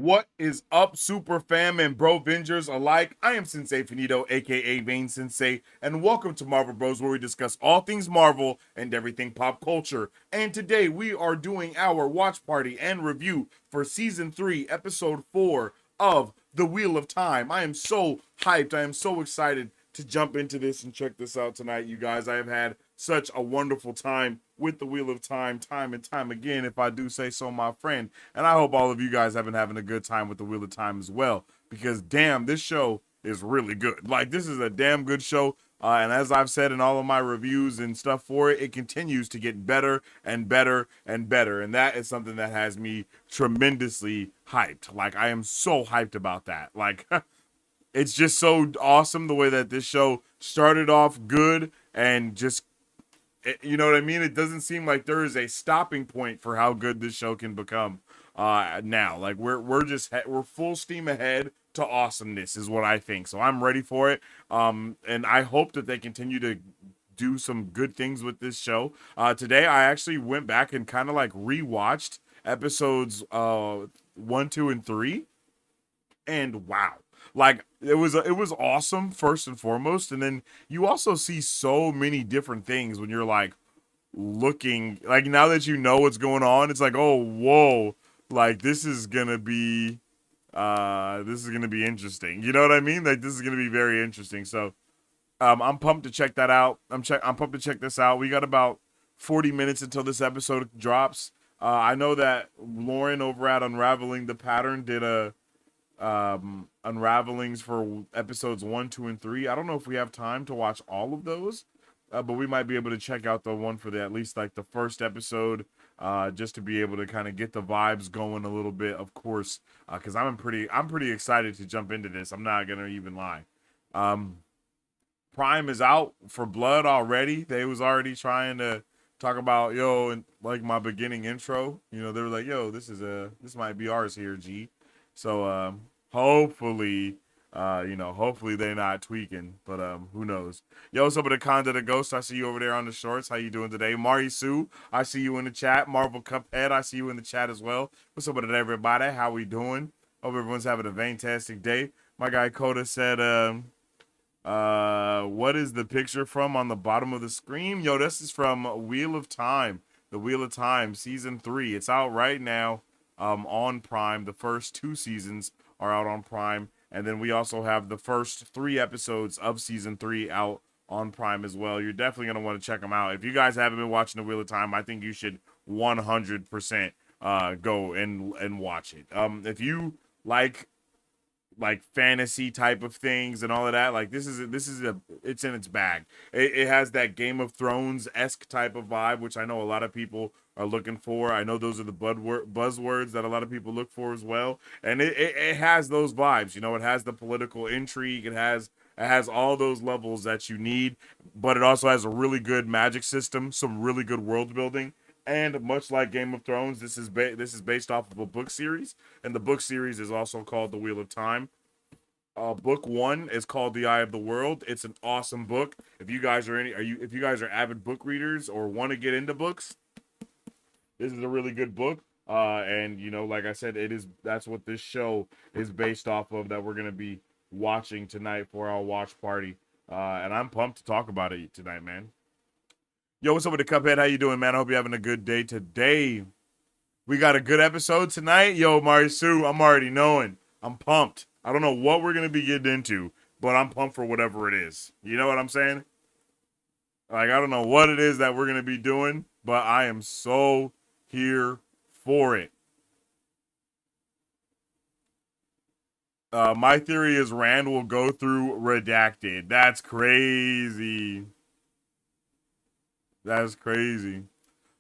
What is up, super fam and bro Vengers alike? I am Sensei Finito, aka Vane Sensei, and welcome to Marvel Bros, where we discuss all things Marvel and everything pop culture. And today we are doing our watch party and review for season 3, episode 4 of The Wheel of Time. I am so hyped. I am so excited to jump into this and check this out tonight, you guys. I have had such a wonderful time with the Wheel of Time and time again, if I do say so, my friend. And I hope all of you guys have been having a good time with the Wheel of Time as well, because damn, this show is really good. Like, this is a damn good show. And as I've said in all of my reviews and stuff for it, it continues to get better and better and better. And that is something that has me tremendously hyped. Like, I am so hyped about that. Like, it's just so awesome the way that this show started off good and just, you know what I mean? It doesn't seem like there is a stopping point for how good this show can become now. Like, we're full steam ahead to awesomeness is what I think. So I'm ready for it. And I hope that they continue to do some good things with this show. Today I actually went back and kind of like rewatched episodes 1, 2, and 3, and wow, like it was awesome first and foremost, and then you also see so many different things when you're like looking, like, now that you know what's going on, it's like, oh whoa, like this is gonna be interesting, you know what I mean? Like, this is gonna be very interesting. So I'm pumped to check that out. I'm pumped to check this out. We got about 40 minutes until this episode drops. I know that Lauren over at Unraveling the Pattern did a unravelings for episodes 1, 2, and 3. I don't know if we have time to watch all of those, but we might be able to check out the one for the at least like the first episode, just to be able to kind of get the vibes going a little bit, of course, because I'm pretty excited to jump into this. I'm not gonna even lie. Prime is out for Blood already. They was already trying to talk about, yo, and like my beginning intro, you know, they were like, yo, this might be ours here, G. So hopefully, hopefully they're not tweaking, but who knows? Yo, what's up with the Conda the Ghost? I see you over there on the shorts. How you doing today? Mari Sue, I see you in the chat. Marvel Cuphead, I see you in the chat as well. What's up with it, everybody? How we doing? Hope everyone's having a fantastic day. My guy Coda said, what is the picture from on the bottom of the screen? Yo, this is from Wheel of Time. The Wheel of Time, season 3. It's out right now, on Prime. The first 2 seasons are out on Prime, and then we also have the first 3 episodes of season 3 out on Prime as well. You're definitely gonna want to check them out. If you guys haven't been watching The Wheel of Time, I think you should 100% go and watch it. If you like fantasy type of things and all of that, like, it's in its bag. It has that Game of Thrones-esque type of vibe, which I know a lot of people are looking for. I know those are the buzzwords that a lot of people look for as well, and it has those vibes. You know, it has the political intrigue, it has all those levels that you need, but it also has a really good magic system, some really good world building. And much like Game of Thrones, this is based off of a book series, and the book series is also called The Wheel of Time. Book 1 is called The Eye of the World. It's an awesome book. If you guys if you guys are avid book readers or want to get into books, this is a really good book. And you know, like I said, that's what this show is based off of, that we're gonna be watching tonight for our watch party. And I'm pumped to talk about it tonight, man. Yo, what's up with the Cuphead? How you doing, man? I hope you're having a good day today. We got a good episode tonight. Yo, Marisu, I'm already knowing. I'm pumped. I don't know what we're going to be getting into, but I'm pumped for whatever it is. You know what I'm saying? Like, I don't know what it is that we're going to be doing, but I am so here for it. My theory is Rand will go through Redacted. That's crazy. That's crazy.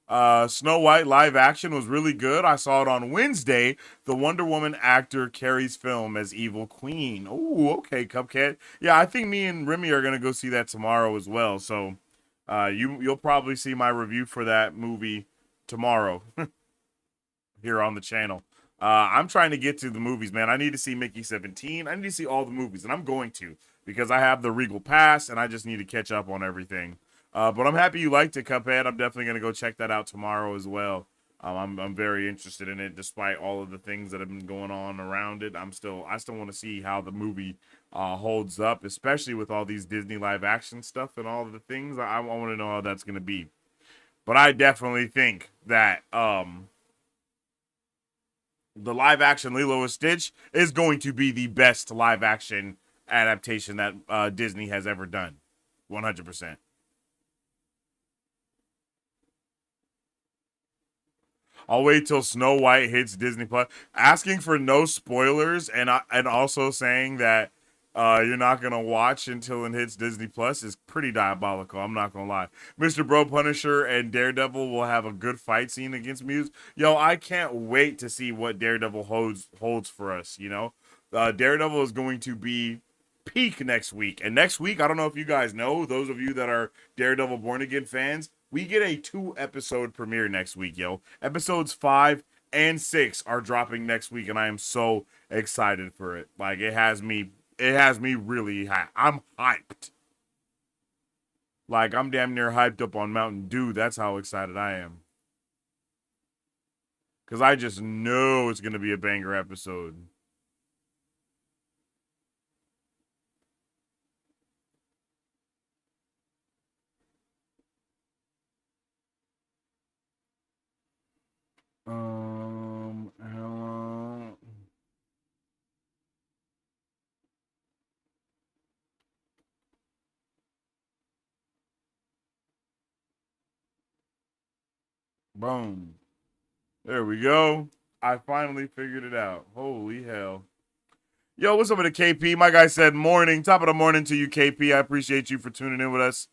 Snow White live action was really good. I saw it on Wednesday. The Wonder Woman actor carries film as Evil Queen. Oh, okay, Cupcat. Yeah, I think me and Remy are gonna go see that tomorrow as well. So, you'll probably see my review for that movie tomorrow here on the channel. I'm trying to get to the movies, man. I need to see Mickey 17. I need to see all the movies, and I'm going to, because I have the Regal Pass, and I just need to catch up on everything. But I'm happy you liked it, Cuphead. I'm definitely going to go check that out tomorrow as well. I'm very interested in it, despite all of the things that have been going on around it. I still want to see how the movie holds up, especially with all these Disney live action stuff and all of the things. I want to know how that's gonna be. But I definitely think that the live action Lilo and Stitch is going to be the best live action adaptation that Disney has ever done. 100%. I'll wait till Snow White hits Disney Plus. Asking for no spoilers and also saying that you're not gonna watch until it hits Disney Plus is pretty diabolical. I'm not gonna lie. Mr. Bro Punisher and Daredevil will have a good fight scene against Muse. Yo, I can't wait to see what Daredevil holds for us. You know, Daredevil is going to be peak next week, and next week I don't know if you guys know. Those of you that are Daredevil Born Again fans, we get a 2 episode premiere next week, yo. Episodes 5 and 6 are dropping next week, and I am so excited for it. Like it has me really hyped. I'm hyped. Like I'm damn near hyped up on Mountain Dew. That's how excited I am. Cause I just know it's gonna be a banger episode. Hello. Boom. There we go. I finally figured it out. Holy hell. Yo, what's up with the KP? My guy said morning. Top of the morning to you, KP. I appreciate you for tuning in with us.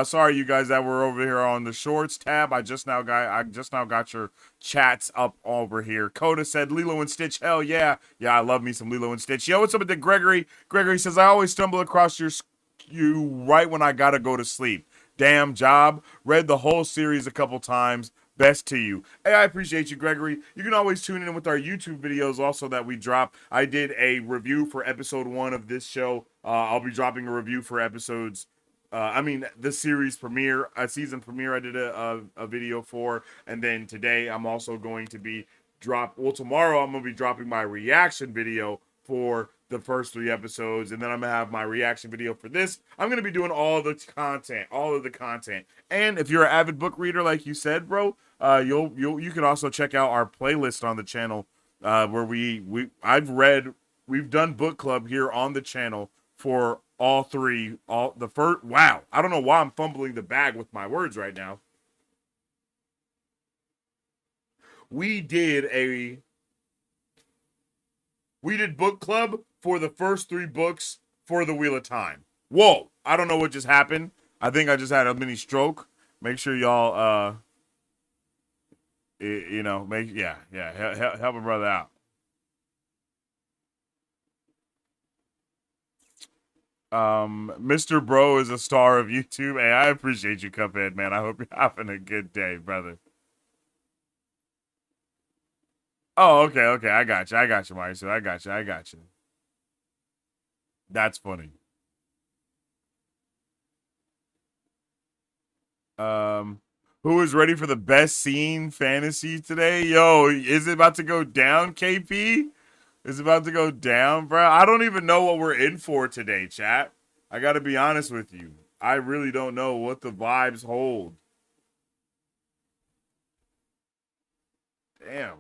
Sorry, you guys that were over here on the shorts tab. I just now got your chats up over here. Coda said Lilo and Stitch. Hell yeah, yeah. I love me some Lilo and Stitch. Yo, what's up with the Gregory? Gregory says I always stumble across you right when I gotta go to sleep. Damn job. Read the whole series a couple times. Best to you. Hey, I appreciate you, Gregory. You can always tune in with our YouTube videos also that we drop. I did a review for episode 1 of this show. I'll be dropping a review for episodes. The series premiere, a season premiere. I did a video for, and then today I'm also going to be tomorrow I'm gonna be dropping my reaction video for the first 3 episodes, and then I'm gonna have my reaction video for this. I'm gonna be doing all of the content. And if you're an avid book reader, like you said, bro, you can also check out our playlist on the channel, where we've done book club here on the channel for all three. All the first. Wow, I don't know why I'm fumbling the bag with my words right now. We did a we did book club for the first 3 books for the Wheel of Time. Whoa, I don't know what just happened. I think I just had a mini stroke. Make sure y'all make help a brother out. Mr. Bro is a star of YouTube. Hey, I appreciate you, Cuphead, man. I hope you're having a good day, brother. Oh, okay. I got you, Mario. So I got you. That's funny. Um, who is ready for the best scene fantasy today? Yo, is it about to go down, KP? Is it about to go down, bro? I don't even know what we're in for today, chat. I got to be honest with you. I really don't know what the vibes hold. Damn.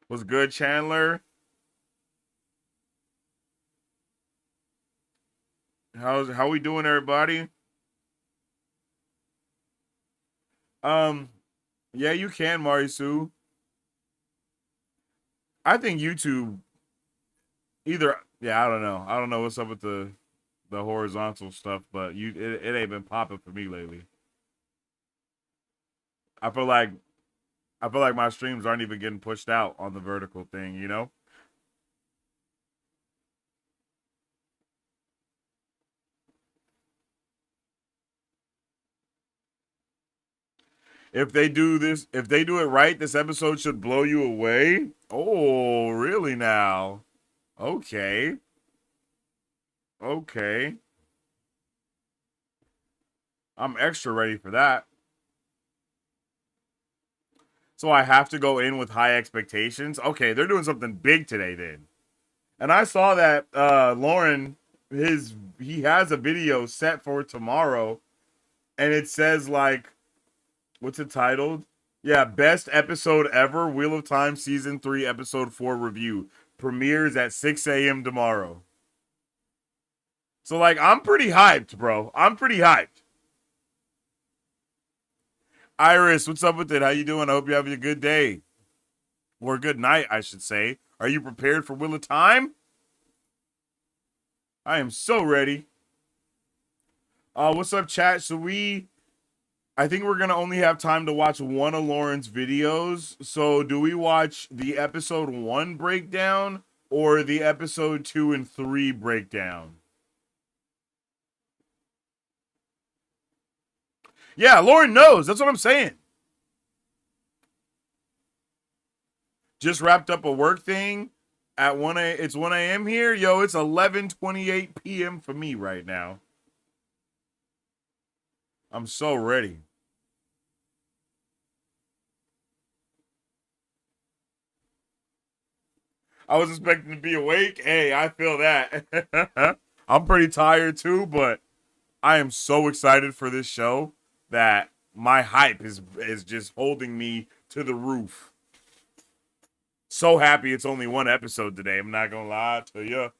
What's good, Chandler? How we doing, everybody? Um, yeah, you can, Marisu. I think YouTube either. Yeah, I don't know. I don't know what's up with the horizontal stuff, but it ain't been popping for me lately. I feel like I feel like my streams aren't even getting pushed out on the vertical thing, you know? If they do this, if they do it right, this episode should blow you away. Oh, really now? Okay. Okay. I'm extra ready for that. So I have to go in with high expectations. Okay, they're doing something big today then. And I saw that Lauren he has a video set for tomorrow and it says like what's it titled? Yeah, best episode ever, Wheel of Time season 3 episode 4 review. Premieres at 6 a.m. tomorrow. So like I'm pretty hyped, bro. I'm pretty hyped. Iris, what's up with it? How you doing? I hope you're having a good day. Or a good night, I should say. Are you prepared for Wheel of Time? I am so ready. What's up, chat? I think we're gonna only have time to watch one of Lauren's videos. So do we watch the episode 1 breakdown or the episode 2 and 3 breakdown? Yeah, Lauren knows. That's what I'm saying. Just wrapped up a work thing at it's 1 a.m. here. Yo, it's 11:28 p.m. for me right now. I'm so ready. I was expecting to be awake. Hey, I feel that. I'm pretty tired too, but I am so excited for this show that my hype is just holding me to the roof. So happy it's only one episode today. I'm not gonna lie to you.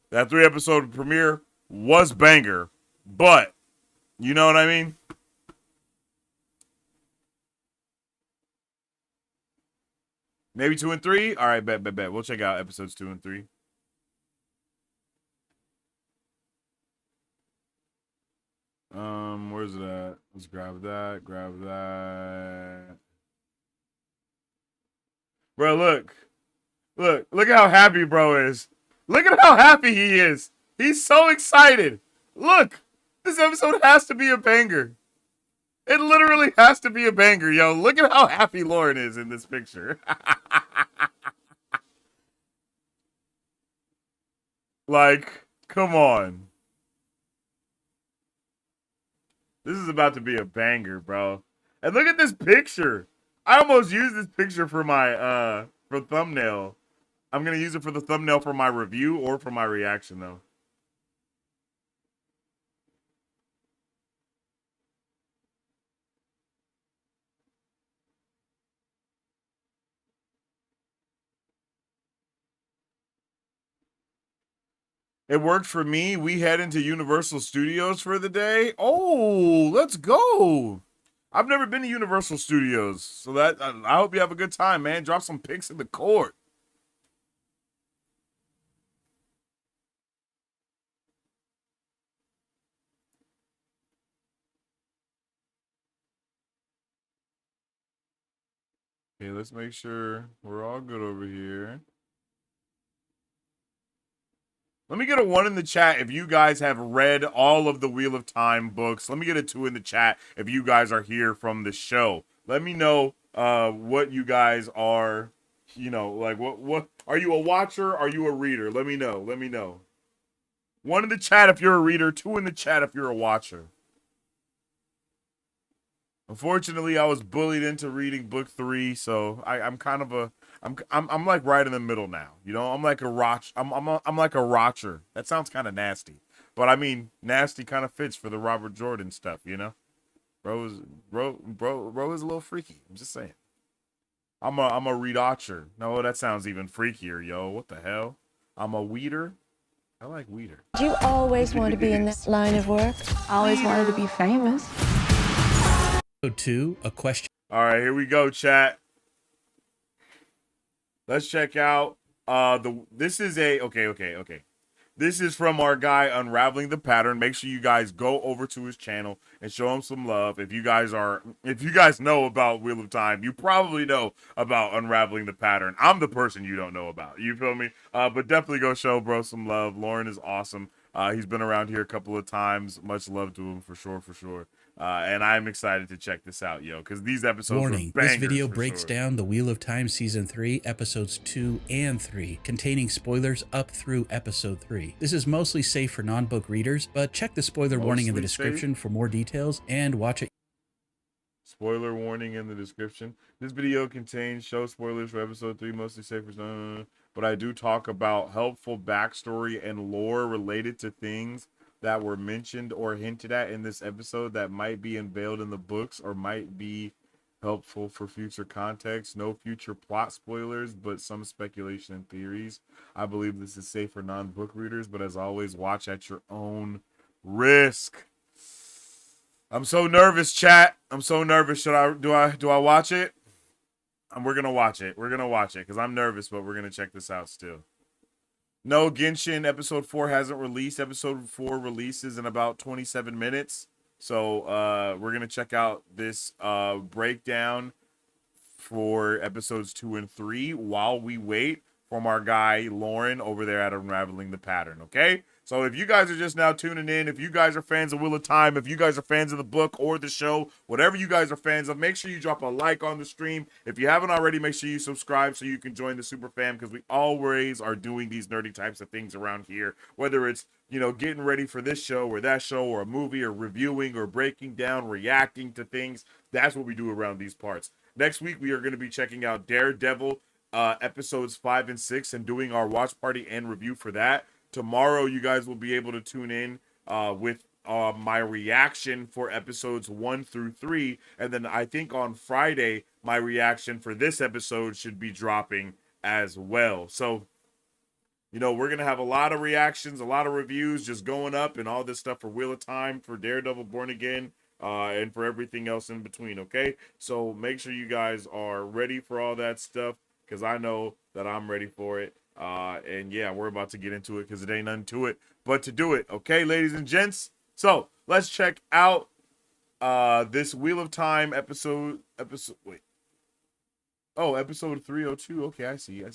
That 3-episode premiere was banger, but you know what I mean? Maybe 2 and 3? All right, bet. We'll check out episodes 2 and 3. Where's it at? Let's grab that. Bro, look how happy bro is. Look at how happy he is. He's so excited. Look, this episode has to be a banger. It literally has to be a banger, yo. Look at how happy Lauren is in this picture. Like, come on. This is about to be a banger, bro. And look at this picture. I almost used this picture for my for thumbnail. I'm gonna use it for the thumbnail for my review or for my reaction though. It worked for me. We head into Universal Studios for the day. Oh, let's go. I've never been to Universal Studios, so that I hope you have a good time, man. Drop some pics in the court. Okay, let's make sure we're all good over here. Let me get a 1 in the chat if you guys have read all of the Wheel of Time books. Let me get a 2 in the chat if you guys are here from the show. Let me know what you guys are, you know, like what are you a watcher? Are you a reader? Let me know. 1 in the chat if you're a reader, 2 in the chat if you're a watcher. Unfortunately, I was bullied into reading book 3, so I'm kind of a I'm like right in the middle now. You know, I'm like a roch. I'm like a rocher. That sounds kind of nasty, but I mean nasty kind of fits for the Robert Jordan stuff. You know, bro is a little freaky. I'm just saying. I'm a readocher. No, that sounds even freakier, yo. What the hell? I'm a weeder. I like weeder. Do you always want to be in this line of work? I always wanted to be famous. To a question. All right, here we go, chat. Let's check out this is a okay. This is from our guy Unraveling the Pattern. Make sure you guys go over to his channel and show him some love. If you guys know about Wheel of Time, you probably know about Unraveling the Pattern. I'm the person you don't know about. You feel me? But definitely go show bro some love. Lauren is awesome. He's been around here a couple of times. Much love to him for sure. And I'm excited to check this out, yo, because these episodes Warning, were this bangers video for breaks sure. down The Wheel of Time Season 3, Episodes 2 and 3, containing spoilers up through Episode 3. This is mostly safe for non-book readers, but check the spoiler warning in the Mostly description for more details and watch it. Spoiler warning in the description. This video contains show spoilers for episode 3, mostly safe for but I do talk about helpful backstory and lore related to things that were mentioned or hinted at in this episode that might be unveiled in the books or might be helpful for future context. No future plot spoilers, but some speculation and theories. I believe this is safe for non-book readers, but as always, watch at your own risk. I'm so nervous, chat. I'm so nervous. Do I watch it? We're gonna watch it. We're gonna watch it because I'm nervous, but we're gonna check this out still. No, Genshin episode 4 hasn't released. Episode 4 releases in about 27 minutes. So we're gonna check out this breakdown for episodes 2 and 3 while we wait from our guy Lauren over there at Unraveling the Pattern. Okay. So if you guys are just now tuning in, if you guys are fans of Wheel of Time, if you guys are fans of the book or the show, whatever you guys are fans of, make sure you drop a like on the stream. If you haven't already, make sure you subscribe so you can join the super fam, because we always are doing these nerdy types of things around here, whether it's, you know, getting ready for this show or that show or a movie or reviewing or breaking down, reacting to things. That's what we do around these parts. Next week, we are going to be checking out Daredevil episodes 5 and 6 and doing our watch party and review for that. Tomorrow, you guys will be able to tune in with my reaction for episodes 1 through 3. And then I think on Friday, my reaction for this episode should be dropping as well. So, you know, we're going to have a lot of reactions, a lot of reviews just going up and all this stuff for Wheel of Time, for Daredevil Born Again, and for everything else in between, okay? So make sure you guys are ready for all that stuff, because I know that I'm ready for it. And yeah, we're about to get into it because it ain't nothing to it but to do it. Okay, ladies and gents. So let's check out this Wheel of Time episode. Wait. Oh, episode 302. Okay, I see.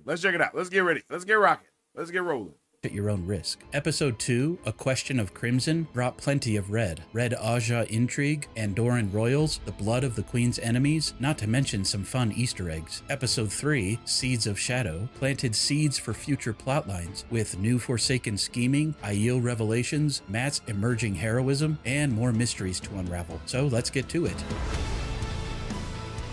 Let's check it out. Let's get ready. Let's get rocking. Let's get rolling. At your own risk. Episode 2, A Question of Crimson, brought plenty of red. Red Aja intrigue, Andoran royals, the blood of the Queen's enemies, not to mention some fun Easter eggs. Episode 3, Seeds of Shadow, planted seeds for future plotlines, with new Forsaken scheming, Aiel revelations, Matt's emerging heroism, and more mysteries to unravel. So let's get to it.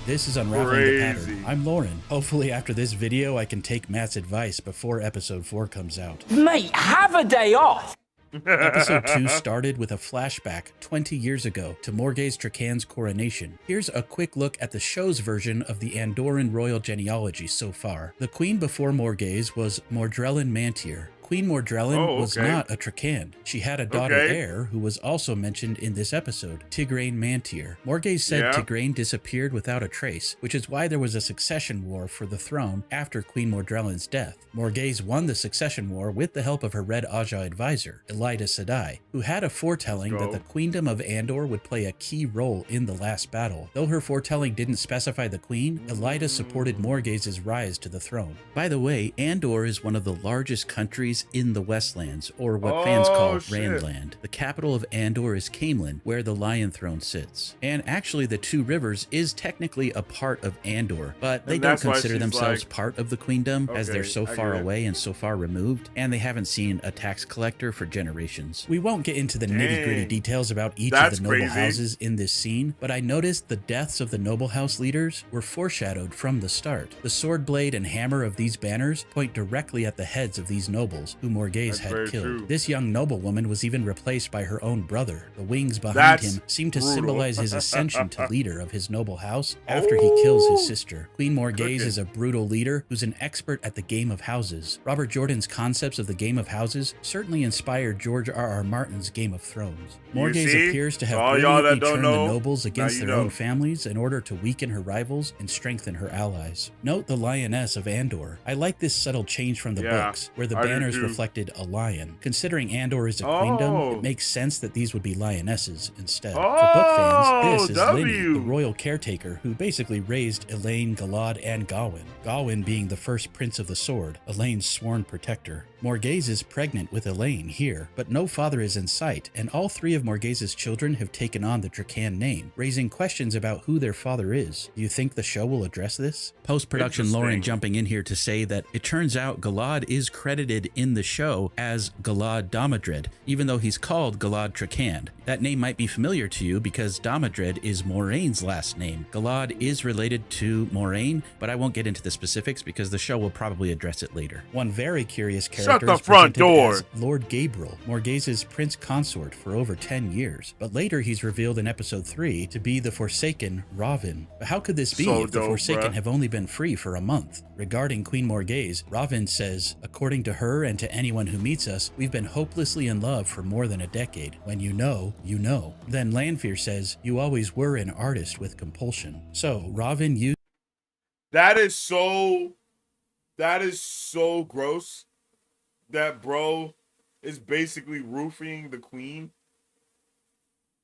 This is Unraveling the Pattern. I'm Lauren. Hopefully after this video I can take Matt's advice before episode 4 comes out. Mate, have a day off! Episode 2 started with a flashback 20 years ago to Morghese Trakan's coronation. Here's a quick look at the show's version of the Andoran royal genealogy so far. The queen before Morghese was Mordrellin Mantir. Queen Mordrellin was not a Trakan. She had a daughter heir who was also mentioned in this episode, Tigraine Mantir. Morghese said Tigraine disappeared without a trace, which is why there was a succession war for the throne after Queen Mordrellin's death. Morghese won the succession war with the help of her Red Aja advisor, Elida Sedai, who had a foretelling that the Queendom of Andor would play a key role in the last battle. Though her foretelling didn't specify the queen, Elida supported Morghese's rise to the throne. By the way, Andor is one of the largest countries in the Westlands, or what fans call Randland. The capital of Andor is Caemlyn, where the Lion Throne sits. And actually, the Two Rivers is technically a part of Andor, but they don't consider themselves part of the Queendom, as they're so far away and so far removed, and they haven't seen a tax collector for generations. We won't get into the nitty-gritty details about each of the noble houses in this scene, but I noticed the deaths of the noble house leaders were foreshadowed from the start. The sword blade and hammer of these banners point directly at the heads of these nobles, who Morghese had killed. This young noblewoman was even replaced by her own brother. The wings behind him seem to symbolize his ascension to leader of his noble house after he kills his sister. Queen Morghese is a brutal leader who's an expert at the game of houses. Robert Jordan's concepts of the game of houses certainly inspired George R.R. Martin's Game of Thrones. Morghese appears to have brilliantly turned the nobles against their own families in order to weaken her rivals and strengthen her allies. Note the Lioness of Andor. I like this subtle change from the books, where the banners reflected a lion. Considering Andor is a queendom, it makes sense that these would be lionesses instead. For book fans, this is Lyney, the royal caretaker who basically raised Elaine, Galad, and Gawyn. Gawyn being the first Prince of the Sword, Elaine's sworn protector. Morghese is pregnant with Elaine here, but no father is in sight, and all three of Morghese's children have taken on the Trakan name, raising questions about who their father is. Do you think the show will address this? Post-production Lauren jumping in here to say that it turns out Galad is credited in the show as Galad Damodred, even though he's called Galad Trakand. That name might be familiar to you because Damodred is Moraine's last name. Galad is related to Moraine, but I won't get into the specifics because the show will probably address it later. One very curious character Shut the is front presented door. as Lord Gabriel, Morghese's prince consort for over 10 years, but later he's revealed in episode 3 to be the Forsaken Ravin. But how could this be So if the dope, Forsaken bruh. have only been free for a month? Regarding Queen Morghese, Ravin says, according to her and to anyone who meets us, we've been hopelessly in love for more than a decade. When you know, you know. Then Lanfear says, you always were an artist with compulsion. So Ravin used That is so gross. That bro is basically roofing the queen.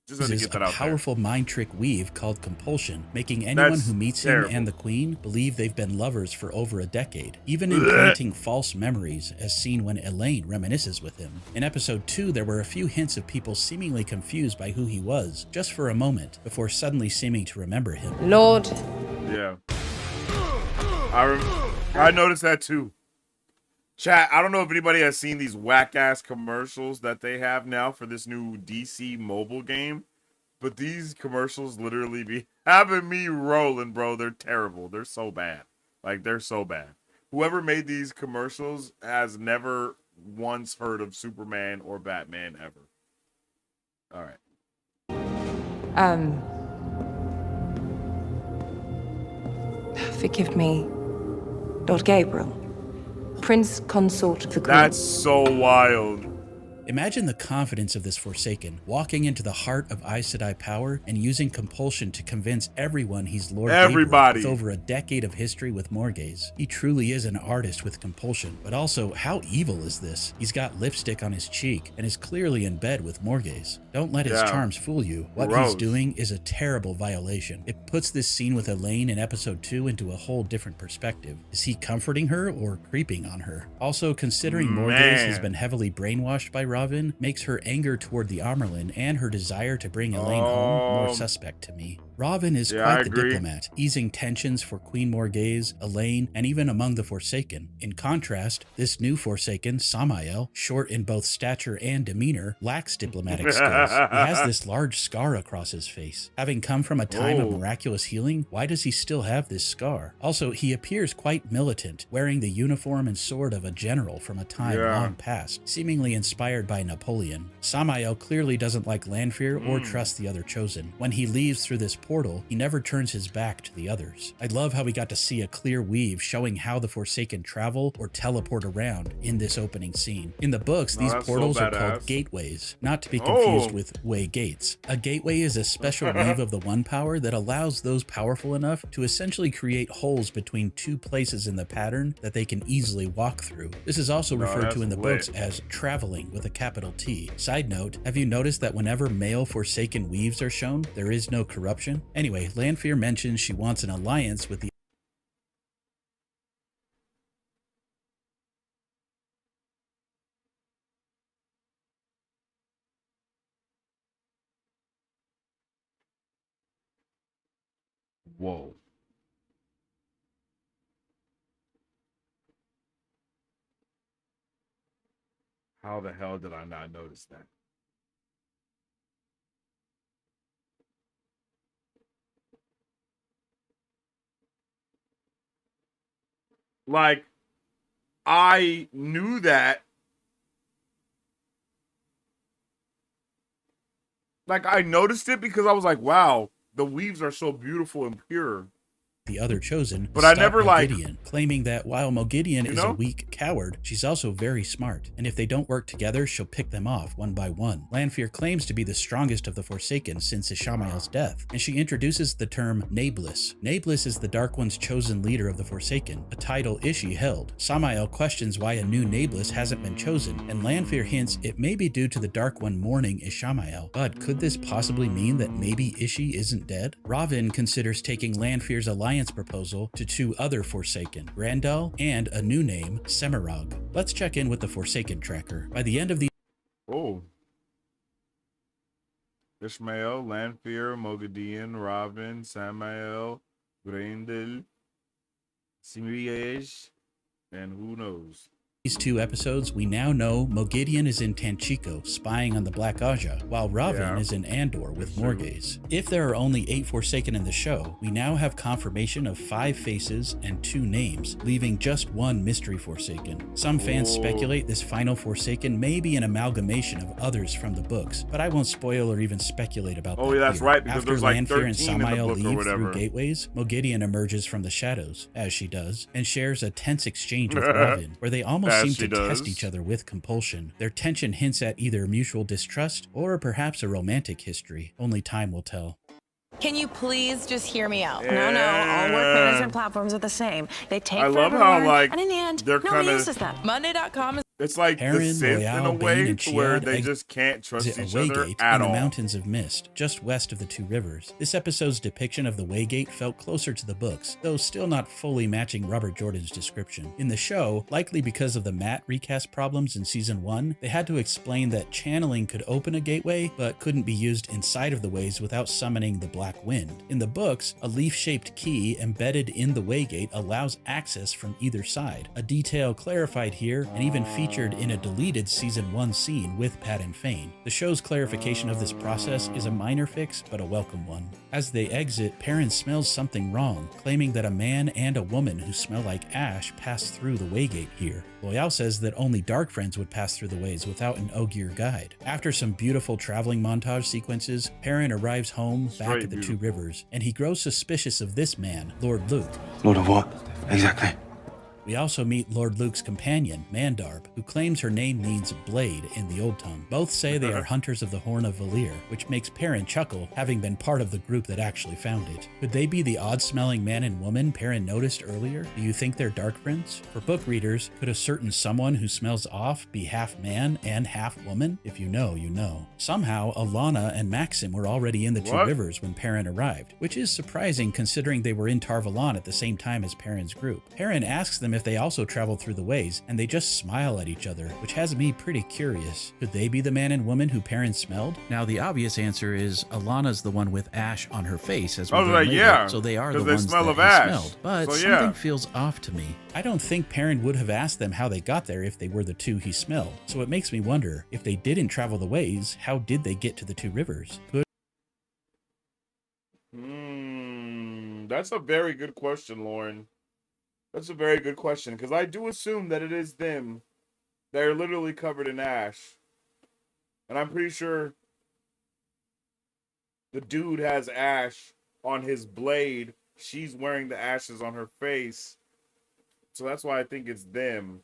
Just had to is get a that out there. powerful mind trick weave called compulsion, making anyone That's who meets terrible. him and the queen believe they've been lovers for over a decade, even implanting false memories as seen when Elaine reminisces with him. In episode 2, there were a few hints of people seemingly confused by who he was, just for a moment, before suddenly seeming to remember him. Lord, Yeah. I noticed that too. Chat, I don't know if anybody has seen these whack-ass commercials that they have now for this new DC mobile game, but these commercials literally be having me rolling, bro. They're terrible. They're so bad. Like, they're so bad. Whoever made these commercials has never once heard of Superman or Batman ever. All right. Forgive me, Lord Gabriel, Prince Consort of the Queen. That's so wild. Imagine the confidence of this Forsaken, walking into the heart of Aes Sedai power and using compulsion to convince everyone he's Lord Everybody. Gabriel with over a decade of history with Morghese. He truly is an artist with compulsion, but also how evil is this? He's got lipstick on his cheek and is clearly in bed with Morghese. Don't let his Yeah. charms fool you. What Gross. he's doing is a terrible violation. It puts this scene with Elaine in episode 2 into a whole different perspective. Is he comforting her or creeping on her? Also, considering Morghese has Man. been heavily brainwashed by Ravin, makes her anger toward the Amerlin and her desire to bring Elaine home more suspect to me. Ravin is Yeah, I quite the agree. diplomat, easing tensions for Queen Morghese, Elaine, and even among the Forsaken. In contrast, this new Forsaken, Samael, short in both stature and demeanor, lacks diplomatic skills. He has this large scar across his face. Having come from a time of Oh. miraculous healing, why does he still have this scar? Also, he appears quite militant, wearing the uniform and sword of a general from a time Yeah. long past, seemingly inspired by Napoleon. Samael clearly doesn't like Lanfear or trust the other chosen. When he leaves through this portal, he never turns his back to the others. I love how we got to see a clear weave showing how the Forsaken travel or teleport around in this opening scene. In the books, Oh, these that's so portals are badass. called gateways, not to be confused Oh. with way gates. A gateway is a special weave of the One Power that allows those powerful enough to essentially create holes between two places in the pattern that they can easily walk through. This is also referred to in the that's lit. books as traveling with a capital T. Side note, have you noticed that whenever male Forsaken weaves are shown, there is no corruption? Anyway, Lanfear mentions she wants an alliance with the Whoa. How the hell did I not notice that? Like, I knew that. Like, I noticed it because I was like, wow, the weaves are so beautiful and pure. other chosen, But I stop never, like- Moghedien, claiming that while Moghedien You is a know? weak coward, she's also very smart, and if they don't work together, she'll pick them off one by one. Lanfear claims to be the strongest of the Forsaken since Ishamael's death, and she introduces the term Nameless. Nameless is the Dark One's chosen leader of the Forsaken, a title Ishi held. Samael questions why a new Nameless hasn't been chosen, and Lanfear hints it may be due to the Dark One mourning Ishamael. But could this possibly mean that maybe Ishi isn't dead? Ravin considers taking Lanfear's alliance alliance proposal to 2 other Forsaken, Grandal and a new name, Semirog. Let's check in with the Forsaken tracker. By the end of the Oh. Ishmael, Lanfear, Moghedien, Robin, Samael, Grendel, Simiej, and who knows? these 2 episodes, we now know Moghedien is in Tanchico, spying on the Black Aja, while Ravin is in Andor with Morghese. If there are only 8 Forsaken in the show, we now have confirmation of 5 faces and 2 names, leaving just 1 mystery Forsaken. Some fans speculate this final Forsaken may be an amalgamation of others from the books, but I won't spoil or even speculate about that. Oh, yeah, that's here. right, because After there's like Lanfear 13 and in the Samael book or leave whatever. through gateways, Moghedien emerges from the shadows, as she does, and shares a tense exchange with Ravin, where they almost As seem she to test does. each other with compulsion. Their tension hints at either mutual distrust or perhaps a romantic history. Only time will tell. Can you please just hear me out? Yeah. No, all work management platforms are the same. They take I love forever to how, learn, like, and in the end, they're nobody kinda- uses them. Monday.com is It's like the Perrin, Sith Loyal, in a way Bane, and to where Chiad they just can't trust Exit a each other Waygate at in the all. Mountains of Mist, just west of the 2 rivers. This episode's depiction of the Waygate felt closer to the books, though still not fully matching Robert Jordan's description. In the show, likely because of the Matt recast problems in season 1, they had to explain that channeling could open a gateway, but couldn't be used inside of the ways without summoning the Black Wind. In the books, a leaf-shaped key embedded in the Waygate allows access from either side, a detail clarified here and even featured in a deleted season 1 scene with Pat and Fane. The show's clarification of this process is a minor fix, but a welcome one. As they exit, Perrin smells something wrong, claiming that a man and a woman who smell like ash passed through the Waygate here. Loyal says that only dark friends would pass through the ways without an Ogier guide. After some beautiful traveling montage sequences, Perrin arrives home back Straight at the 2 beautiful. rivers, and he grows suspicious of this man, Lord Luke. Lord of what? Exactly. We also meet Lord Luke's companion, Mandarb, who claims her name means blade in the Old Tongue. Both say they are hunters of the Horn of Valir, which makes Perrin chuckle, having been part of the group that actually found it. Could they be the odd-smelling man and woman Perrin noticed earlier? Do you think they're dark friends? For book readers, could a certain someone who smells off be half man and half woman? If you know, you know. Somehow, Alana and Maxim were already in the 2 What? rivers when Perrin arrived, which is surprising considering they were in Tar Valon at the same time as Perrin's group. Perrin asks them if they also traveled through the ways, and they just smile at each other, which has me pretty curious. Could they be the man and woman who Perrin smelled? Now, the obvious answer is Alana's the one with ash on her face, as we I was learn like, later, yeah, so they are the 'cause they ones smell that of he ash. smelled. But So, something yeah. feels off to me. I don't think Perrin would have asked them how they got there if they were the 2 he smelled, so it makes me wonder, if they didn't travel the ways, how did they get to the 2 rivers? Could That's a very good question, Lauren. That's a very good question, because I do assume that it is them. They're literally covered in ash. And I'm pretty sure the dude has ash on his blade. She's wearing the ashes on her face. So that's why I think it's them.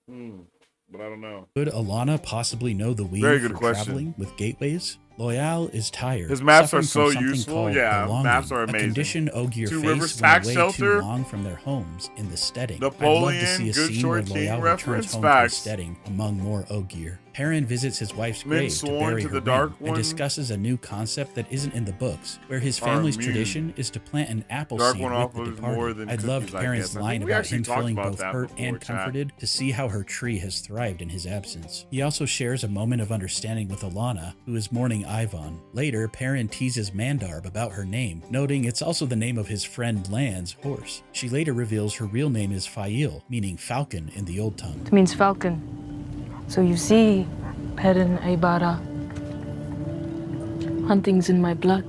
But I don't know. Could Alana possibly know the weave Very good for question. traveling with gateways? Loyal is tired. His maps are suffering so from something useful. called Yeah, belonging, maps are a amazing. condition Ogier 2 face Rivers when Tax away Shelter. too long from their homes in the steading. Napoleon, I'd love to see a good scene where short teen Loyal reference, returns home to facts. the steading among more Ogier. Perrin visits his wife's Men grave to sworn bury to her the men Dark and One discusses a new concept that isn't in the books, where his are family's immune. tradition is to plant an apple Dark seed One with the offers departed. more than I loved cookies, I Perrin's guess. I line think we about actually him talked feeling about both that hurt before, and chat. comforted to see how her tree has thrived in his absence. He also shares a moment of understanding with Alana, who is mourning Ivan. Later, Perrin teases Mandarb about her name, noting it's also the name of his friend Lan's horse. She later reveals her real name is Fail, meaning falcon in the Old Tongue. It means falcon. So you see, Perrin Aybara, hunting's in my blood.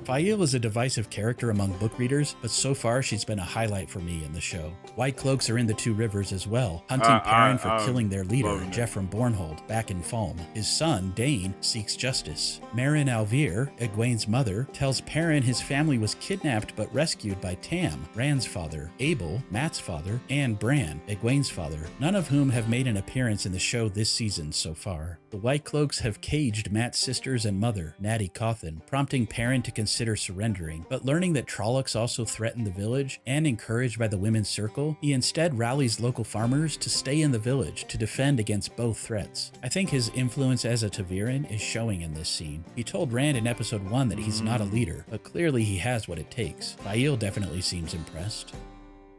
Fail is a divisive character among book readers, but so far she's been a highlight for me in the show. White Cloaks are in the 2 rivers as well, hunting Perrin for killing their leader, loving it. Jeffrem Bornhold, back in Falm. His son, Dane, seeks justice. Marin Alvir, Egwene's mother, tells Perrin his family was kidnapped but rescued by Tam, Rand's father, Abel, Matt's father, and Bran, Egwene's father, none of whom have made an appearance in the show this season so far. The White Cloaks have caged Matt's sisters and mother, Natty Cawthon, prompting Perrin to consider consider surrendering, but learning that Trollocs also threatened the village and encouraged by the Women's Circle, he instead rallies local farmers to stay in the village to defend against both threats. I think his influence as a ta'veren is showing in this scene. He told Rand in episode 1 that he's not a leader, but clearly he has what it takes. Bail definitely seems impressed.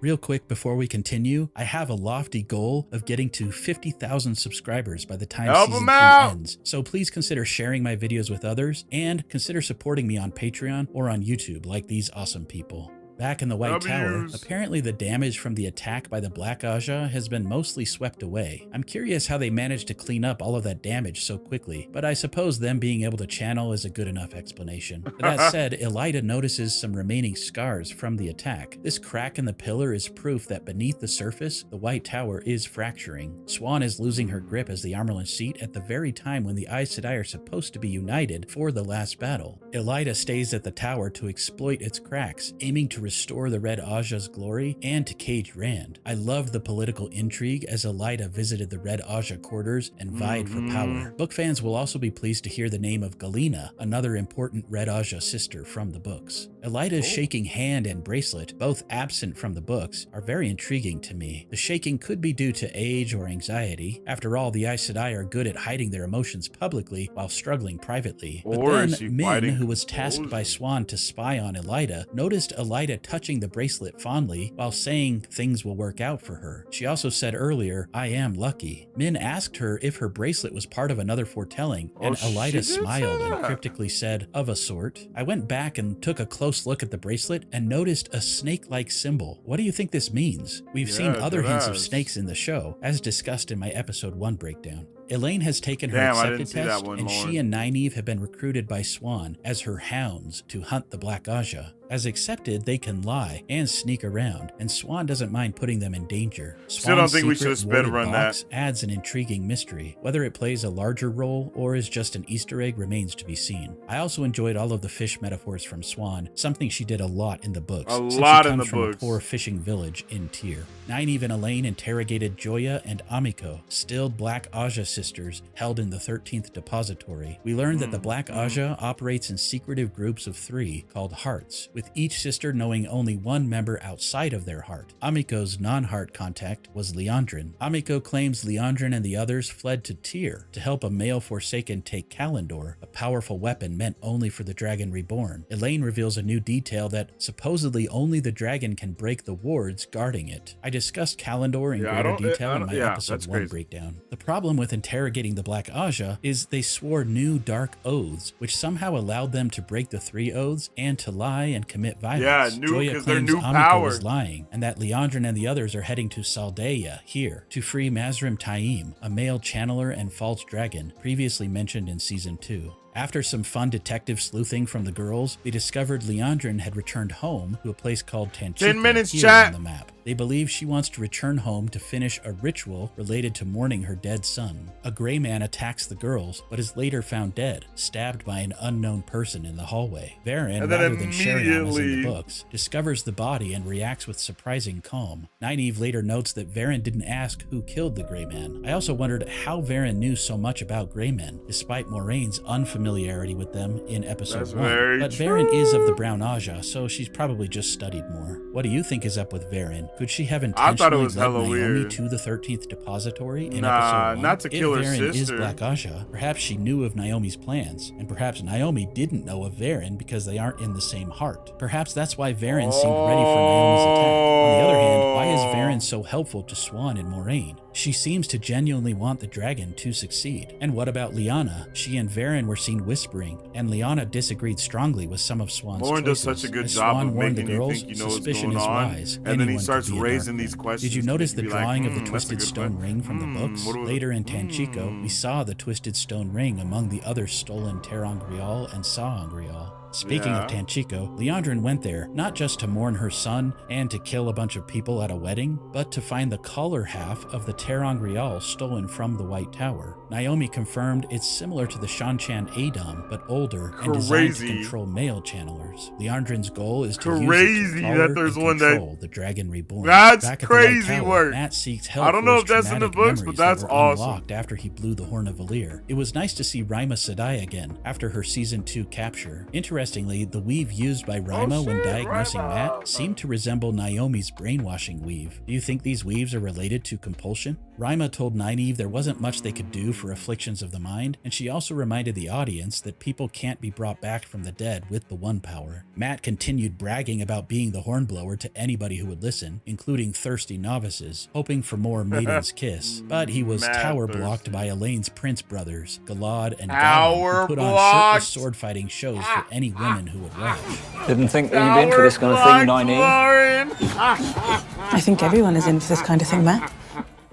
Real quick before we continue, I have a lofty goal of getting to 50,000 subscribers by the time season 2 ends, so please consider sharing my videos with others and consider supporting me on Patreon or on YouTube like these awesome people. Back in the White Tower, apparently the damage from the attack by the Black Aja has been mostly swept away. I'm curious how they managed to clean up all of that damage so quickly, but I suppose them being able to channel is a good enough explanation. That said, Elaida notices some remaining scars from the attack. This crack in the pillar is proof that beneath the surface, the White Tower is fracturing. Siuan is losing her grip as the Amyrlin seat at the very time when the Aes Sedai are supposed to be united for the last battle. Elaida stays at the tower to exploit its cracks, aiming to restore the Red Aja's glory and to cage Rand. I loved the political intrigue as Elaida visited the Red Aja quarters and vied for power. Book fans will also be pleased to hear the name of Galina, another important Red Aja sister from the books. Elaida's shaking hand and bracelet, both absent from the books, are very intriguing to me. The shaking could be due to age or anxiety. After all, the Aes Sedai are good at hiding their emotions publicly while struggling privately. But then Min, who was tasked by Siuan to spy on Elaida, noticed Elaida touching the bracelet fondly while saying things will work out for her. She also said earlier, "I am lucky." Min asked her if her bracelet was part of another foretelling, and Elaida smiled and cryptically said, "Of a sort." I went back and took a close look at the bracelet and noticed a snake-like symbol. What do you think this means? We've seen other hints of snakes in the show, as discussed in my episode 1 breakdown. Elaine has taken her accepted test, and she and Nynaeve have been recruited by Siuan as her hounds to hunt the Black Aja. As accepted, they can lie and sneak around, and Siuan doesn't mind putting them in danger. Still don't think we should have sped run that. Adds an intriguing mystery. Whether it plays a larger role or is just an Easter egg remains to be seen. I also enjoyed all of the fish metaphors from Siuan, something she did a lot in the books. A lot in the from books. A poor fishing village in Tyr. Nynaeve and Elaine interrogated Joya and Amiko, stilled Black Aja sisters held in the 13th Depository. We learned that the Black Aja operates in secretive groups of 3 called hearts, with each sister knowing only one member outside of their heart. Amiko's non-heart contact was Liandrin. Amiko claims Liandrin and the others fled to Tyr to help a male Forsaken take Kalendor, a powerful weapon meant only for the Dragon Reborn. Elaine reveals a new detail that supposedly only the dragon can break the wards guarding it. I discussed Kalendor in greater detail in my episode 1 breakdown. The problem with interrogating the Black Aja is they swore new dark oaths, which somehow allowed them to break the 3 oaths and to lie and commit violence. Joya claims Amiko was lying, and that Liandrin and the others are heading to Saldaea here to free Mazrim Taim, a male channeler and false dragon previously mentioned in season 2. After some fun detective sleuthing from the girls, they discovered Liandrin had returned home to a place called Tanchico 10 minutes, here chat. on the map. They believe she wants to return home to finish a ritual related to mourning her dead son. A gray man attacks the girls, but is later found dead, stabbed by an unknown person in the hallway. Varen, rather than Sheriam as in the books, discovers the body and reacts with surprising calm. Nynaeve later notes that Varen didn't ask who killed the gray man. I also wondered how Varen knew so much about gray men, despite Moraine's unfamiliarity with them in episode 1. But Varen is of the Brown Aja, so she's probably just studied more. What do you think is up with Varen? Could she have intentionally led Naomi to the 13th Depository in episode 1? Not to kill her sister. If Varen is Black Aja, perhaps she knew of Naomi's plans, and perhaps Naomi didn't know of Varen because they aren't in the same heart. Perhaps that's why Varen seemed ready for Naomi's attack. On the other hand, why is Varen so helpful to Siuan and Moiraine? She seems to genuinely want the dragon to succeed. And what about Lyanna? She and Varen were seen whispering, and Lyanna disagreed strongly with some of Siuan's choices. Lauren does such a good job of making you think you know what's going on, and then he starts raising these questions. Did you notice the drawing of the Twisted Stone Ring from the books? Later in Tanchico, we saw the Twisted Stone Ring among the other stolen ter'angreal and sa'angreal. Speaking of Tanchico, Liandrin went there not just to mourn her son and to kill a bunch of people at a wedding, but to find the color half of the ter'angreal stolen from the White Tower. Naomi confirmed it's similar to the Shanchan Adom, but older and designed to control male channelers. Liandrin's goal is to use it to control the Dragon Reborn. That's Back at crazy the White Tower, work. Matt seeks help. I don't know if that's in the traumatic books, but memories that's that were awesome. unlocked after he blew the Horn of Valir. It was nice to see Rima Sedai again after her season 2 capture. Interesting Interestingly, the weave used by Rima when diagnosing Matt seemed to resemble Naomi's brainwashing weave. Do you think these weaves are related to compulsion? Rima told Nynaeve there wasn't much they could do for afflictions of the mind, and she also reminded the audience that people can't be brought back from the dead with the One Power. Matt continued bragging about being the hornblower to anybody who would listen, including thirsty novices, hoping for more Maiden's Kiss. But he was tower blocked by Elaine's Prince brothers, Galad and Gawain, who put on shirtless sword fighting shows for any women who would watch. Didn't think that you'd be in for this kind of thing, Nynaeve. I think everyone is in for this kind of thing, Matt.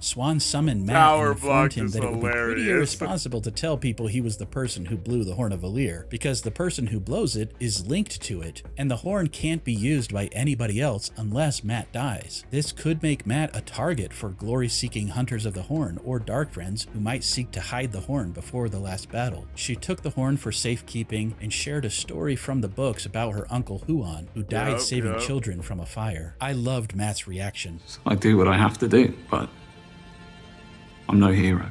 Swan summoned Matt and informed him that it would be pretty irresponsible to tell people he was the person who blew the Horn of Valir, because the person who blows it is linked to it, and the horn can't be used by anybody else unless Matt dies. This could make Matt a target for glory-seeking hunters of the horn or dark friends who might seek to hide the horn before the last battle. She took the horn for safekeeping and shared a story from the books about her uncle Huan, who died saving children from a fire. I loved Matt's reaction. I do what I have to do, but I'm no hero.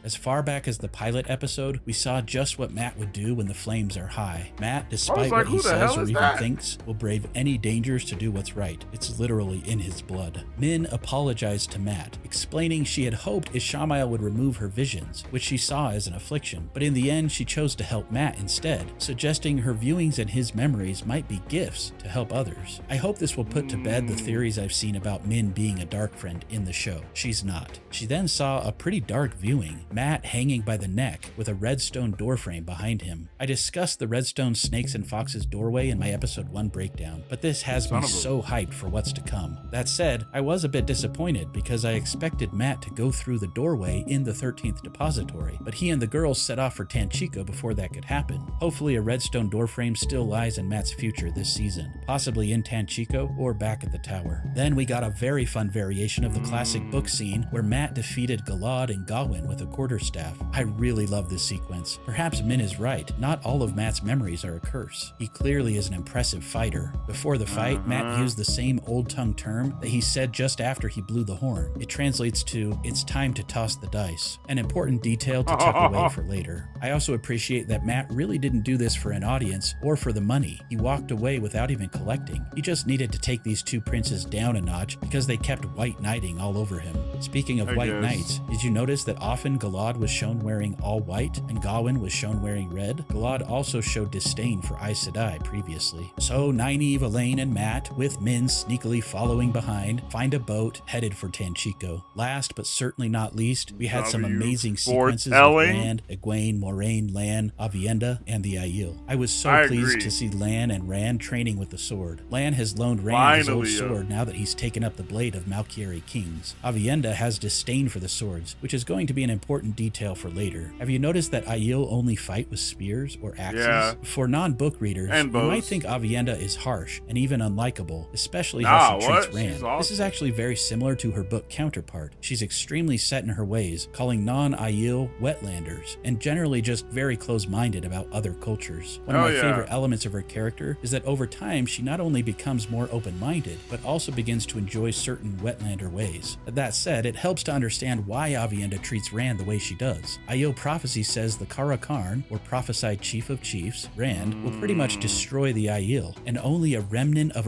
As far back as the pilot episode, we saw just what Matt would do when the flames are high. Matt, despite what he says or even thinks, will brave any dangers to do what's right. It's literally in his blood. Min apologized to Matt, explaining she had hoped Ishamael would remove her visions, which she saw as an affliction, but in the end she chose to help Matt instead, suggesting her viewings and his memories might be gifts to help others. I hope this will put to bed the theories I've seen about Min being a dark friend in the show. She's not. She then saw a pretty dark viewing, Matt hanging by the neck with a redstone doorframe behind him. I discussed the redstone snakes and foxes doorway in my episode 1 breakdown, but this has me so hyped for what's to come. That said, I was a bit disappointed because I expected Matt to go through the doorway in the 13th depository, but he and the girls set off for Tanchico before that could happen. Hopefully a redstone doorframe still lies in Matt's future this season, possibly in Tanchico or back at the tower. Then we got a very fun variation of the classic book scene where Matt defeated Galad and Gawain with a quarterstaff. I really love this sequence. Perhaps Min is right. Not all of Matt's memories are a curse. He clearly is an impressive fighter. Before the fight, Matt used the same old tongue term that he said just after he blew the horn. It translates to, "It's time to toss the dice." An important detail to tuck away for later. I also appreciate that Matt really didn't do this for an audience or for the money. He walked away without even collecting. He just needed to take these two princes down a notch because they kept white knighting all over him. Speaking of white knights, did you notice that often Galad was shown wearing all white and Gawain was shown wearing red? Galad also showed disdain for Aes Sedai previously. So Nynaeve, Elaine, and Matt, with Min sneakily following behind, find a boat headed for Tanchico. Last but certainly not least, we had some amazing sequences of Rand, Egwene, Moraine, Lan, Aviendha, and the Aiel. I was so pleased to see Lan and Rand training with the sword. Lan has loaned Rand his old sword now that he's taken up the blade of Malkieri kings. Aviendha has disdain for the swords, which is going to be an important detail for later. Have you noticed that Aiel only fight with spears or axes? For non-book readers, you might think Aviendha is harsh and even unlikable, especially how she treats Rand. This is actually very similar to her book counterpart. She's extremely set in her ways, calling non-Aiel wetlanders, and generally just very close-minded about other cultures. One of my favorite elements of her character is that over time she not only becomes more open-minded, but also begins to enjoy certain wetlander ways. That said, it helps to understand why Aviendha treats Rand the way she does. Aiel prophecy says the Kara Karn, or prophesied chief of chiefs, Rand, will pretty much destroy the Aiel, and only a remnant of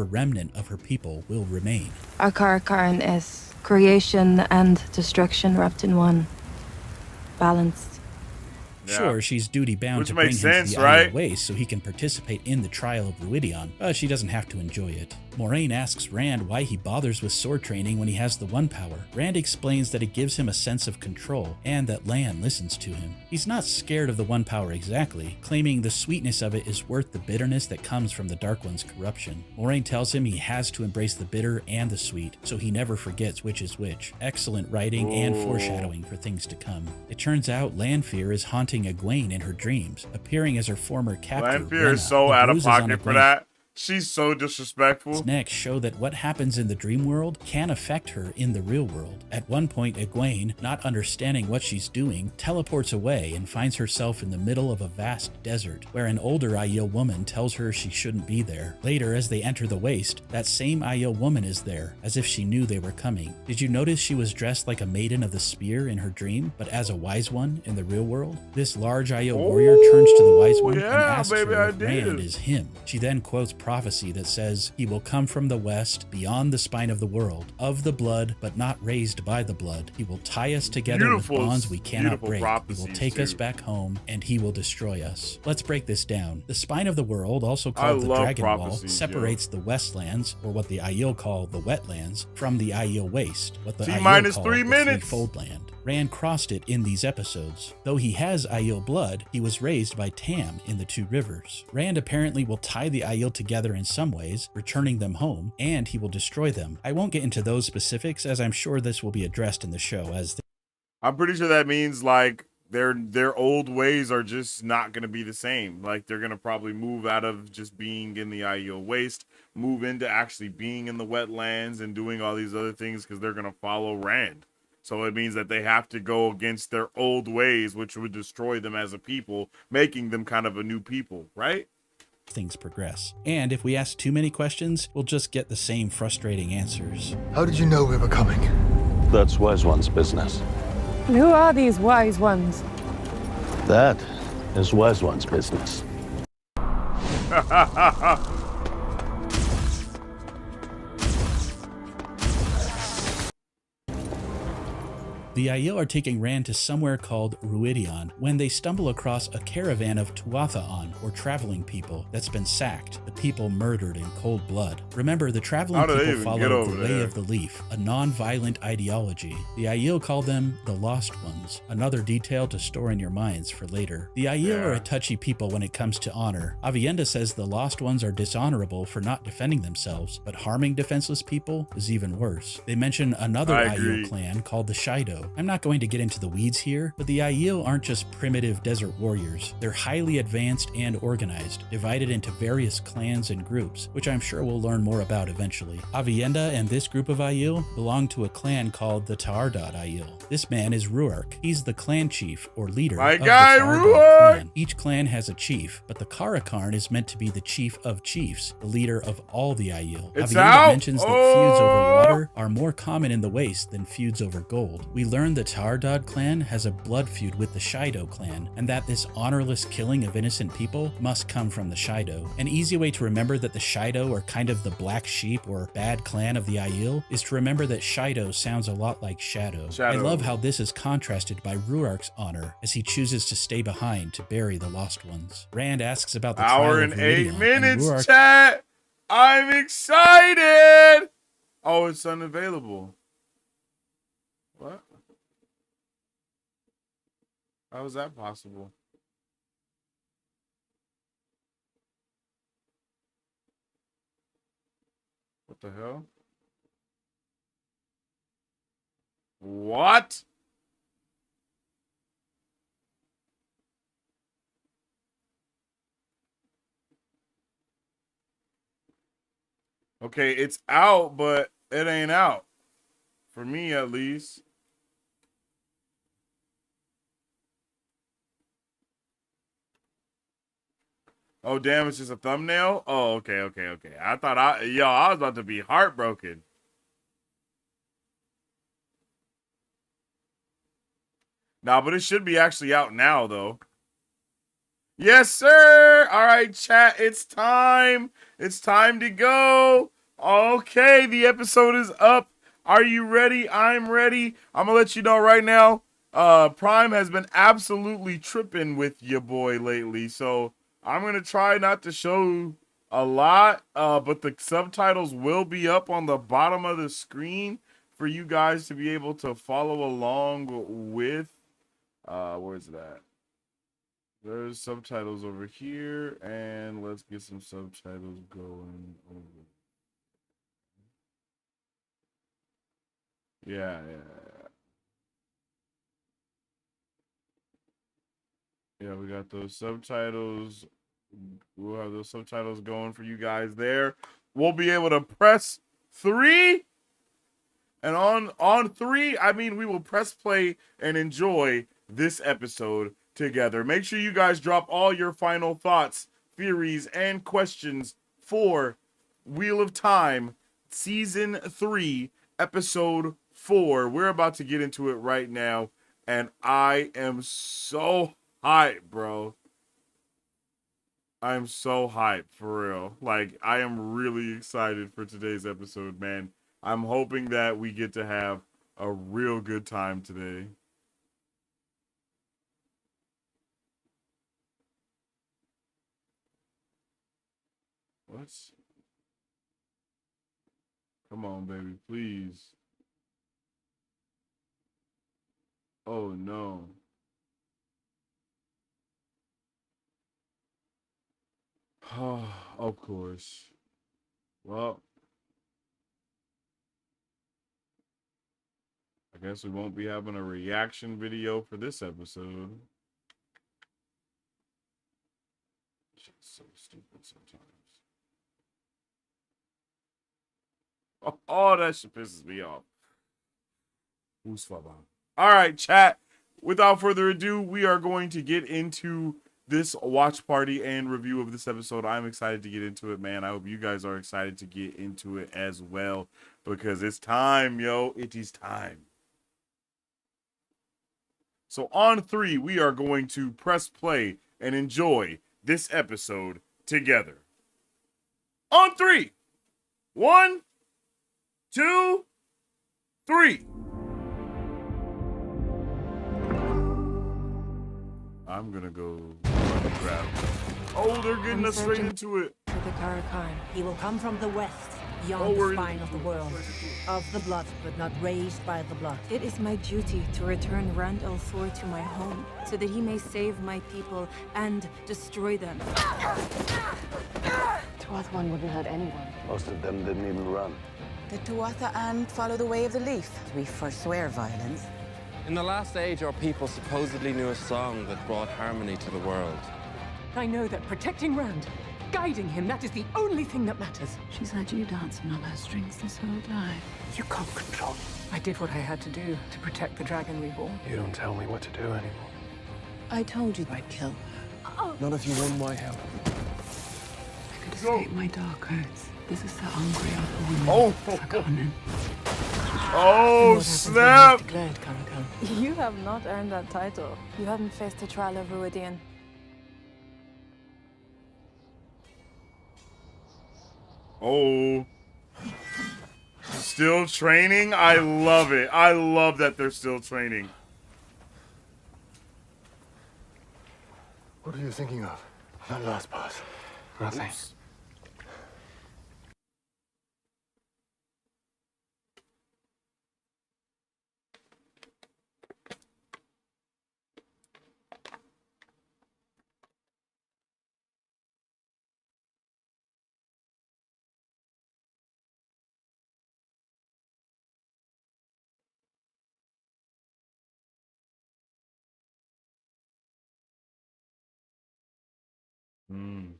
her people will remain. Our Kara Karn is creation and destruction wrapped in one. Balanced. Sure, she's duty-bound to bring him to the Aiel waste so he can participate in the trial of Ruidion, but she doesn't have to enjoy it. Moraine asks Rand why he bothers with sword training when he has the One Power. Rand explains that it gives him a sense of control, and that Lan listens to him. He's not scared of the One Power exactly, claiming the sweetness of it is worth the bitterness that comes from the Dark One's corruption. Moraine tells him he has to embrace the bitter and the sweet, so he never forgets which is which. Excellent writing and foreshadowing for things to come. It turns out Lanfear is haunting Egwene in her dreams, appearing as her former captor. Lanfear is so out of pocket for that. She's so disrespectful. Next, show that what happens in the dream world can affect her in the real world. At one point, Egwene, not understanding what she's doing, teleports away and finds herself in the middle of a vast desert, where an older Aiel woman tells her she shouldn't be there. Later, as they enter the waste, that same Aiel woman is there, as if she knew they were coming. Did you notice she was dressed like a maiden of the spear in her dream, but as a wise one in the real world? This large Aiel warrior turns to the wise one and asks her if Rand is him. She then quotes prophecy that says, "He will come from the west, beyond the spine of the world, of the blood, but not raised by the blood. He will tie us together with bonds we cannot break. He will take us back home, and he will destroy us." Let's break this down. The spine of the world, also called the Dragon Wall, separates the Westlands, or what the Aiel call the Wetlands, from the Aiel Waste, what the Aiel call the Threefold Land. Rand crossed it in these episodes. Though he has Aiel blood, he was raised by Tam in the Two Rivers. Rand apparently will tie the Aiel together in some ways, returning them home, and he will destroy them. I won't get into those specifics, as I'm sure this will be addressed in the show. I'm pretty sure that means like their old ways are just not going to be the same. Like they're going to probably move out of just being in the Aiel Waste, move into actually being in the Wetlands and doing all these other things because they're going to follow Rand. So it means that they have to go against their old ways, which would destroy them as a people, making them kind of a new people, right? Things progress. And if we ask too many questions, we'll just get the same frustrating answers. How did you know we were coming? That's Wise One's business. Who are these wise ones? That is Wise One's business. The Aiel are taking Rand to somewhere called Ruidion when they stumble across a caravan of Tuatha'an, or traveling people, that's been sacked, the people murdered in cold blood. Remember, the traveling people follow the Way of the Leaf, a non-violent ideology. The Aiel call them the Lost Ones, another detail to store in your minds for later. The Aiel are a touchy people when it comes to honor. Aviendha says the Lost Ones are dishonorable for not defending themselves, but harming defenseless people is even worse. They mention another Aiel clan called the Shaido. I'm not going to get into the weeds here, but the Aiel aren't just primitive desert warriors. They're highly advanced and organized, divided into various clans and groups, which I'm sure we'll learn more about eventually. Aviendha and this group of Aiel belong to a clan called the Ta'ardad Aiel. This man is Ruark. He's the clan chief, or leader, of the Ta'ardad clan. Each clan has a chief, but the Karakarn is meant to be the chief of chiefs, the leader of all the Aiel. Aviendha mentions that feuds over water are more common in the Waste than feuds over gold. We learn the Ta'ardad clan has a blood feud with the Shaido clan, and that this honorless killing of innocent people must come from the Shaido. An easy way to remember that the Shaido are kind of the black sheep or bad clan of the Aiel is to remember that Shaido sounds a lot like Shadow. I love how this is contrasted by Ruark's honor, as he chooses to stay behind to bury the lost ones. Rand asks about the trial of Ruidion, 8 minutes, Ruark... chat! I'm excited! Oh, it's unavailable. What? How is that possible? What the hell? What? Okay, it's out, but it ain't out. For me, at least. Oh, damn, it's just a thumbnail? Oh, okay. I thought I was about to be heartbroken. Nah, but it should be actually out now, though. Yes, sir. All right, chat, it's time. It's time to go. Okay, the episode is up. Are you ready? I'm ready. I'm going to let you know right now. Prime has been absolutely tripping with your boy lately, so I'm going to try not to show a lot, but the subtitles will be up on the bottom of the screen for you guys to be able to follow along with. Where's that? There's subtitles over here, and let's get some subtitles going over. Yeah. Yeah, we got those subtitles We'll have those subtitles going for you guys there. We'll be able to press 3. And on 3, I mean, we will press play and enjoy this episode together. Make sure you guys drop all your final thoughts, theories, and questions for Wheel of Time Season 3, Episode 4. We're about to get into it right now, and I am so hyped, bro. I'm so hyped, for real. Like, I am really excited for today's episode, man. I'm hoping that we get to have a real good time today. What? Come on, baby, please. Oh, no. Of course. Well, I guess we won't be having a reaction video for this episode. Shit's so stupid sometimes. Oh, that shit pisses me off. All right, chat. Without further ado, we are going to get into this watch party and review of this episode. I'm excited to get into it, man. I hope you guys are excited to get into it as well, because it's time, yo. It is time. So on 3, we are going to press play and enjoy this episode together. On 3. 1, 2, 3. I'm gonna go grab. Oh, they're getting us straight into it. To the Karakan. He will come from the west, Oh, beyond we're the in- spine of the world. Of the blood, but not raised by the blood. It is my duty to return Rand al-Thor to my home, so that he may save my people and destroy them. Tuath One wouldn't hurt anyone. Most of them didn't even run. The Tuatha and follow the way of the leaf. We forswear violence. In the last age, our people supposedly knew a song that brought harmony to the world. I know that protecting Rand, guiding him, that is the only thing that matters. She's had you dancing on her strings this whole time. You can't control me. I did what I had to do to protect the Dragon Reborn. You don't tell me what to do anymore. I told you I'd kill her. Not if you want my help. I could escape my dark arts. This is the hungry other woman. Oh, Forgotten. oh snap! Declared Karakan. You have not earned that title. You haven't faced the trial of Ruidian. Oh. Still training? I love it. I love that they're still training. What are you thinking of? That last part. Nothing. Oops. Hmm.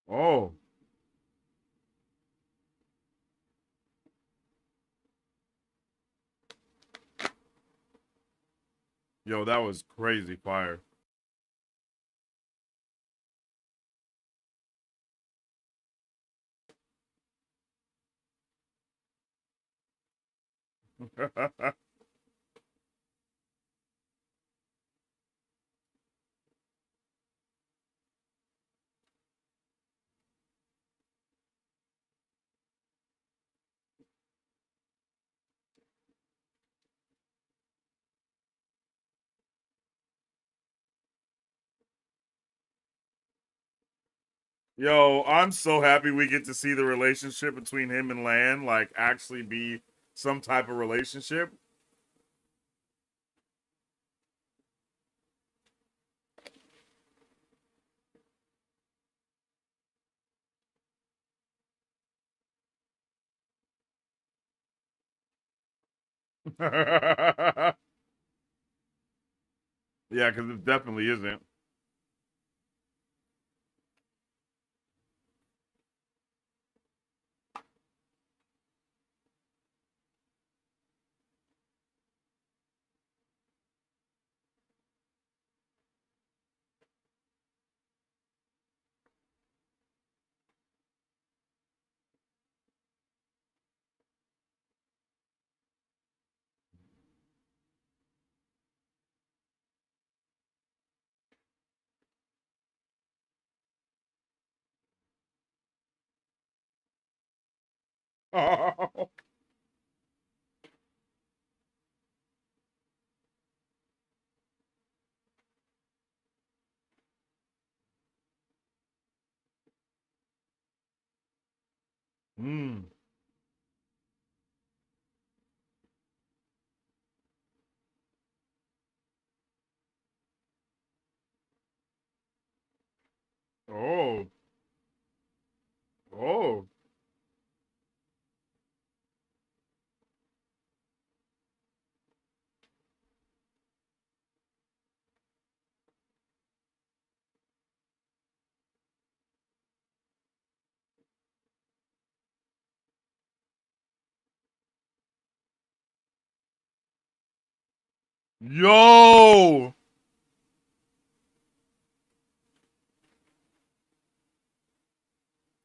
Oh. Yo, that was crazy fire. Yo, I'm so happy we get to see the relationship between him and Lan, like, actually be some type of relationship. Yeah, because it definitely isn't. Oh. Hmm. Oh. Oh. Yo.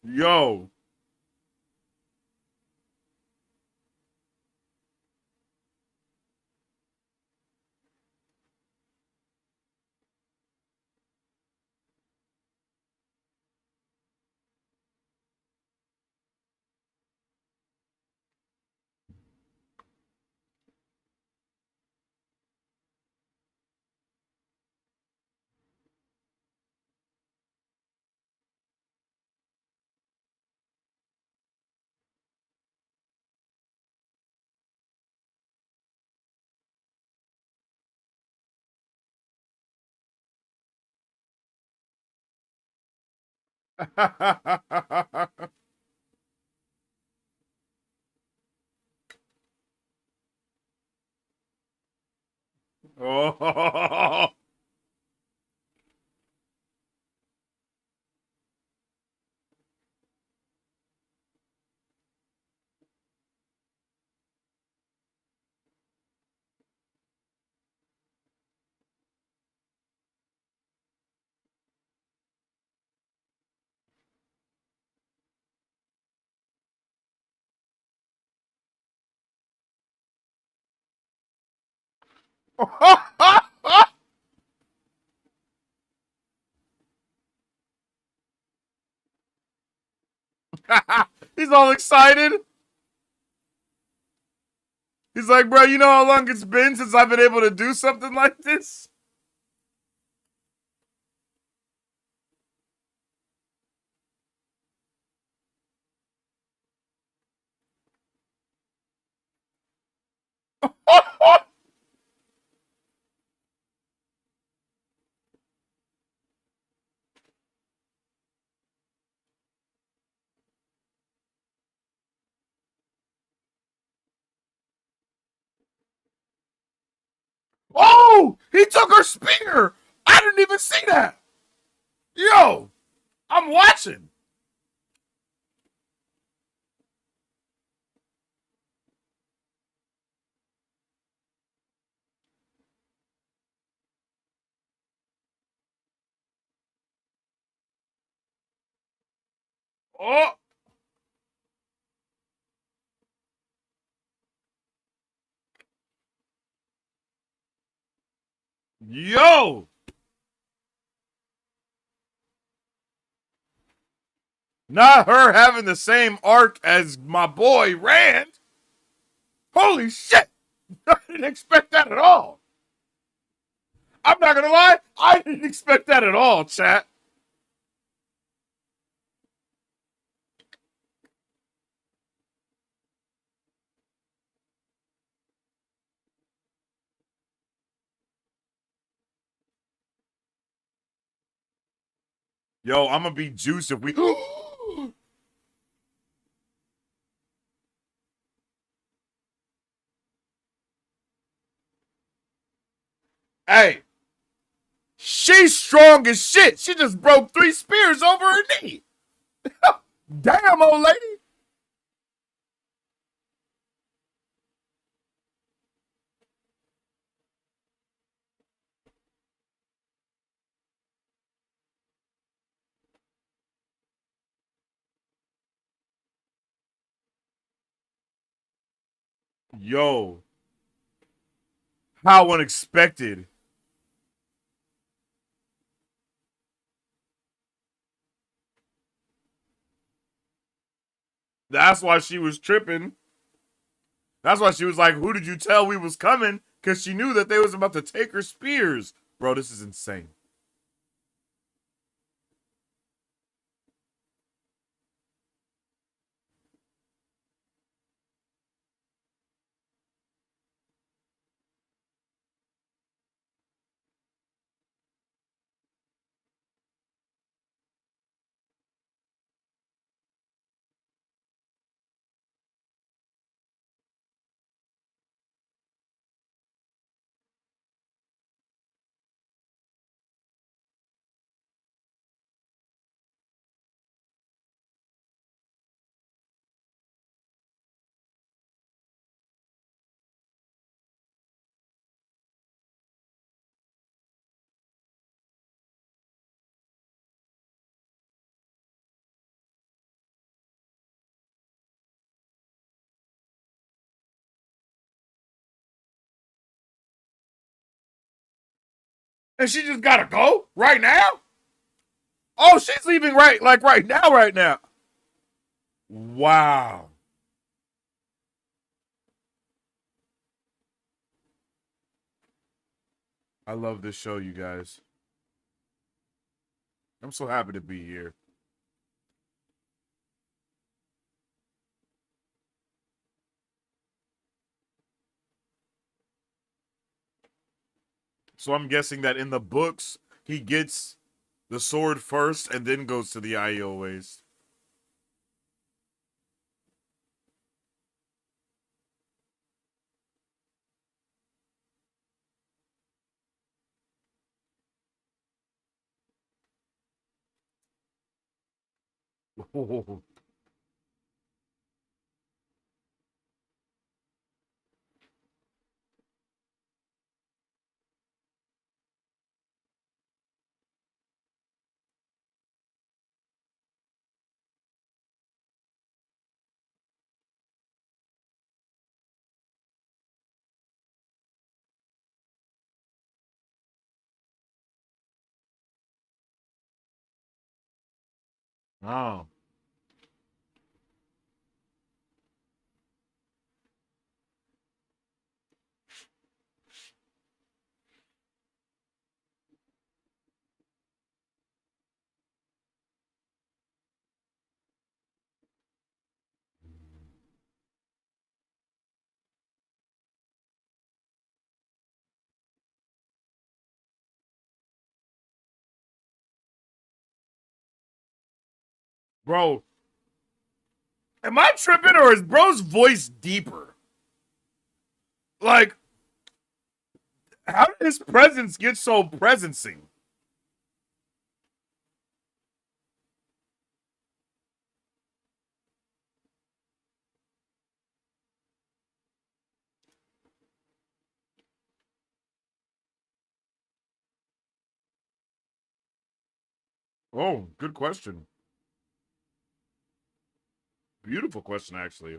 Yo. Oh. He's all excited. He's like, bro, you know how long it's been since I've been able to do something like this? Oh, he took her spear. I didn't even see that. Yo, I'm watching. Oh, yo. Not her having the same arc as my boy Rand. Holy shit. I didn't expect that at all. I'm not going to lie. I didn't expect that at all, chat. Yo, I'm gonna be juiced if we. Hey, she's strong as shit. She just broke 3 spears over her knee. Damn, old lady. Yo, how unexpected. That's why she was tripping. That's why she was like, who did you tell we was coming? Because she knew that they was about to take her spears. Bro, this is insane. And she just gotta go right now? Oh, she's leaving right now. Wow. I love this show, you guys. I'm so happy to be here. So I'm guessing that in the books, he gets the sword first and then goes to the Aiel waste. Oh. Oh. Bro, am I tripping or is bro's voice deeper? Like, how did his presence get so presencing? Oh, good question. Beautiful question, actually.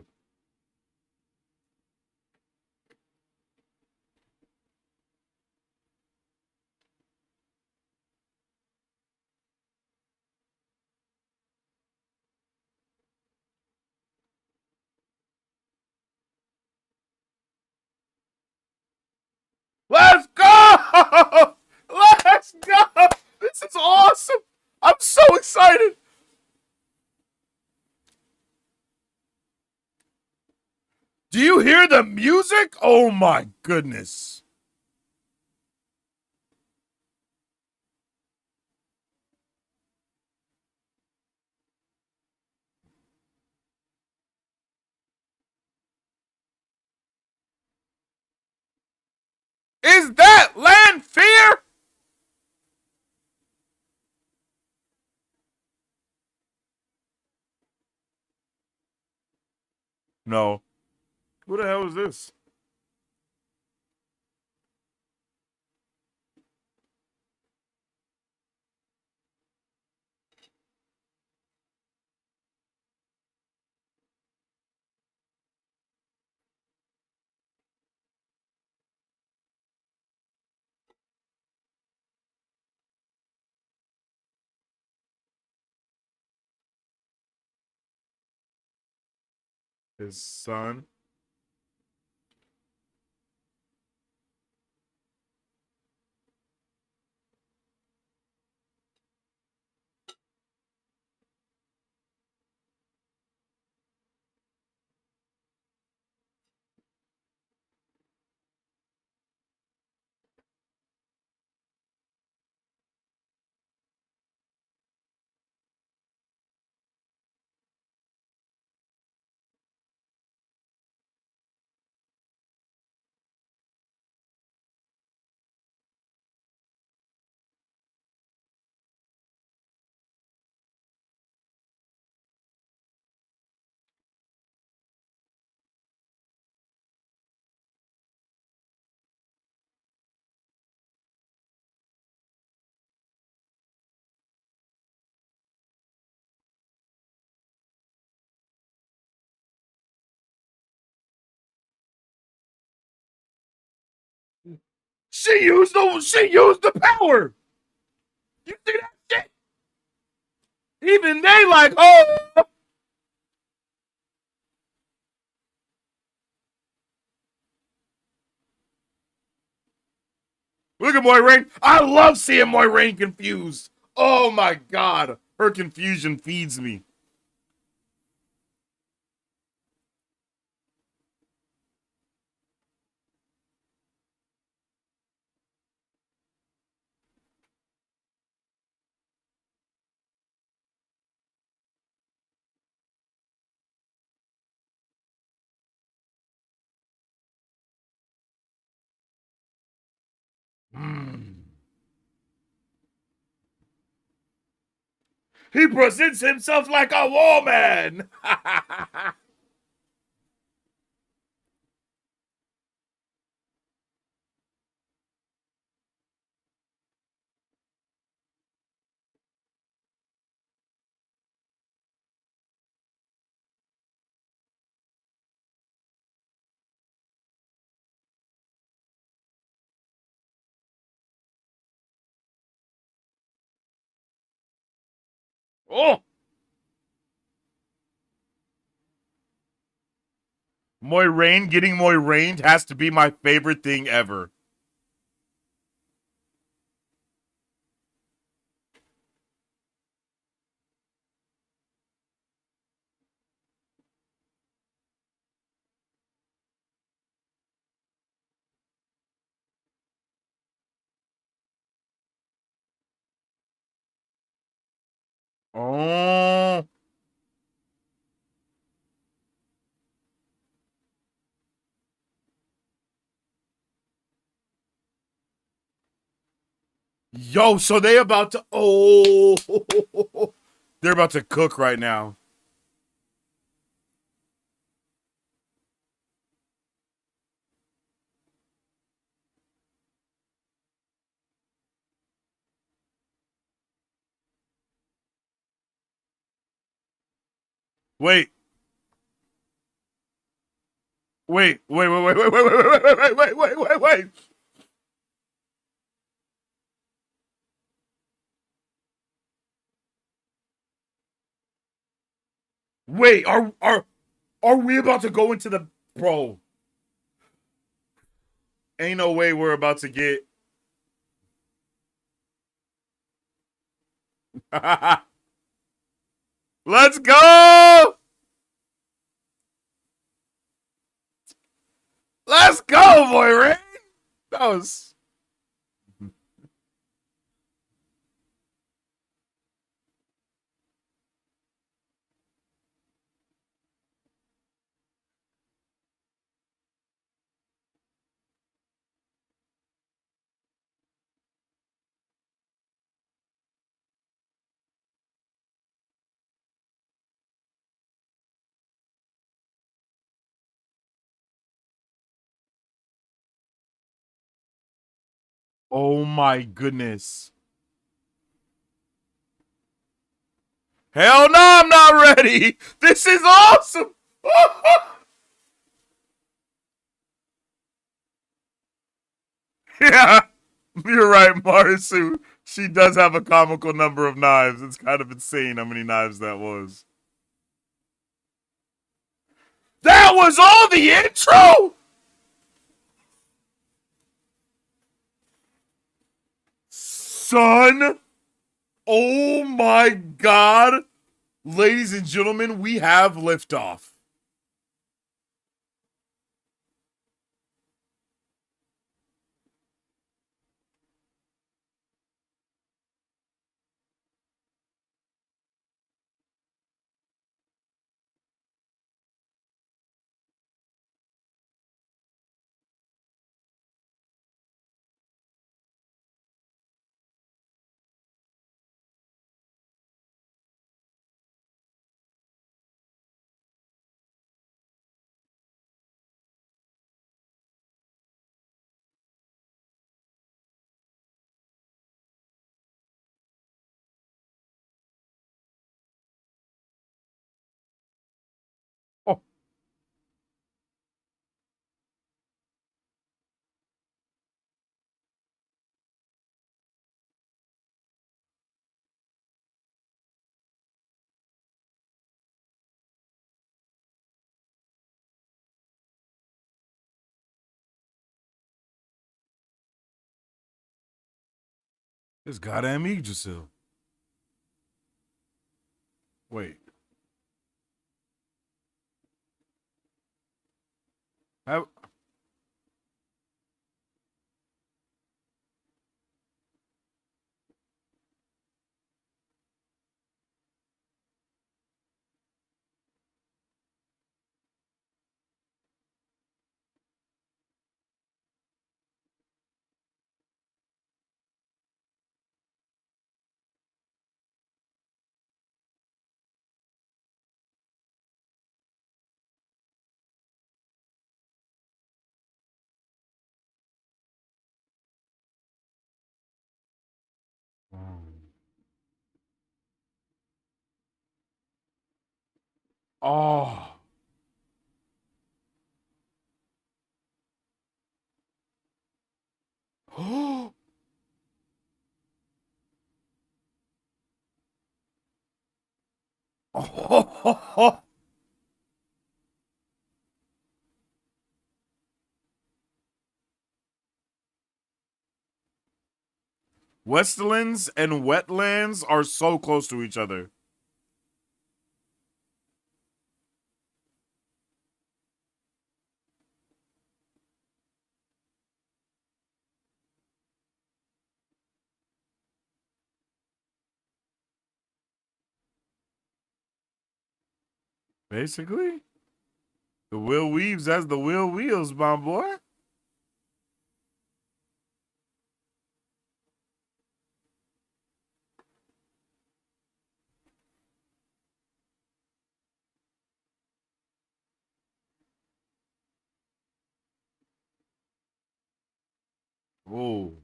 Let's go! Let's go! This is awesome! I'm so excited! Do you hear the music? Oh my goodness. Is that Land Fear? No. Who the hell is this? His son. She used the power. You see that shit? Even they like, oh. Look at Moiraine. I love seeing Moiraine confused. Oh my god. Her confusion feeds me. He presents himself like a woman. Oh. Moiraine getting Moiraine has to be my favorite thing ever. Oh. Yo, so they about to they're about to cook right now. Wait. Wait. Wait, are we about to go into the bro? Ain't no way we're about to get Let's go! Let's go, Moiraine! That was Oh my goodness. Hell no, I'm not ready. This is awesome. Yeah, you're right, Marisu. She does have a comical number of knives. It's kind of insane how many knives that was. That was all the intro? Son. Oh my God. Ladies and gentlemen, we have liftoff. Oh. This goddamn Yggdrasil. Wait. Have... Oh. Oh. Westlands and wetlands are so close to each other. Basically, the wheel weaves as the wheel wheels, my boy. Whoa.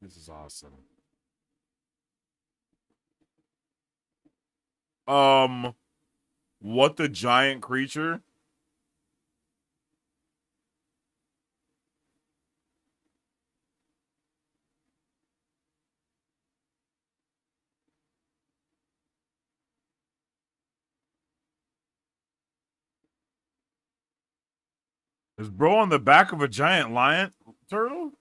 This is awesome. What the giant creature? Is bro on the back of a giant lion turtle?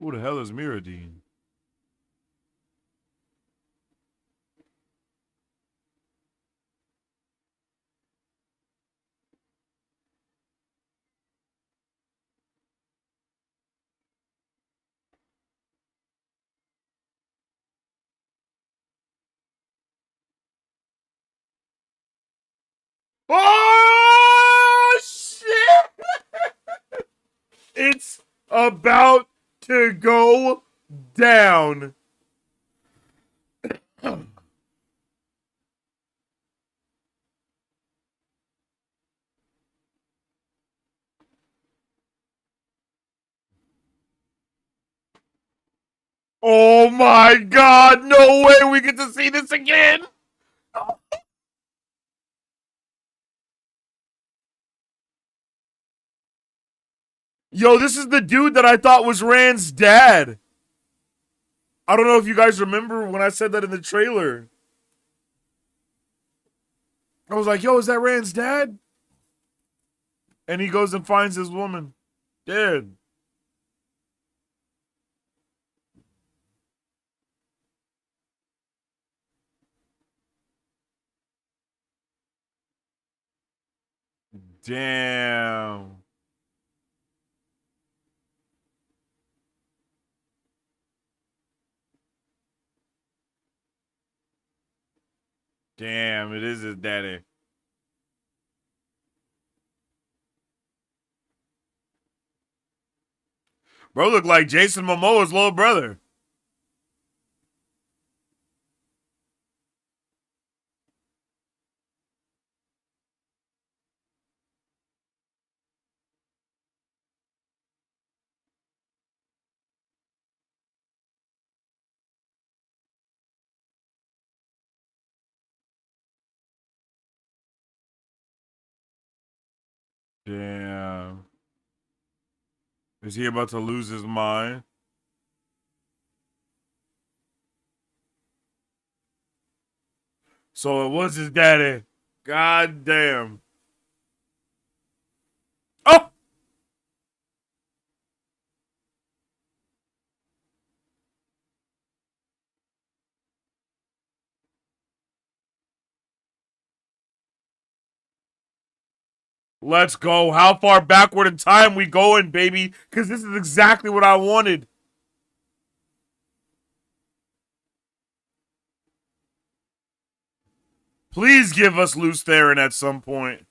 Who the hell is Miradine? Oh shit! It's about to go down. Oh my god, no way we get to see this again! Yo, this is the dude that I thought was Rand's dad. I don't know if you guys remember when I said that in the trailer. I was like, yo, is that Rand's dad? And he goes and finds his woman dead. Damn. Damn, it is his daddy. Bro look like Jason Momoa's little brother. Damn. Is he about to lose his mind? So it was his daddy. God damn. Oh! Let's go. How far backward in time we going, baby? Because this is exactly what I wanted. Please give us Lews Therin at some point.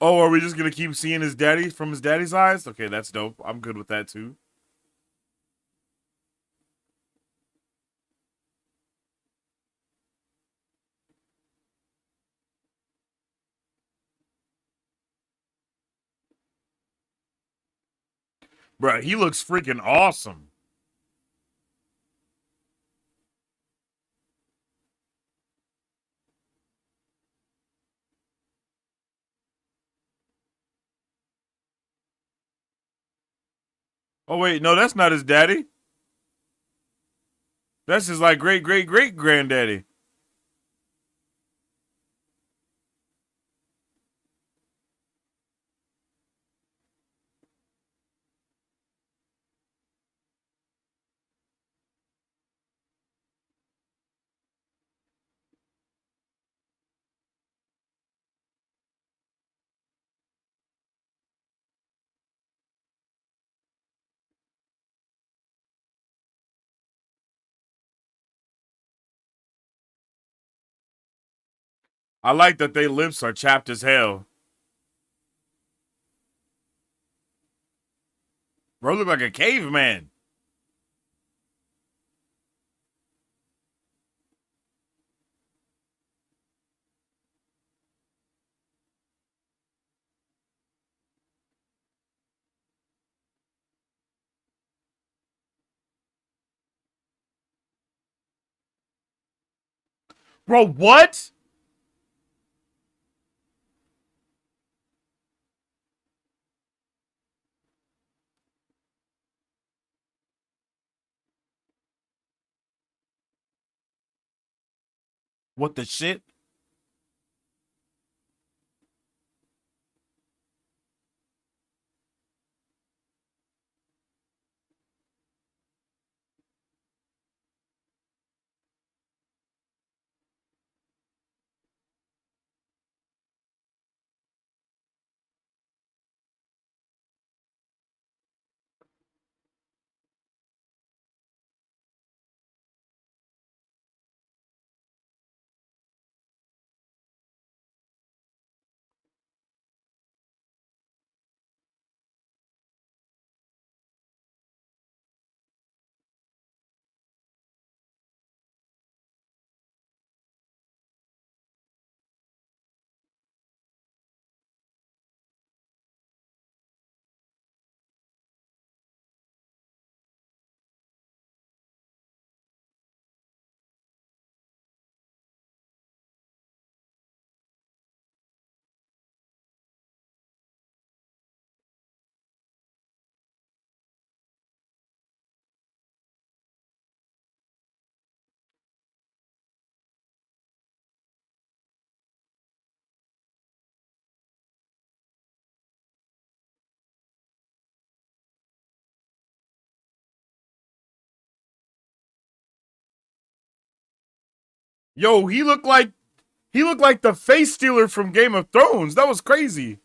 Oh, are we just going to keep seeing his daddy from his daddy's eyes? Okay, that's dope. I'm good with that too. Bruh, he looks freaking awesome. Oh, wait, no, that's not his daddy. That's his, like, great-great-great-granddaddy. I like that their lips are chapped as hell. Bro, look like a caveman. Bro, what? What the shit? Yo, he looked like the face stealer from Game of Thrones. That was crazy.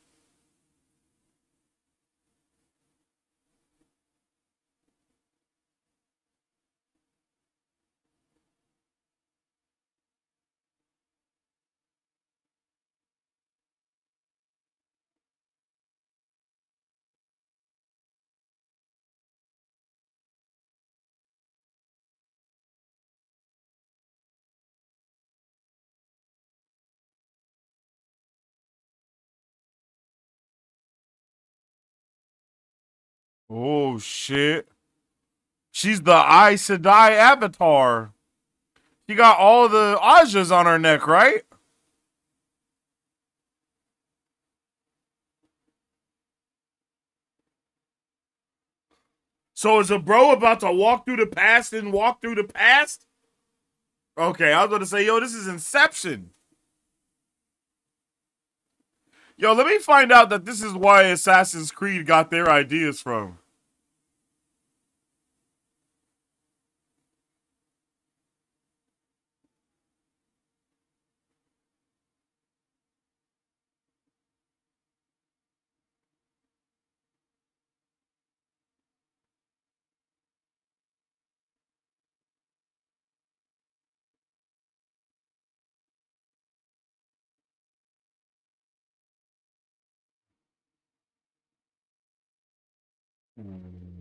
Oh shit. She's the Aes Sedai avatar. She got all the Ajas on her neck, right? So is a bro about to walk through the past and walk through the past? Okay, I was going to say, yo, this is Inception. Yo, let me find out that this is why Assassin's Creed got their ideas from.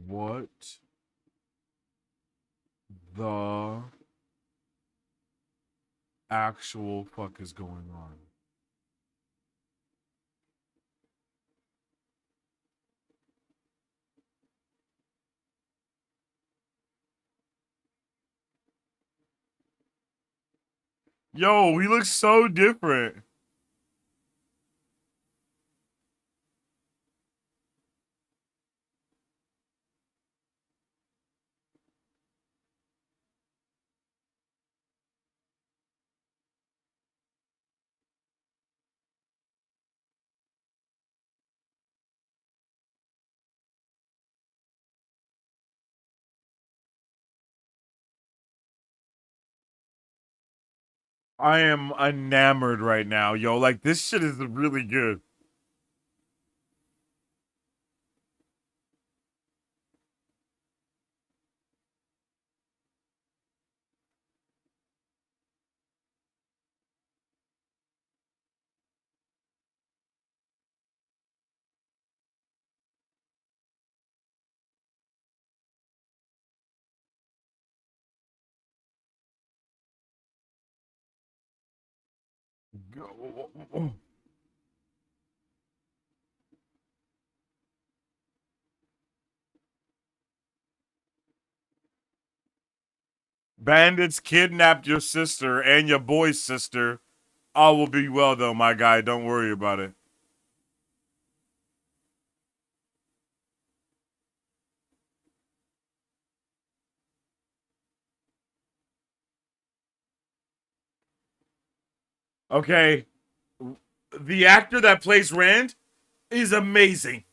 What the actual fuck is going on? Yo, he looks so different. I am enamored right now, yo. Like, this shit is really good. Bandits kidnapped your sister and your boy's sister. All will be well, though, my guy. Don't worry about it. Okay. The actor that plays Rand is amazing.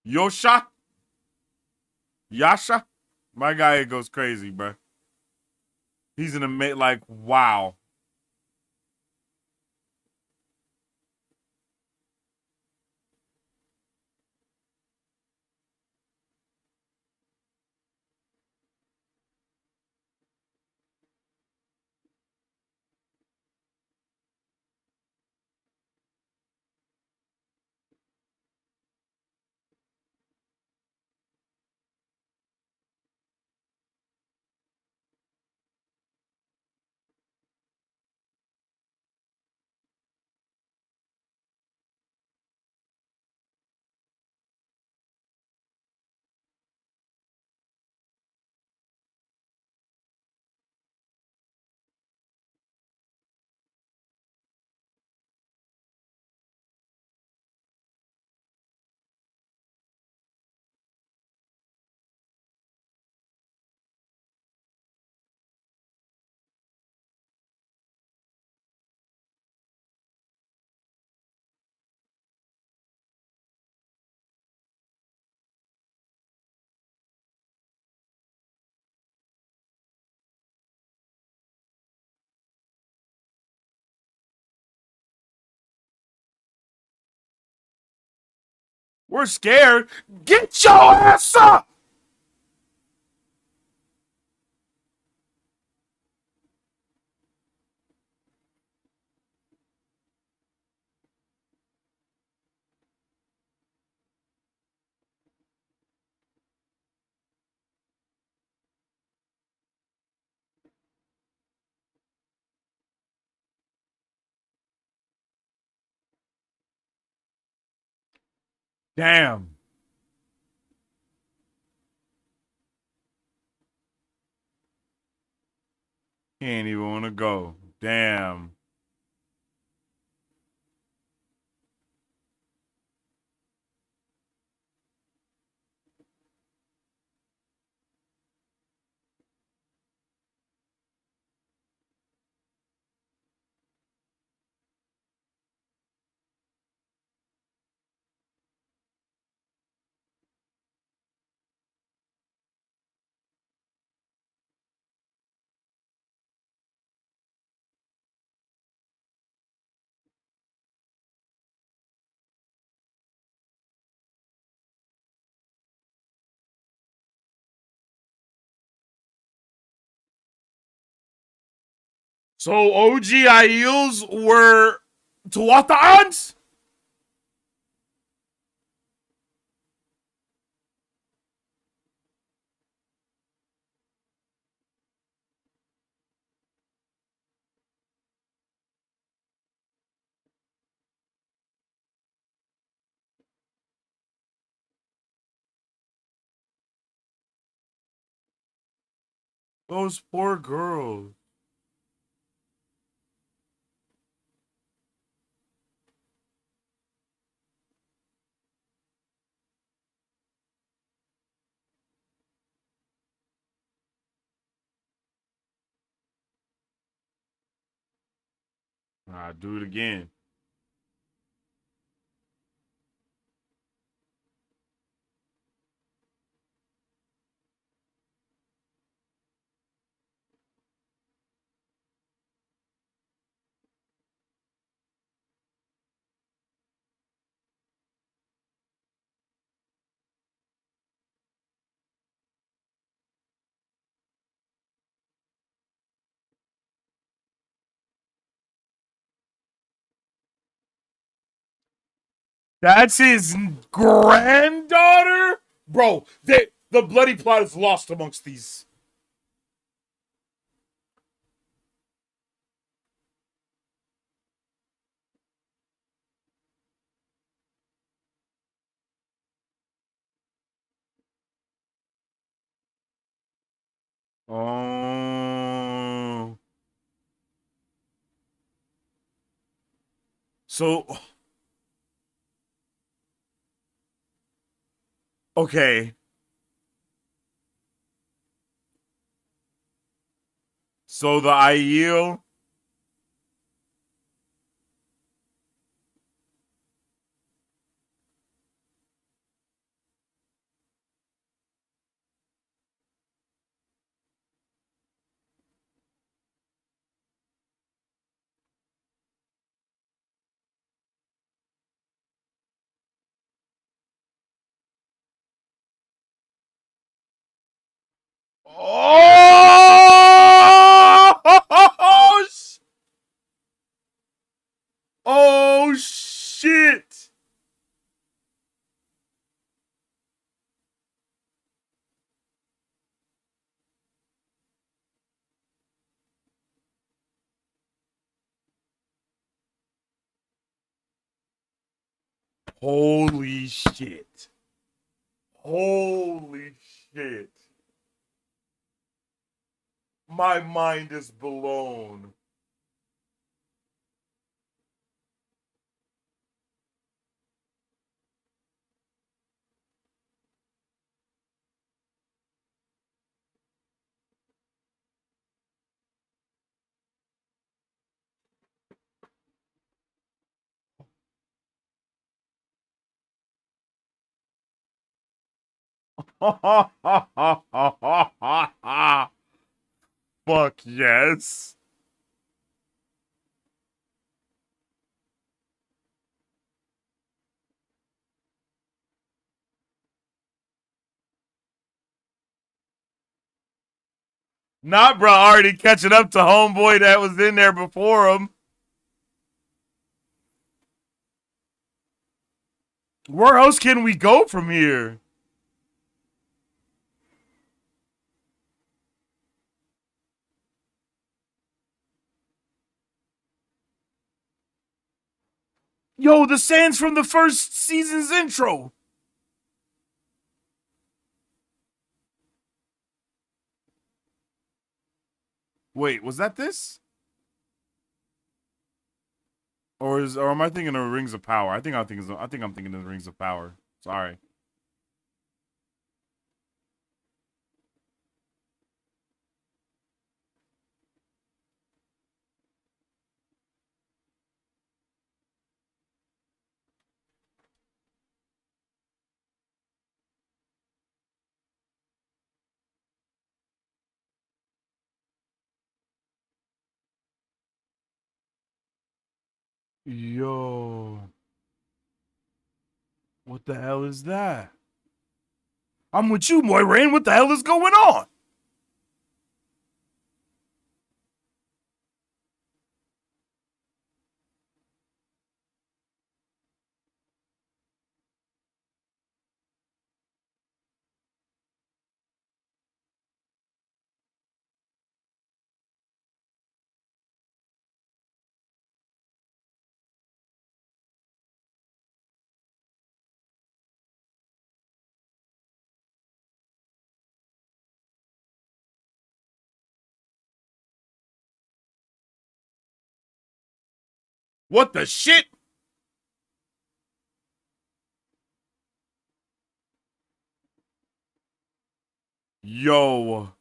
Yosha? Yasha? My guy goes crazy, bro. He's an amazing, like, wow. We're scared. Get your ass up! Damn. He ain't even want to go. Damn. So OG Aiels were Tuataans? Those poor girls. I'll do it again. That's his granddaughter? Bro, the bloody plot is lost amongst these. Oh. So, okay. So the Aiel. Oh! Oh shit! Holy shit. Holy shit. My mind is blown. Fuck yes. Not bro, already catching up to homeboy that was in there before him. Where else can we go from here? Yo, the sands from the first season's intro. Wait, was that this? Or am I thinking of Rings of Power? I think I'm thinking of the Rings of Power. Sorry. Yo. What the hell is that? I'm with you, Moiraine. What the hell is going on? What the shit? Yo.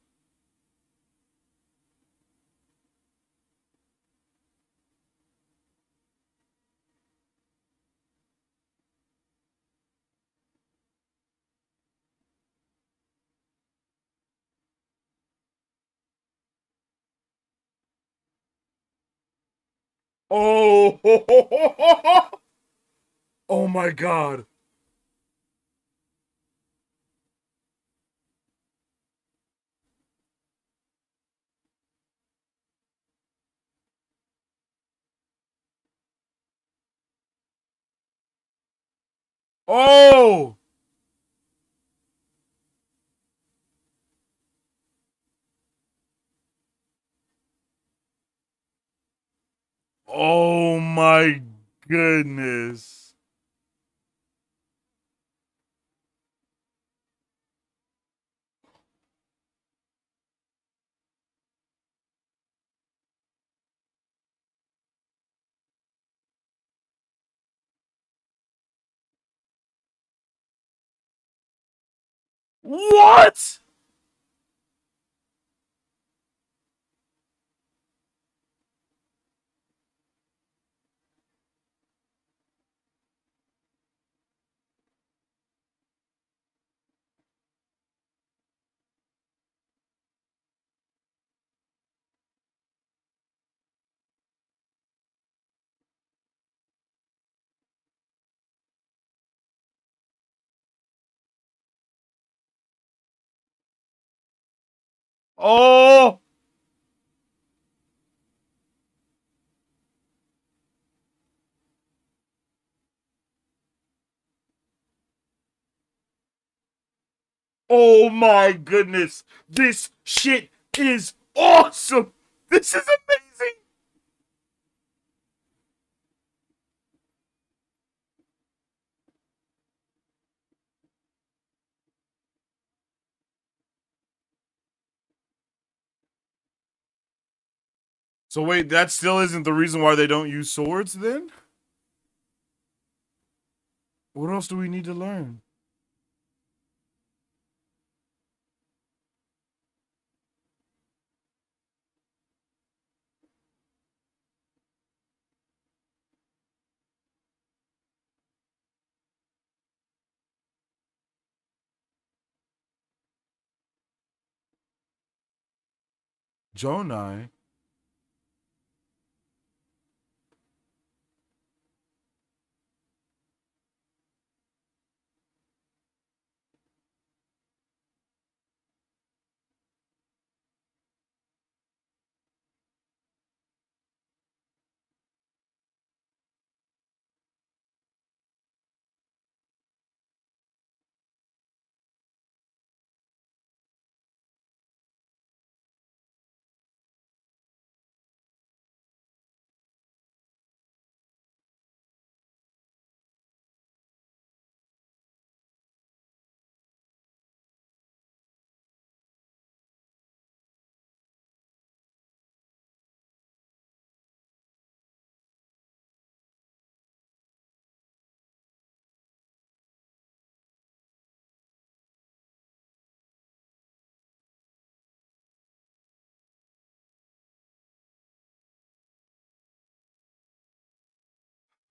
Oh. Oh my god. Oh. Oh my goodness. What? Oh. Oh my goodness. This shit is awesome. This is amazing. So wait, that still isn't the reason why they don't use swords then? What else do we need to learn? Jonai?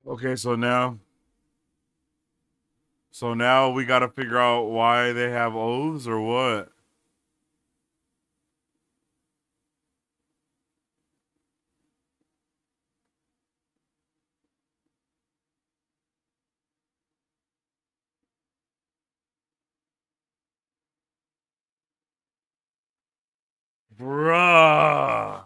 Okay, so now we got to figure out why they have oaths or what. Bruh.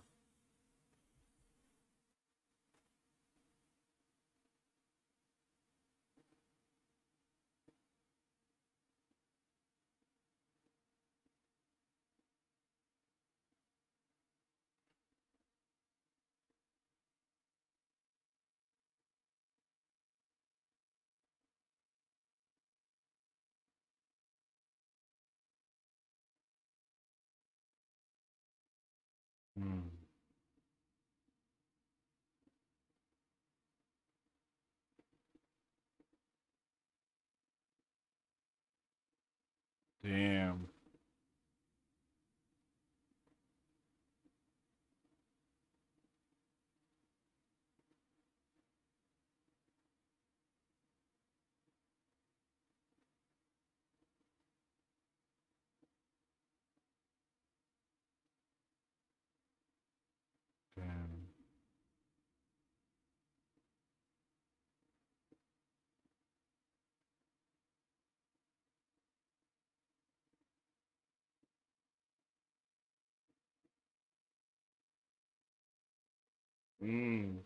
Hmm. Damn. Damn. Mm.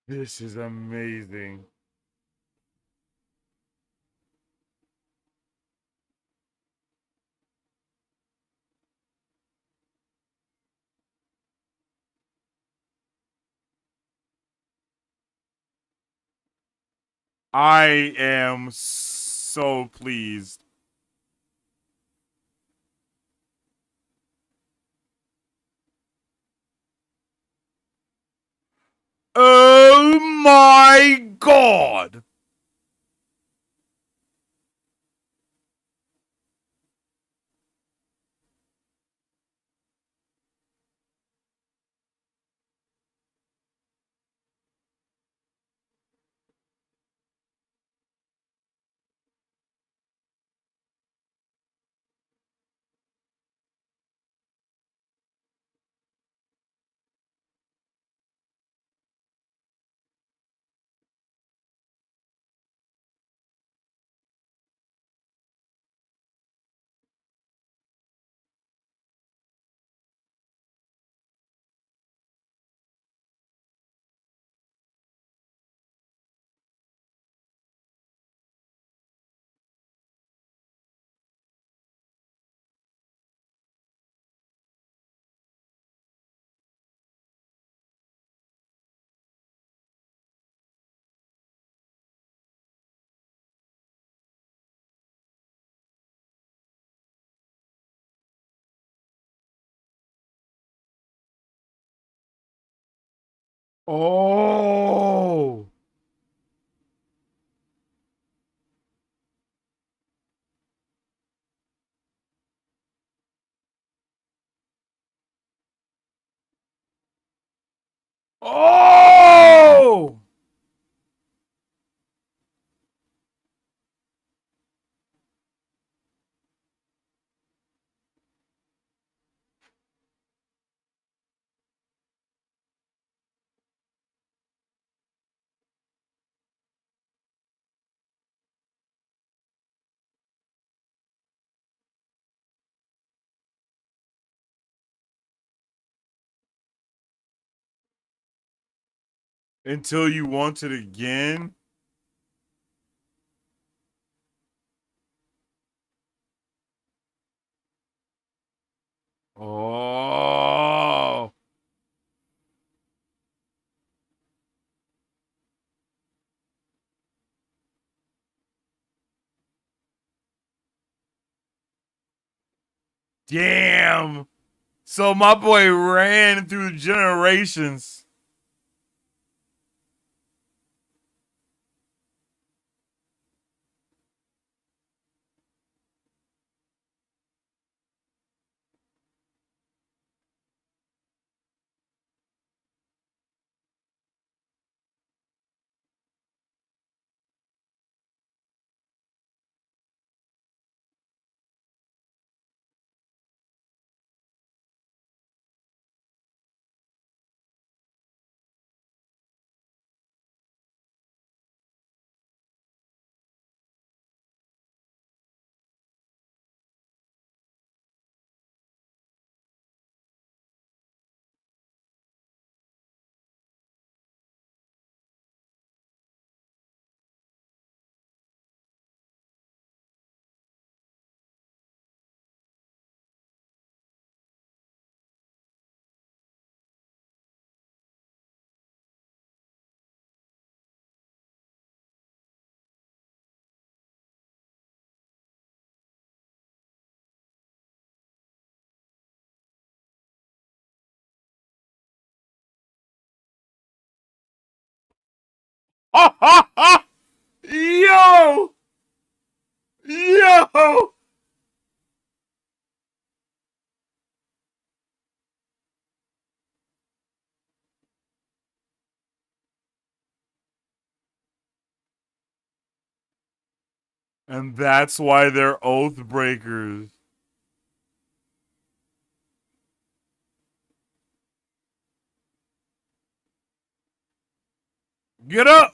This is amazing. I am so pleased. Oh my god! Oh! Oh! Until you want it again? Oh! Damn. So my boy ran through generations. Yo! Yo! And that's why they're oath breakers. Get up!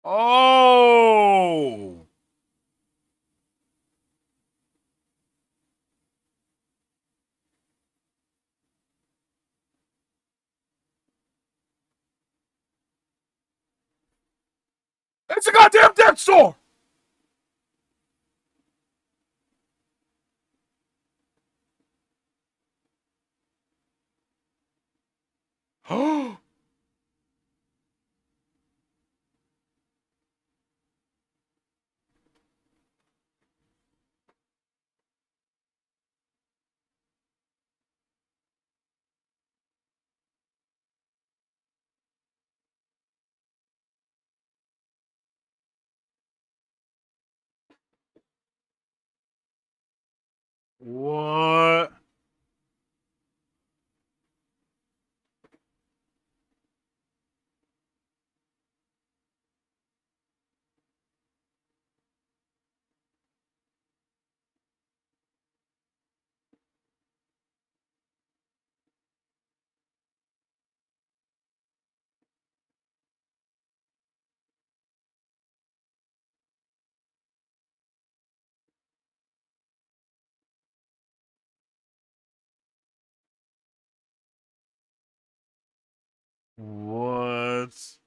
Oh! It's a goddamn death store! What? What?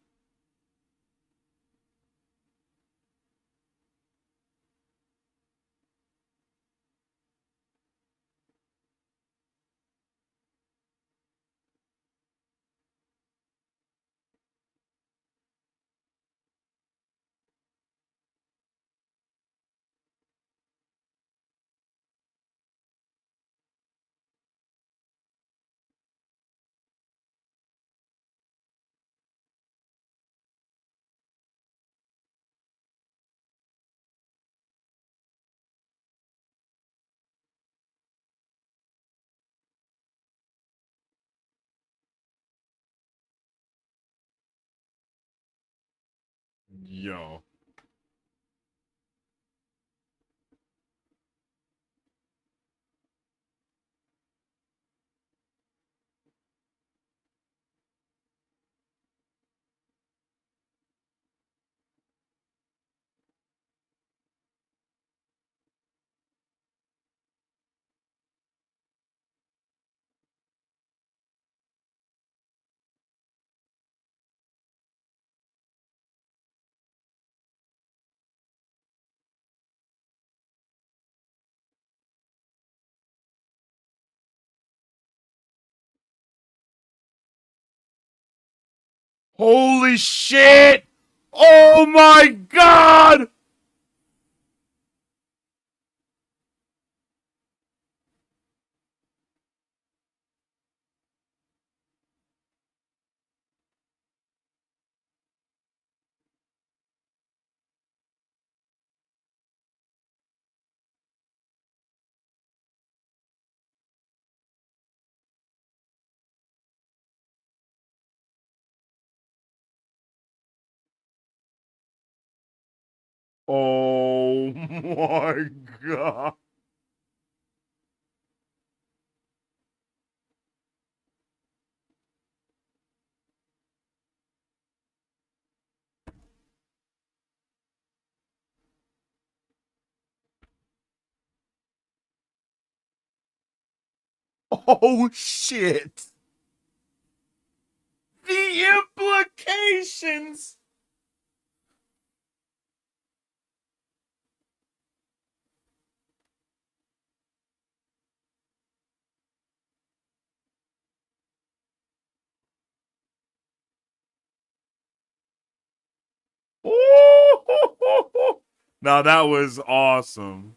Yo. Holy shit! Oh my god! Oh my god. Oh shit. The implications. Ooh. Now that was awesome.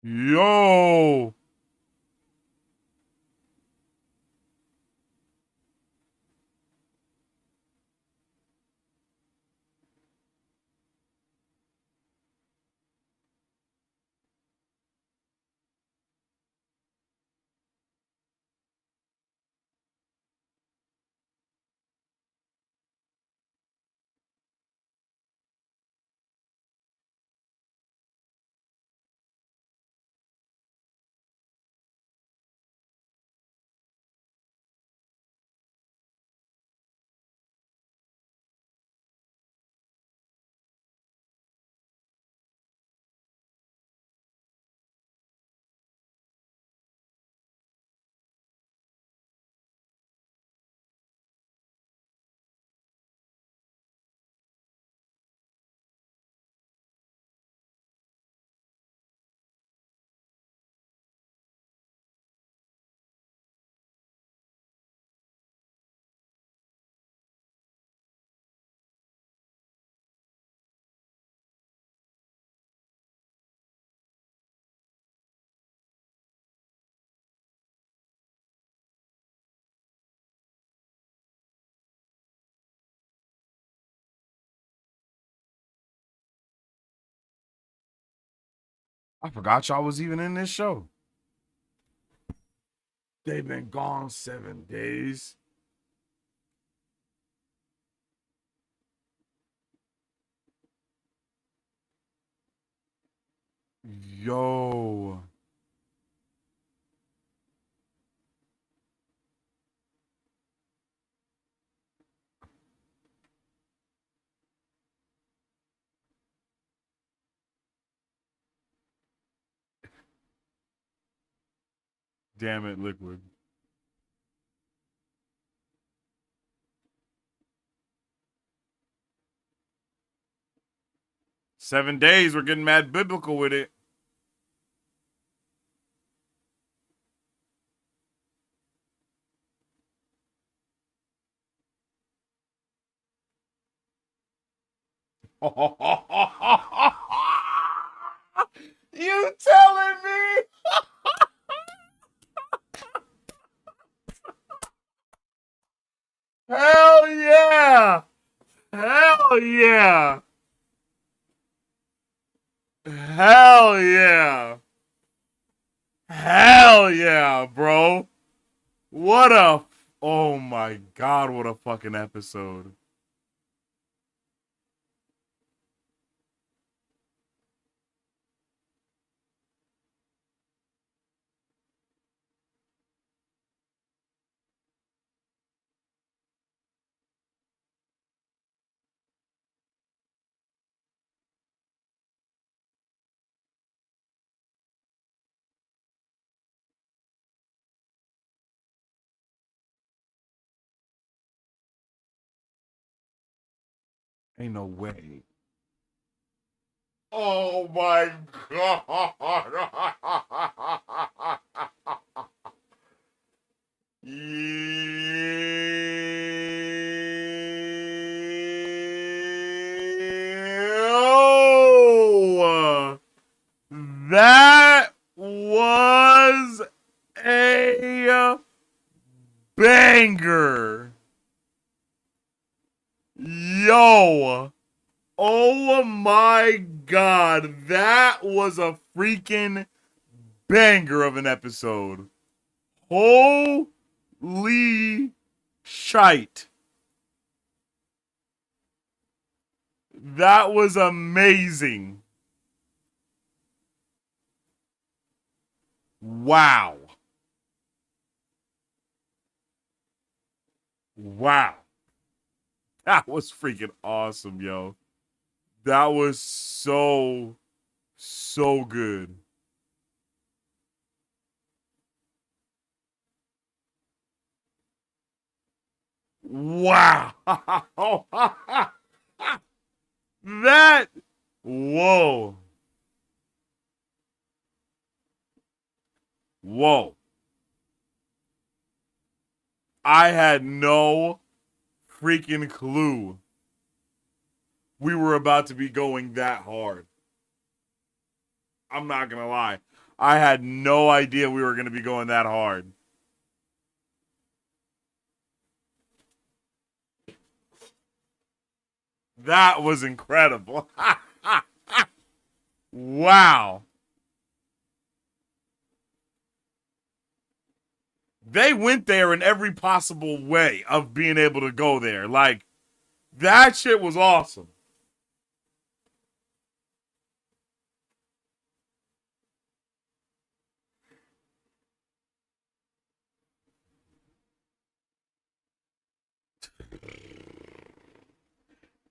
Yo. I forgot y'all was even in this show. They've been gone 7 days. Yo. Damn it, Liquid. "7 days, we're getting mad biblical with it." You telling me? Hell yeah! Hell yeah! Hell yeah! Hell yeah, bro! What a... Oh my god, what a fucking episode. Ain't no way. Oh my god. Yo! That was a banger. Yo! Oh my god, that was a freaking banger of an episode. Holy shite. That was amazing. Wow. Wow. That was freaking awesome, yo. That was so good. Wow. That, whoa. Whoa. I had no freaking clue we were about to be going that hard. I'm not gonna lie. I had no idea we were gonna be going that hard. That was incredible. Wow. They went there in every possible way of being able to go there. Like, that shit was awesome.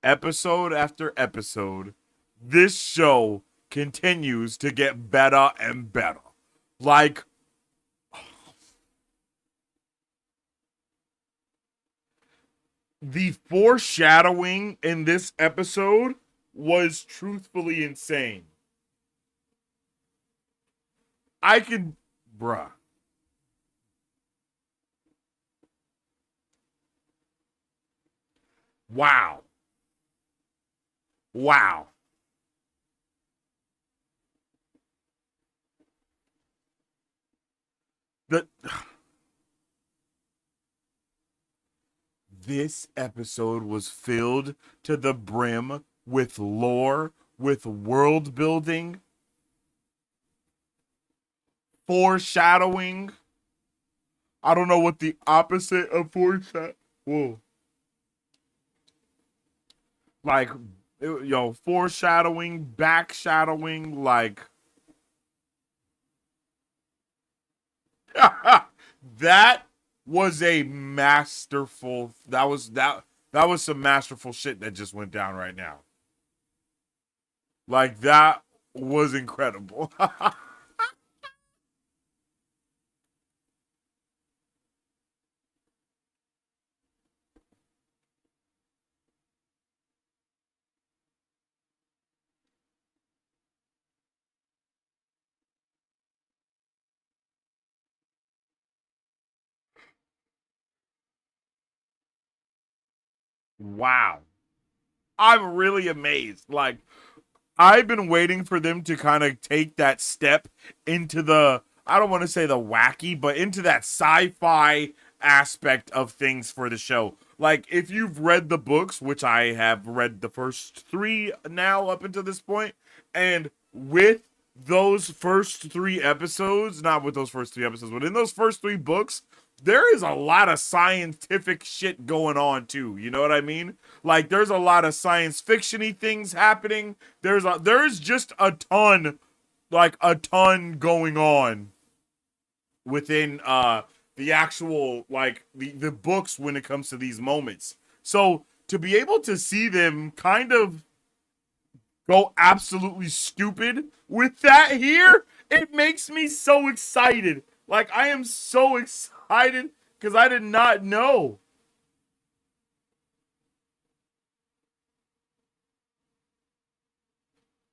Episode after episode, this show continues to get better and better. Like, the foreshadowing in this episode was truthfully insane. I could, bruh. Wow. Wow. This episode was filled to the brim with lore, with world building. foreshadowing. I don't know what the opposite of foreshadow. Whoa. Like, foreshadowing, backshadowing, like. That was a masterful. That was some masterful shit that just went down right now. Like, that was incredible. Wow. I'm really amazed. Like, I've been waiting for them to kind of take that step into the, I don't want to say the wacky, but into that sci-fi aspect of things for the show. Like, if you've read the books, which I have read the first 3 now up until this point, and with those first 3 episodes, not with those first 3 episodes, but in those first 3 books, there is a lot of scientific shit going on too. You know what I mean? Like, there's a lot of science fiction-y things happening. There's just a ton going on within the actual, like, the books when it comes to these moments. So to be able to see them kind of go absolutely stupid with that here, it makes me so excited. Like, I am so excited because I did not know.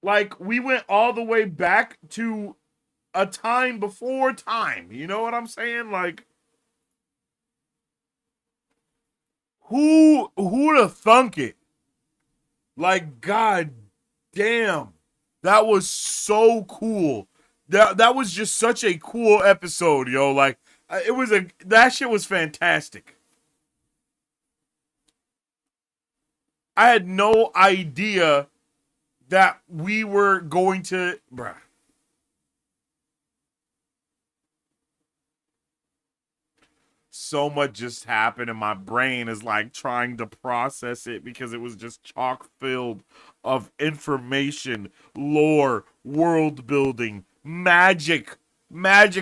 Like, we went all the way back to a time before time. You know what I'm saying? Like, who'd have thunk it? Like, god damn. That was so cool. That was just such a cool episode, yo. Like, that shit was fantastic. I had no idea that we were going to, bruh. So much just happened, and my brain is like trying to process it because it was just chock filled of information, lore, world building, magic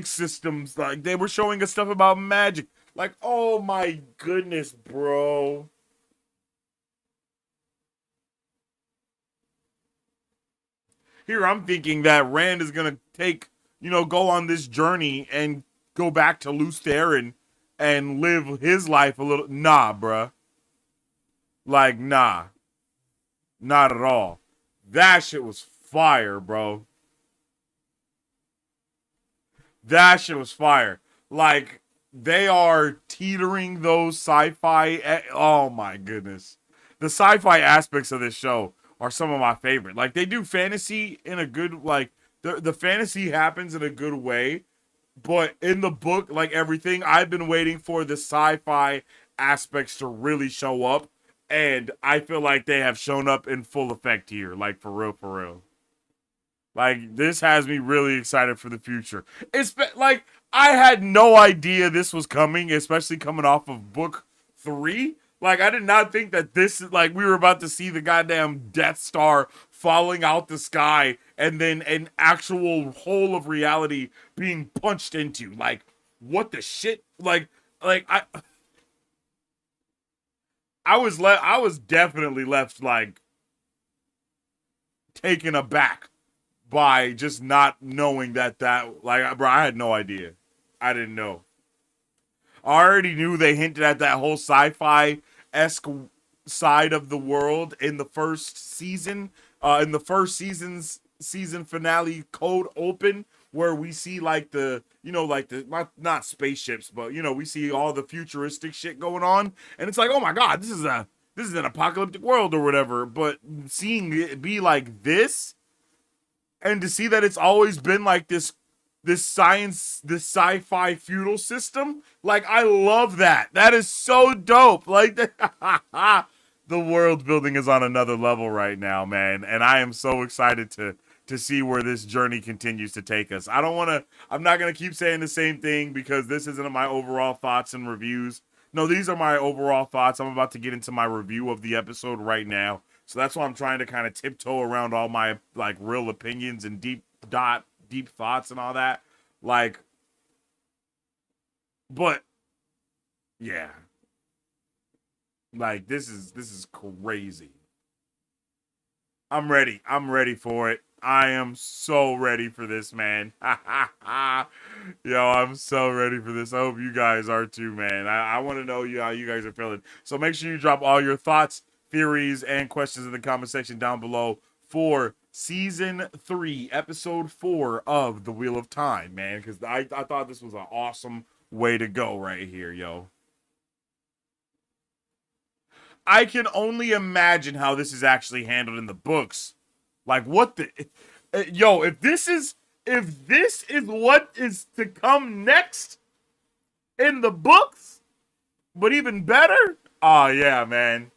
systems. Like, they were showing us stuff about magic. Like, oh my goodness, bro. Here I'm thinking that Rand is gonna go on this journey and go back to Lews Therin and live his life a little. Nah, bruh. Like, nah. Not at all. That shit was fire, bro. That shit was fire. Like, they are teetering those sci-fi. Oh my goodness. The sci-fi aspects of this show are some of my favorite. Like, they do fantasy in a good, like, the fantasy happens in a good way. But in the book, like everything, I've been waiting for the sci-fi aspects to really show up. And I feel like they have shown up in full effect here. Like, for real, for real. Like, this has me really excited for the future. It's like, I had no idea this was coming, especially coming off of book 3. Like, I did not think that this is, like, we were about to see the goddamn Death Star falling out the sky and then an actual hole of reality being punched into. Like, what the shit? I was definitely left, like, taken aback by just not knowing that, like, bro, I had no idea. I didn't know. I already knew they hinted at that whole sci-fi-esque side of the world in the first season. In the first season finale cold open, where we see like not spaceships, but we see all the futuristic shit going on, and it's like, oh my god, this is an apocalyptic world or whatever. But seeing it be like this, and to see that it's always been like this sci-fi feudal system, like, I love that. That is so dope. Like, the world building is on another level right now, man, and I am so excited to to see where this journey continues to take us. I'm not going to keep saying the same thing because this isn't my overall thoughts and reviews. No, these are my overall thoughts. I'm about to get into my review of the episode right now. So that's why I'm trying to kind of tiptoe around all my like real opinions and deep thoughts and all that. Like, but yeah. Like this is crazy. I'm ready. I'm ready for it. I am so ready for this, man. Yo, I'm so ready for this. I hope you guys are too, man. I want to know how you guys are feeling. So make sure you drop all your thoughts, theories, and questions in the comment section down below for Season 3, Episode 4 of The Wheel of Time, man. Because I thought this was an awesome way to go right here, yo. I can only imagine how this is actually handled in the books. Like, what the... Yo, if this is what is to come next in the books, but even better, oh, yeah, man.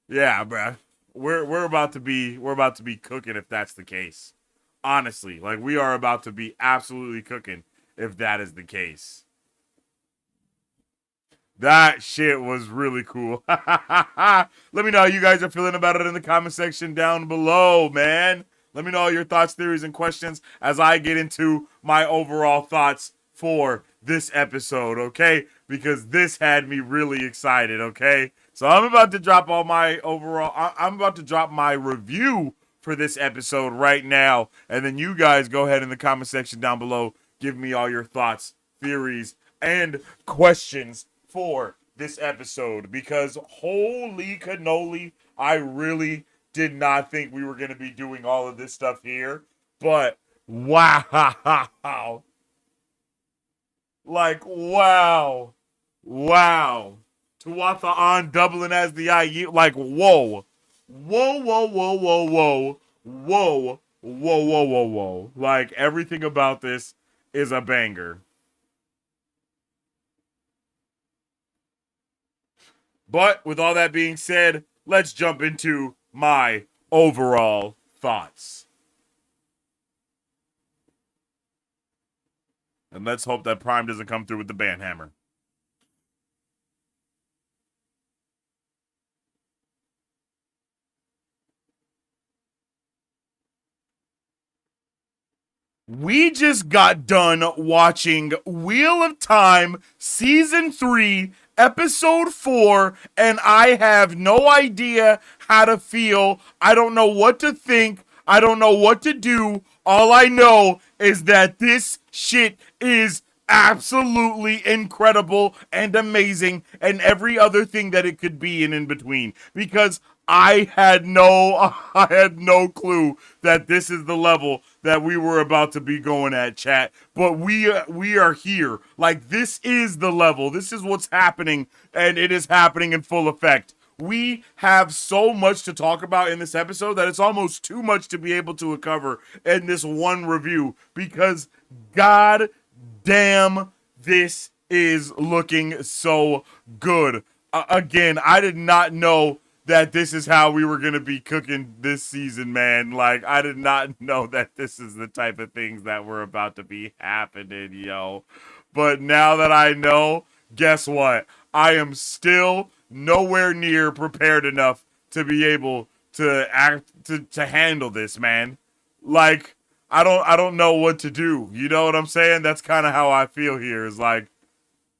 Yeah, bruh. We're about to be cooking if that's the case. Honestly, like, we are about to be absolutely cooking if that is the case. That shit was really cool. Let me know how you guys are feeling about it in the comment section down below, man. Let me know all your thoughts, theories, and questions as I get into my overall thoughts for this episode, okay? Because this had me really excited, okay? So I'm about to drop all my I'm about to drop my review for this episode right now. And then you guys go ahead in the comment section down below. Give me all your thoughts, theories, and questions for this episode, because holy cannoli, I really did not think we were going to be doing all of this stuff here, but wow. Like, wow. Tuatha on doubling as the IU, like, whoa. Like, everything about this is a banger. But with all that being said, let's jump into my overall thoughts. And let's hope that Prime doesn't come through with the banhammer. We just got done watching Wheel of Time Season 3, Episode 4, and I have no idea how to feel. I don't know what to think. I don't know what to do. All I know is that this shit is absolutely incredible and amazing and every other thing that it could be in between. Because I had no clue that this is the level that we were about to be going at, chat. But we are here. Like, this is the level. This is what's happening, and it is happening in full effect. We have so much to talk about in this episode that it's almost too much to be able to cover in this one review, because god damn, this is looking so good. Again, I did not know that this is how we were going to be cooking this season, man. Like, I did not know that this is the type of things that were about to be happening, yo. But now that I know, guess what? I am still nowhere near prepared enough to be able to to handle this, man. Like, I don't know what to do. You know what I'm saying? That's kind of how I feel here. Is like,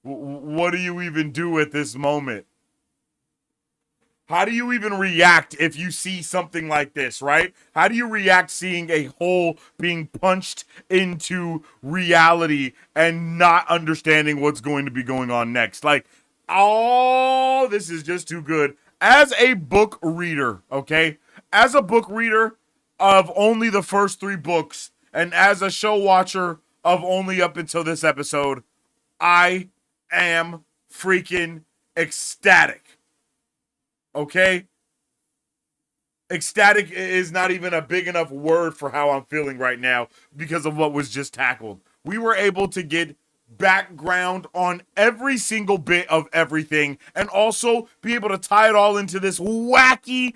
what do you even do at this moment? How do you even react if you see something like this, right? How do you react seeing a hole being punched into reality and not understanding what's going to be going on next? Like, oh, this is just too good. As a book reader, okay? As a book reader of only the first 3 books, and as a show watcher of only up until this episode, I am freaking ecstatic. Okay? Ecstatic is not even a big enough word for how I'm feeling right now because of what was just tackled. We were able to get background on every single bit of everything and also be able to tie it all into this wacky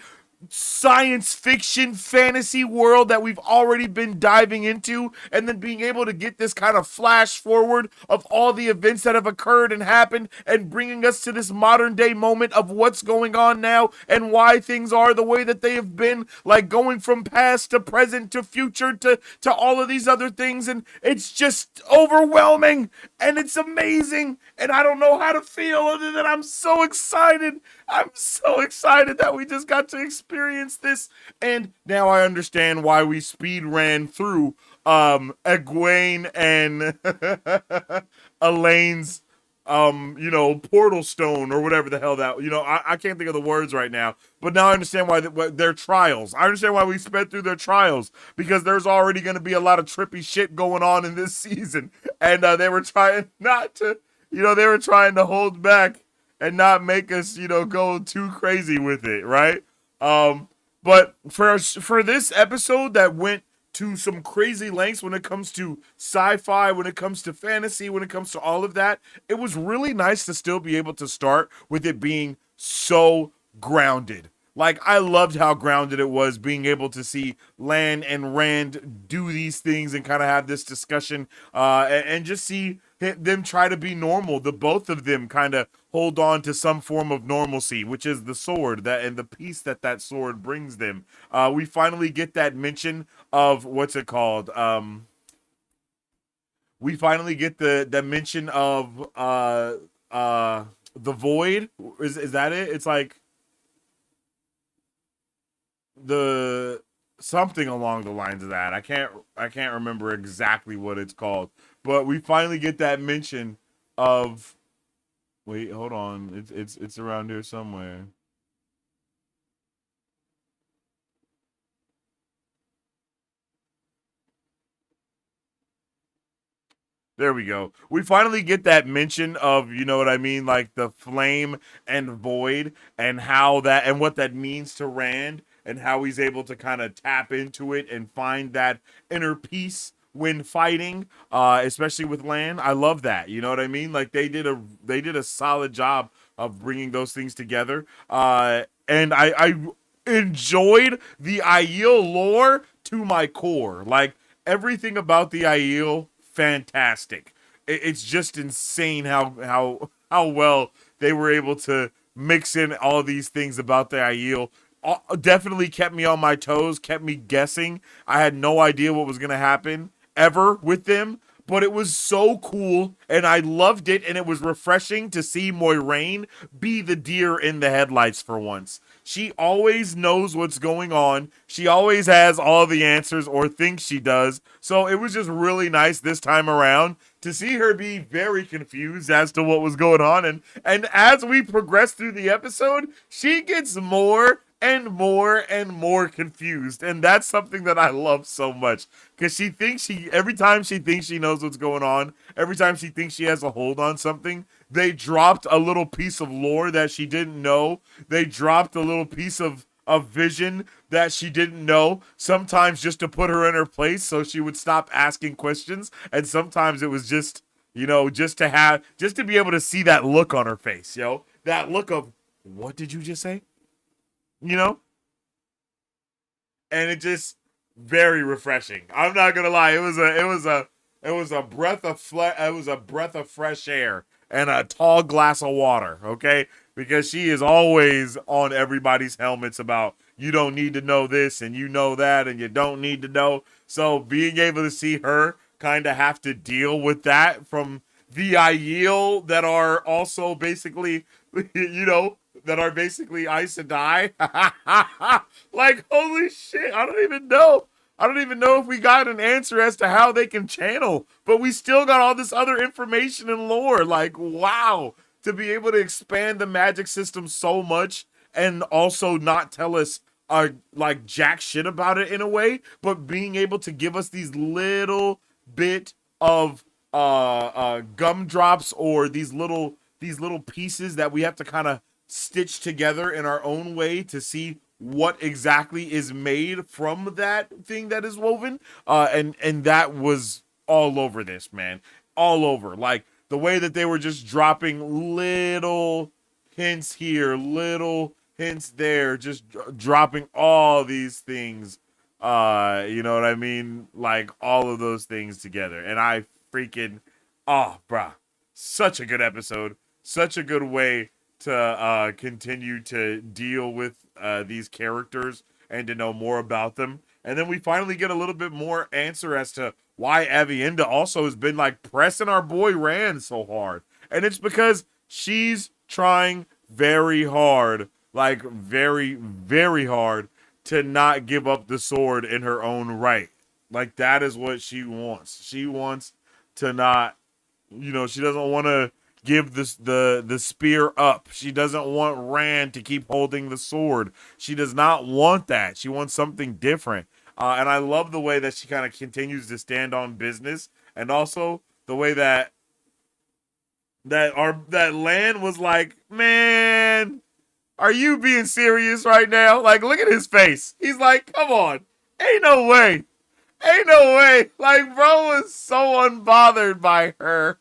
science fiction fantasy world that we've already been diving into, and then being able to get this kind of flash forward of all the events that have occurred and happened, and bringing us to this modern day moment of what's going on now and why things are the way that they have been, like going from past to present to future to all of these other things. And it's just overwhelming and it's amazing, and I don't know how to feel other than I'm so excited. I'm so excited that we just got to experience this. And now I understand why we speed ran through Egwene and Elaine's portal stone or whatever the hell that, I can't think of the words right now, but now I understand why their trials. I understand why we sped through their trials, because there's already going to be a lot of trippy shit going on in this season. And they were trying not to, they were trying to hold back and not make us, go too crazy with it, right? But for this episode that went to some crazy lengths when it comes to sci-fi, when it comes to fantasy, when it comes to all of that, it was really nice to still be able to start with it being so grounded. Like, I loved how grounded it was, being able to see Lan and Rand do these things and kind of have this discussion, and just see them try to be normal. The both of them kind of hold on to some form of normalcy, which is the sword and the peace that sword brings them. We finally get that mention of what's it called? We finally get the mention of the void. Is that it? It's like the something along the lines of that. I can't remember exactly what it's called, but we finally get that mention of, wait, hold on, it's around here somewhere. There we go. We finally get that mention of, you know what I mean, like the flame and void, and how that, and what that means to Rand, and how he's able to kind of tap into it and find that inner peace when fighting, especially with Lan. I love that. You know what I mean? Like, they did a solid job of bringing those things together. And I enjoyed the Aiel lore to my core. Like, everything about the Aiel, fantastic. It's just insane how well they were able to mix in all these things about the Aiel. Definitely kept me on my toes, kept me guessing. I had no idea what was going to happen ever with them, but it was so cool, and I loved it, and it was refreshing to see Moiraine be the deer in the headlights for once. She always knows what's going on. She always has all the answers, or thinks she does. So it was just really nice this time around to see her be very confused as to what was going on. And as we progress through the episode, she gets more and more and more confused. And that's something that I love so much, because every time she thinks she knows what's going on, every time she thinks she has a hold on something, they dropped a little piece of lore that she didn't know. They dropped a little piece of vision that she didn't know, sometimes just to put her in her place so she would stop asking questions. And sometimes it was just, just to be able to see that look on her face, that look of, what did you just say? And it just very refreshing. I'm not gonna lie, it was a breath of fresh air and a tall glass of water, okay? Because she is always on everybody's helmets about, you don't need to know this and you know that and you don't need to know. So being able to see her kind of have to deal with that from the Aiel that are also basically, that are basically Aes Sedai. Like, holy shit, I don't even know if we got an answer as to how they can channel, but we still got all this other information and lore. Like, wow, to be able to expand the magic system so much and also not tell us like jack shit about it in a way, but being able to give us these little bit of gumdrops, or these little pieces that we have to kind of stitch together in our own way to see what exactly is made from that thing that is woven. And that was all over this, man. All over. Like, the way that they were just dropping little hints here, little hints there, just dropping all these things. You know what I mean? Like all of those things together. And I freaking, oh, bruh, such a good episode. Such a good way to continue to deal with these characters and to know more about them. And then we finally get a little bit more answer as to why Avienda also has been like pressing our boy Rand so hard. And it's because she's trying very hard, like very, very hard, to not give up the sword in her own right. Like that is what she wants. She wants to not, you know, she doesn't want to give this the spear up. She doesn't want Rand to keep holding the sword. She does not want that. She wants something different. And I love the way that she kind of continues to stand on business, and also the way that Lan was like, man, are you being serious right now? Like, look at his face. He's like, come on, ain't no way. Ain't no way. Like, bro was so unbothered by her.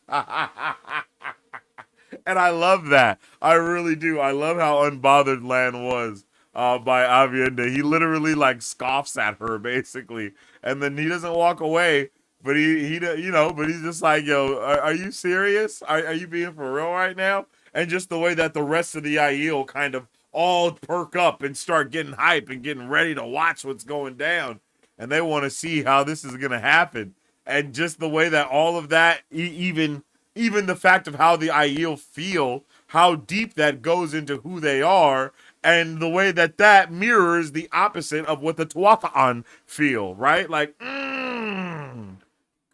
And I love that. I really do. I love how unbothered Lan was by Avienda. He literally like scoffs at her basically, and then he doesn't walk away. But he you know, but he's just like, yo, are you serious? Are you being for real right now? And just the way that the rest of the Aiel kind of all perk up and start getting hype and getting ready to watch what's going down, and they want to see how this is gonna happen. And just the way that all of that, even the fact of how the Aiel feel, how deep that goes into who they are, and the way that that mirrors the opposite of what the Tuatha'an feel, right? Like,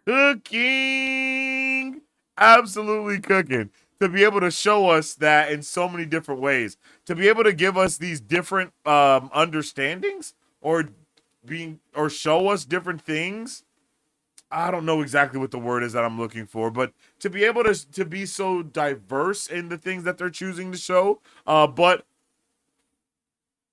cooking, absolutely cooking. To be able to show us that in so many different ways, to be able to give us these different understandings, or show us different things. I don't know exactly what the word is that I'm looking for, but to be able to be so diverse in the things that they're choosing to show, but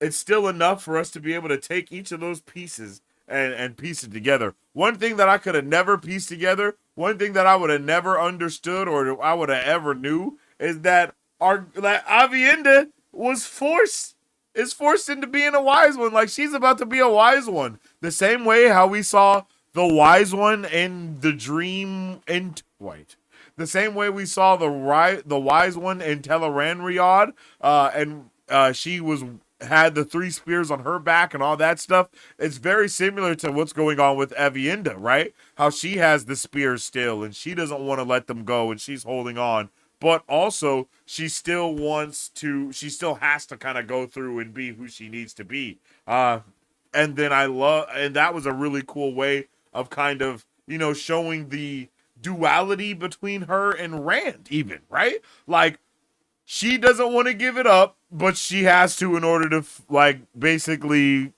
it's still enough for us to be able to take each of those pieces and piece it together. One thing that I could have never pieced together, one thing that I would have never understood or I would have ever knew, is that Avienda is forced into being a wise one. Like, she's about to be a wise one. The same way how we saw the wise one in the dream in White. The same way we saw the wise one in Tel'aran'rhiod, and she had the 3 spears on her back and all that stuff. It's very similar to what's going on with Avienda, right? How she has the spears still, and she doesn't want to let them go, and she's holding on. But also, she still has to kind of go through and be who she needs to be. And that was a really cool way of kind of, you know, showing the duality between her and Rand even, right? Like, she doesn't want to give it up, but she has to in order to, like, basically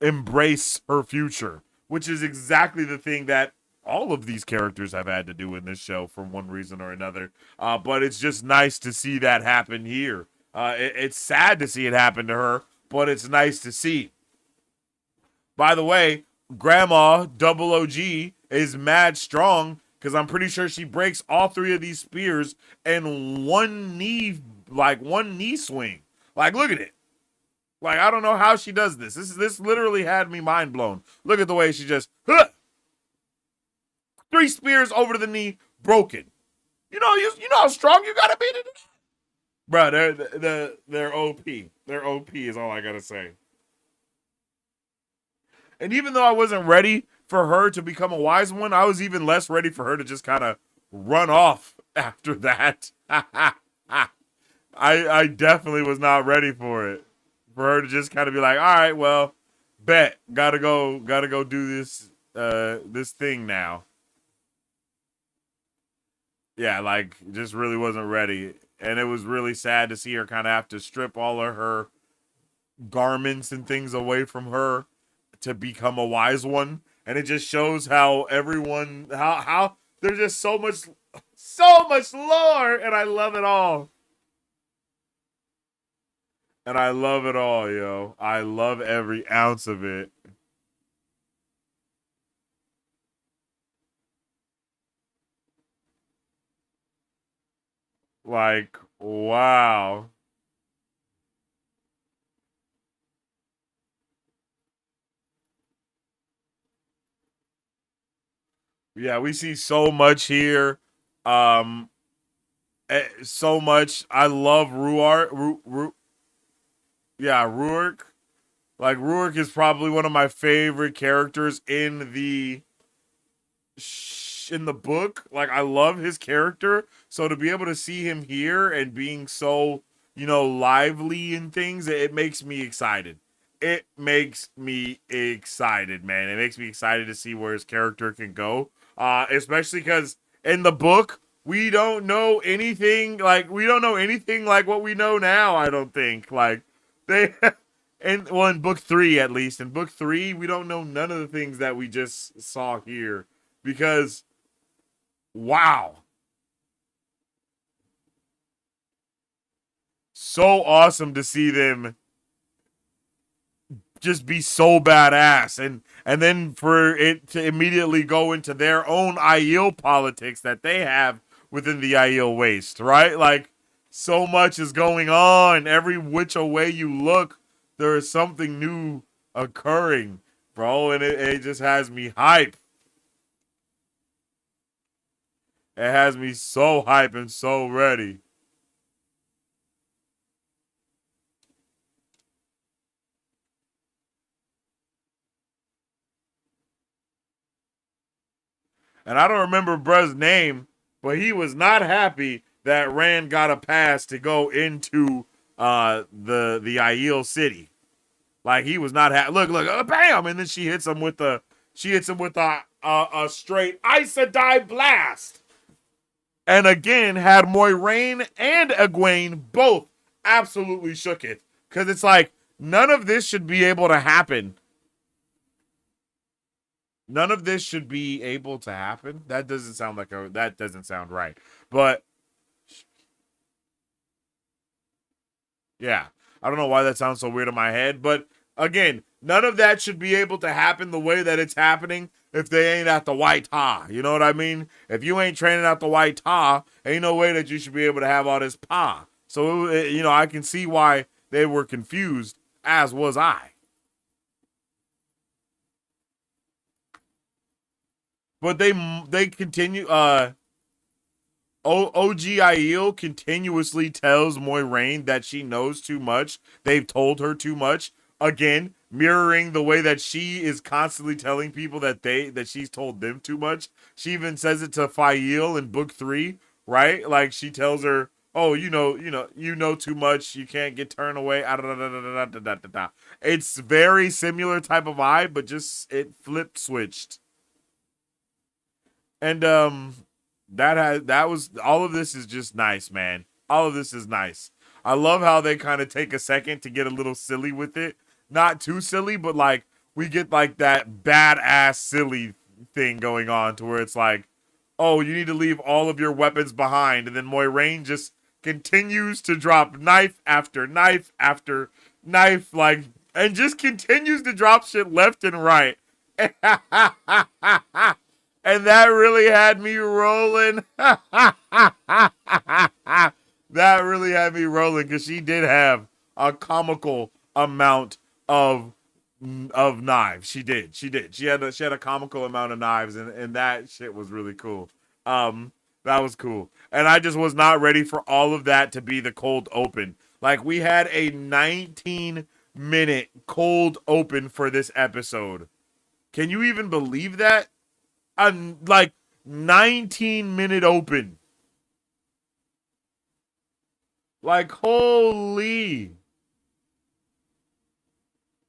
embrace her future, which is exactly the thing that all of these characters have had to do in this show for one reason or another. But it's just nice to see that happen here. It's sad to see it happen to her, but it's nice to see. By the way, Grandma Double OG is mad strong, because I'm pretty sure she breaks all 3 of these spears in one knee swing. Like, look at it. Like, I don't know how she does this. This literally had me mind blown. Look at the way she just 3 spears over to the knee, broken. You know how strong you gotta be to do that? Bro, they're OP. They're OP is all I gotta say. And even though I wasn't ready for her to become a wise one, I was even less ready for her to just kind of run off after that. I definitely was not ready for it. For her to just kind of be like, all right, well, bet, gotta go do this thing now. Yeah, like, just really wasn't ready. And it was really sad to see her kind of have to strip all of her garments and things away from her to become a wise one. And it just shows how everyone, how there's just so much lore, and I love it all. And I love it all, yo. I love every ounce of it. Like, wow. Yeah, we see so much here. Um, so much. I love Ruark. Like Ruark is probably one of my favorite characters in the book. Like I love his character. So to be able to see him here and being so, lively and things, it makes me excited. It makes me excited, man. It makes me excited to see where his character can go. Especially because in the book, we don't know anything like what we know now, I don't think. Like they in book 3 at least. In book 3, we don't know none of the things that we just saw here. Because wow. So awesome to see them just be so badass and then for it to immediately go into their own Aiel politics that they have within the Aiel Waste, right? Like so much is going on. Every which way you look, there is something new occurring, bro, and it just has me hype. It has me so hype and so ready. And I don't remember Bruh's name, but he was not happy that Rand got a pass to go into the Aiel city. Like he was not happy. Look, bam! And then she hits him with a straight Aes Sedai blast. And again, had Moiraine and Egwene both absolutely shook it. Because it's like, none of this should be able to happen. None of this should be able to happen. That doesn't sound right. But yeah, I don't know why that sounds so weird in my head. But again, none of that should be able to happen the way that it's happening if they ain't at the White Ha. You know what I mean? If you ain't training at the White Ha, ain't no way that you should be able to have all this pa. So, I can see why they were confused, as was I. But they continue. OG Aiel continuously tells Moiraine that she knows too much. They've told her too much. Again, mirroring the way that she is constantly telling people that she's told them too much. She even says it to Faile in book 3, right? Like she tells her, "Oh, you know too much. You can't get turned away." It's very similar type of vibe, but just it flip switched. And that was all of this is just nice, man. All of this is nice. I love how they kind of take a second to get a little silly with it. Not too silly, but like we get like that badass silly thing going on to where it's like, oh, you need to leave all of your weapons behind, and then Moiraine just continues to drop knife after knife after knife, like, and just continues to drop shit left and right. And that really had me rolling. That really had me rolling because she did have a comical amount of knives. She did. She had a comical amount of knives, and that shit was really cool. That was cool. And I just was not ready for all of that to be the cold open. Like we had a 19-minute cold open for this episode. Can you even believe that? Like 19-minute open. Like holy.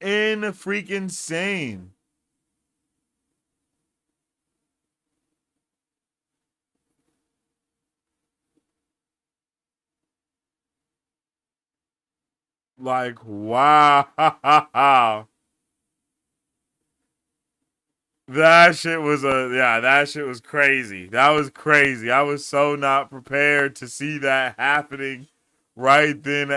Freaking insane. Like wow. That shit was crazy. That was crazy. I was so not prepared to see that happening right then.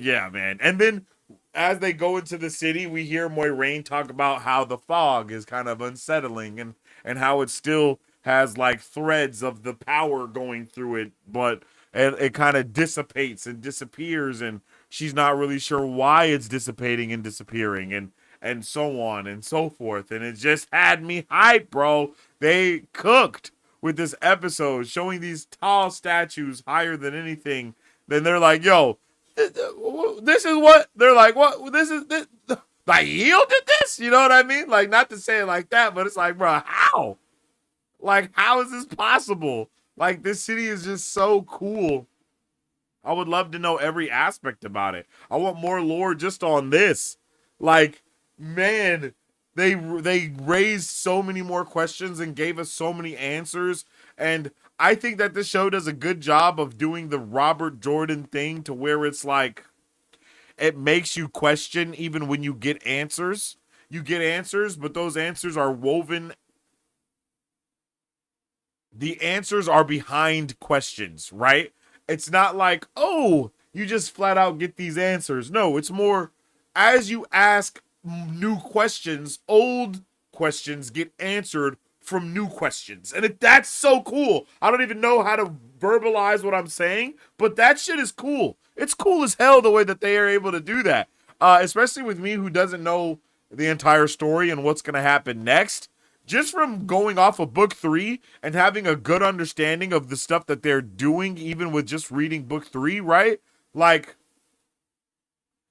Yeah, man. And then as they go into the city, we hear Moiraine talk about how the fog is kind of unsettling and how it still has like threads of the power going through it, but it kind of dissipates and disappears, and she's not really sure why it's dissipating and disappearing. and so on and so forth. And it just had me hyped, bro. They cooked with this episode, showing these tall statues higher than anything. Then they're like, yo, this is what they're like, what this is this, like Eel did this, you know what I mean? Like, not to say it like that, but it's like, bro, how? Like, how is this possible? Like, this city is just so cool. I would love to know every aspect about it. I want more lore just on this. Like, man, they raised so many more questions and gave us so many answers. And I think that this show does a good job of doing the Robert Jordan thing to where it's like, it makes you question even when you get answers. You get answers, but those answers are woven. The answers are behind questions, right? It's not like, oh, you just flat out get these answers. No, it's more as you ask new questions, old questions get answered from new questions. And that's so cool. I don't even know how to verbalize what I'm saying, but that shit is cool. It's cool as hell the way that they are able to do that. Especially with me who doesn't know the entire story and what's going to happen next. Just from going off of book 3 and having a good understanding of the stuff that they're doing, even with just reading book 3, right? Like,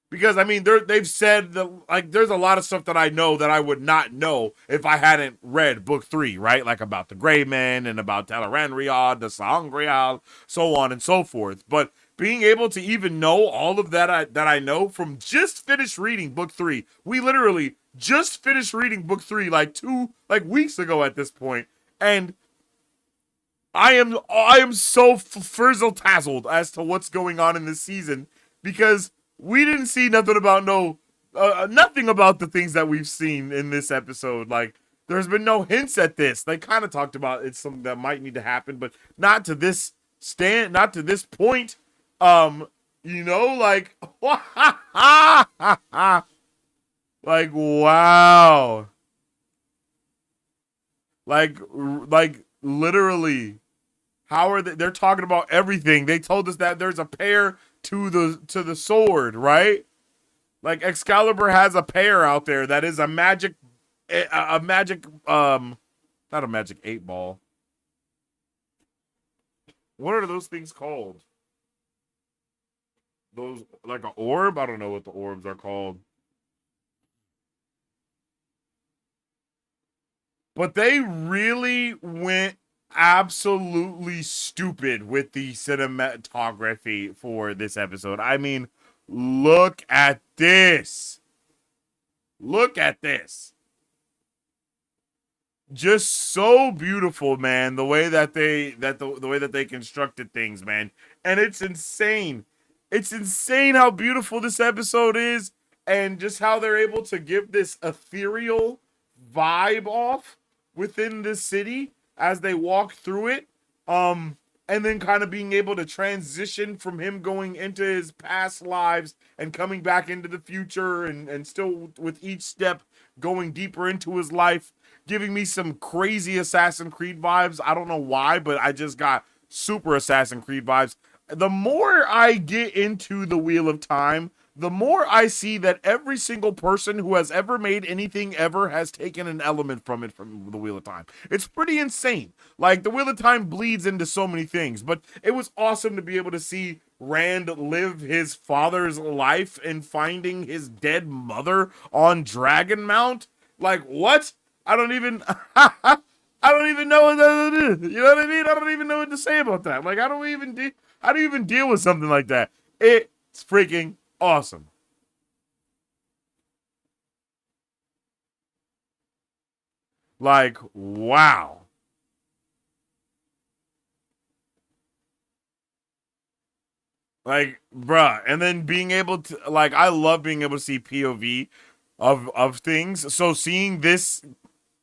because I mean, they've said that, like, there's a lot of stuff that I know that I would not know if I hadn't read book 3, right? Like about the Gray Men and about Tel'aran'rhiod, the Sangreal, so on and so forth. But being able to even know all of that I know from just finished reading book 3, we literally just finished reading book 3 like 2 weeks ago at this point, and I am so frizzle-tazzled as to what's going on in this season, because we didn't see nothing about nothing about the things that we've seen in this episode. Like, there's been no hints at this. They kind of talked about it's something that might need to happen, but not to this point. You know, like, like, wow. Like literally, how are they're talking about everything. They told us that there's a pair to the sword, right? Like, Excalibur has a pair out there that is a magic, not a magic 8-ball. What are those things called? Those, like an orb? I don't know what the orbs are called. But they really went absolutely stupid with the cinematography for this episode. I mean, look at this. Look at this. Just so beautiful, man. The way that the way that they constructed things, man. And it's insane. It's insane how beautiful this episode is, and just how they're able to give this ethereal vibe off within this city as they walk through it. And then kind of being able to transition from him going into his past lives and coming back into the future, and still with each step going deeper into his life, giving me some crazy Assassin's Creed vibes. I don't know why, but I just got super Assassin's Creed vibes. The more I get into the Wheel of Time, the more I see that every single person who has ever made anything ever has taken an element from it, from the Wheel of Time. It's pretty insane. Like, the Wheel of Time bleeds into so many things, but it was awesome to be able to see Rand live his father's life in finding his dead mother on Dragonmount. Like, what? I don't even know what that is. You know what I mean? I don't even know what to say about that. Like, how do you even deal with something like that? It's freaking awesome. Like, wow. Like, bruh. And then being able to, like, I love being able to see POV of things. So seeing this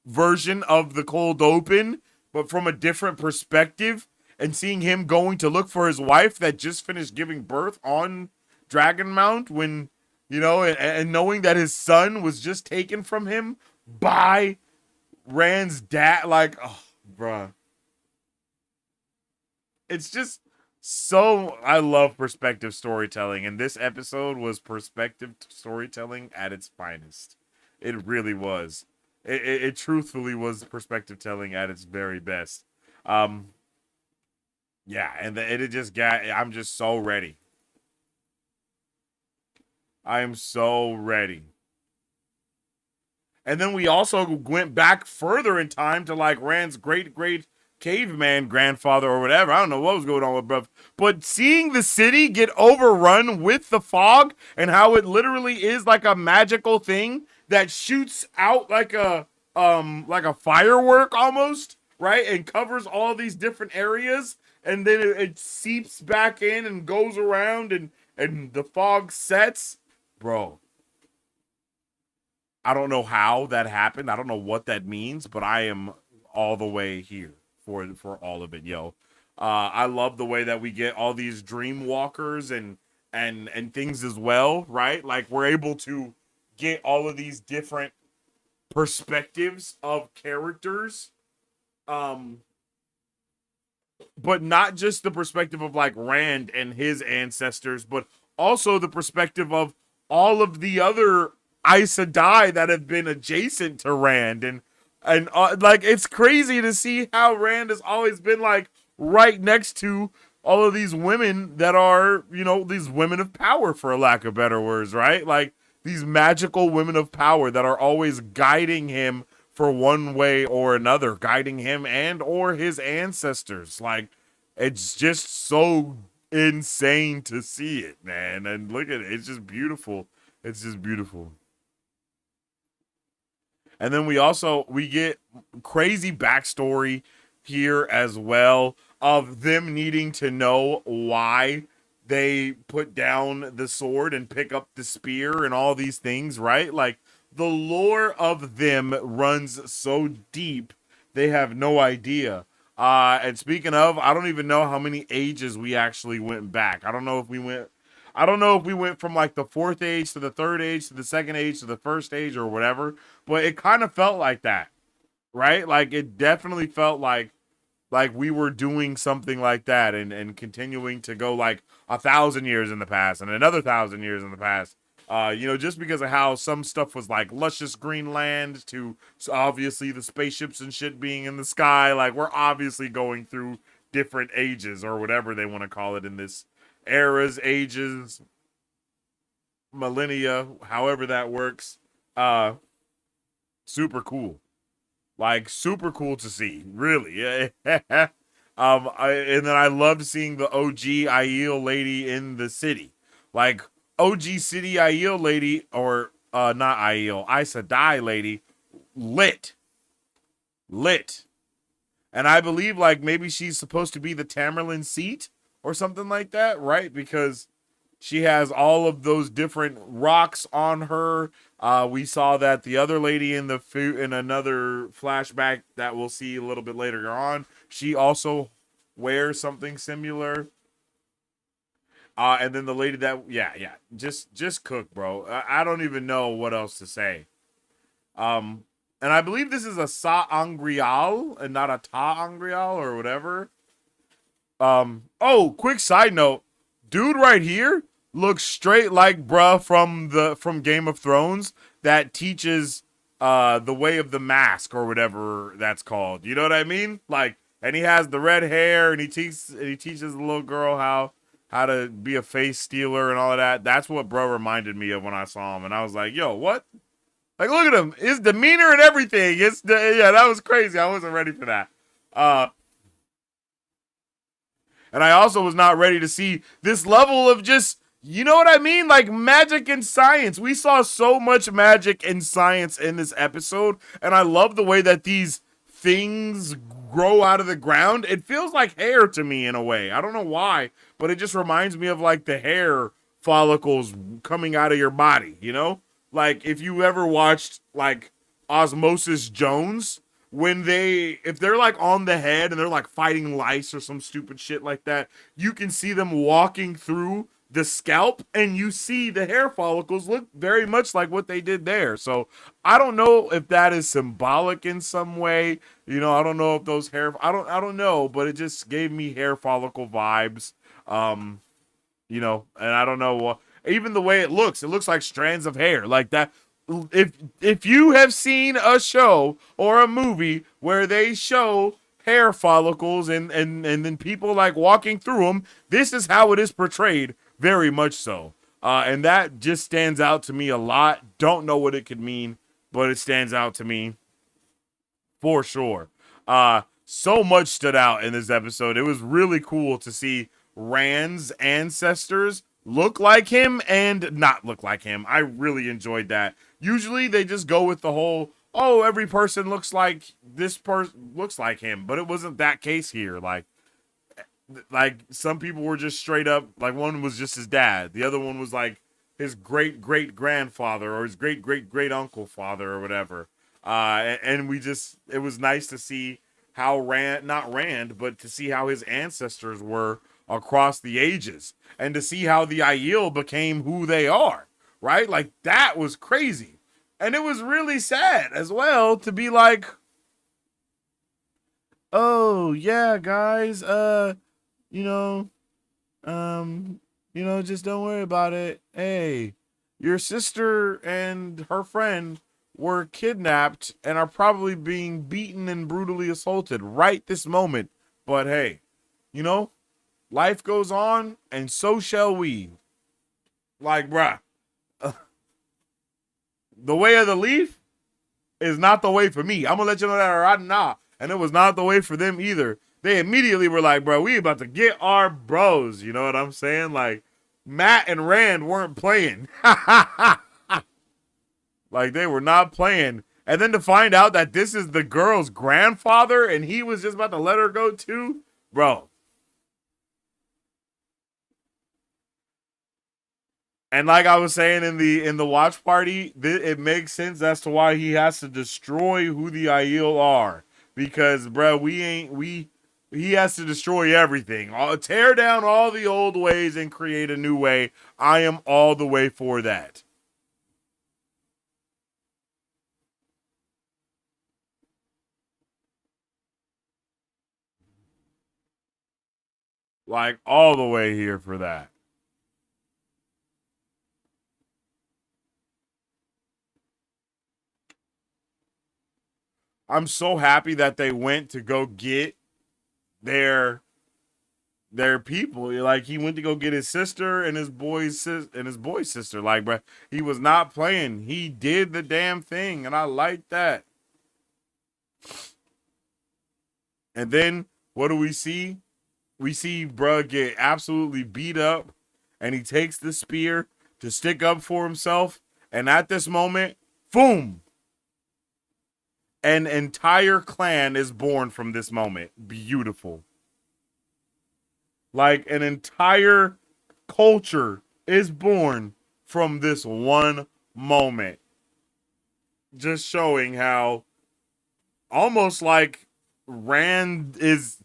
version of the cold open, but from a different perspective, and seeing him going to look for his wife that just finished giving birth on Dragonmount, when, you know, and knowing that his son was just taken from him by Rand's dad. Like, oh, bruh. It's just so, I love perspective storytelling, and this episode was perspective storytelling at its finest. It really was. It truthfully was perspective telling at its very best. Yeah, and it just got. I'm just so ready. I am so ready. And then we also went back further in time to like Rand's great caveman grandfather or whatever. I don't know what was going on with bruv. But seeing the city get overrun with the fog and how it literally is like a magical thing that shoots out like a firework almost, right? And covers all these different areas, and then it seeps back in and goes around and the fog sets. Bro, I don't know how that happened. I don't know what that means, but I am all the way here for all of it, yo. I love the way that we get all these dream walkers and things as well, right? Like we're able to get all of these different perspectives of characters. But not just the perspective of like Rand and his ancestors, but also the perspective of all of the other Aes Sedai that have been adjacent to Rand, and like it's crazy to see how Rand has always been like right next to all of these women that are, you know, these women of power, for a lack of better words, right? Like these magical women of power that are always guiding him for one way or another, guiding him and or his ancestors. Like it's just so insane to see it, man. And look at it. It's just beautiful. It's just beautiful. And then we get crazy backstory here as well of them needing to know why they put down the sword and pick up the spear and all these things, right? Like the lore of them runs so deep, they have no idea. And speaking of, I don't even know how many ages we actually went back. I don't know if we went from like the fourth age to the third age to the second age to the first age or whatever, but it kind of felt like that, right? Like it definitely felt like we were doing something like that and continuing to go like 1,000 years in the past and another 1,000 years in the past. You know, just because of how some stuff was like luscious green land to obviously the spaceships and shit being in the sky. Like we're obviously going through different ages or whatever they want to call it in this eras, ages, millennia, however that works. Super cool. Like super cool to see, really. And then I loved seeing the OG Aiel lady in the city. Like OG City Aiel lady, or not Aiel, Aes Sedai lady, lit. And I believe like maybe she's supposed to be the Tamerlane seat or something like that, right? Because she has all of those different rocks on her. We saw that the other lady in another flashback that we'll see a little bit later on, she also wears something similar. And then the lady that, just cook, bro. I don't even know what else to say. And I believe this is a Sa'angreal and not a Ta'angreal or whatever. Oh, quick side note. Dude right here looks straight like bruh from Game of Thrones that teaches the way of the mask or whatever that's called. You know what I mean? Like, and he has the red hair and he teaches the little girl how to be a face stealer and all of that. That's what bro reminded me of when I saw him. And I was like, yo, what? Like, look at him. His demeanor and everything. That was crazy. I wasn't ready for that. And I also was not ready to see this level of just, you know what I mean? Like magic and science. We saw so much magic and science in this episode. And I love the way that these things grow out of the ground. It feels like hair to me in a way. I don't know why, but it just reminds me of like the hair follicles coming out of your body, you know? Like if you ever watched like Osmosis Jones, if they're like on the head and they're like fighting lice or some stupid shit like that, you can see them walking through the scalp and you see the hair follicles look very much like what they did there. So I don't know if that is symbolic in some way. You know, I don't know if those I don't know, but it just gave me hair follicle vibes. You know, and I don't know, even the way it looks like strands of hair like that. if you have seen a show or a movie where they show hair follicles and then people like walking through them, this is how it is portrayed, very much so. And that just stands out to me a lot. Don't know what it could mean, but it stands out to me for sure. So much stood out in this episode. It was really cool to see Rand's ancestors look like him and not look like him. I really enjoyed that. Usually they just go with the whole, oh, every person looks like this person looks like him, but it wasn't that case here. Like some people were just straight up, like one was just his dad. The other one was like his great-great-grandfather or his great-great-great-uncle father or whatever. And it was nice to see how but to see how his ancestors were across the ages and to see how the Aiel became who they are, right? Like that was crazy. And it was really sad as well to be like, oh yeah, guys, just don't worry about it. Hey, your sister and her friend were kidnapped and are probably being beaten and brutally assaulted right this moment. But hey, life goes on and so shall we. Like, bruh, the way of the leaf is not the way for me. I'm gonna let you know that right now. And it was not the way for them either. They immediately were like, bro, we about to get our bros. You know what I'm saying? Like, Matt and Rand weren't playing. Like, they were not playing. And then to find out that this is the girl's grandfather and he was just about to let her go too, bro. And like I was saying in the watch party, it makes sense as to why he has to destroy who the Aiel are. Because, bro, he has to destroy everything. Tear down all the old ways and create a new way. I am all the way for that. Like, all the way here for that. I'm so happy that they went to go get their people. Like, he went to go get his sister and his boy's sister. Like, bro, he was not playing. He did the damn thing, and I like that. And then what do we see? We see bruh get absolutely beat up, and he takes the spear to stick up for himself. And at this moment, boom, an entire clan is born from this moment. Beautiful. Like, an entire culture is born from this one moment. Just showing how almost like Rand's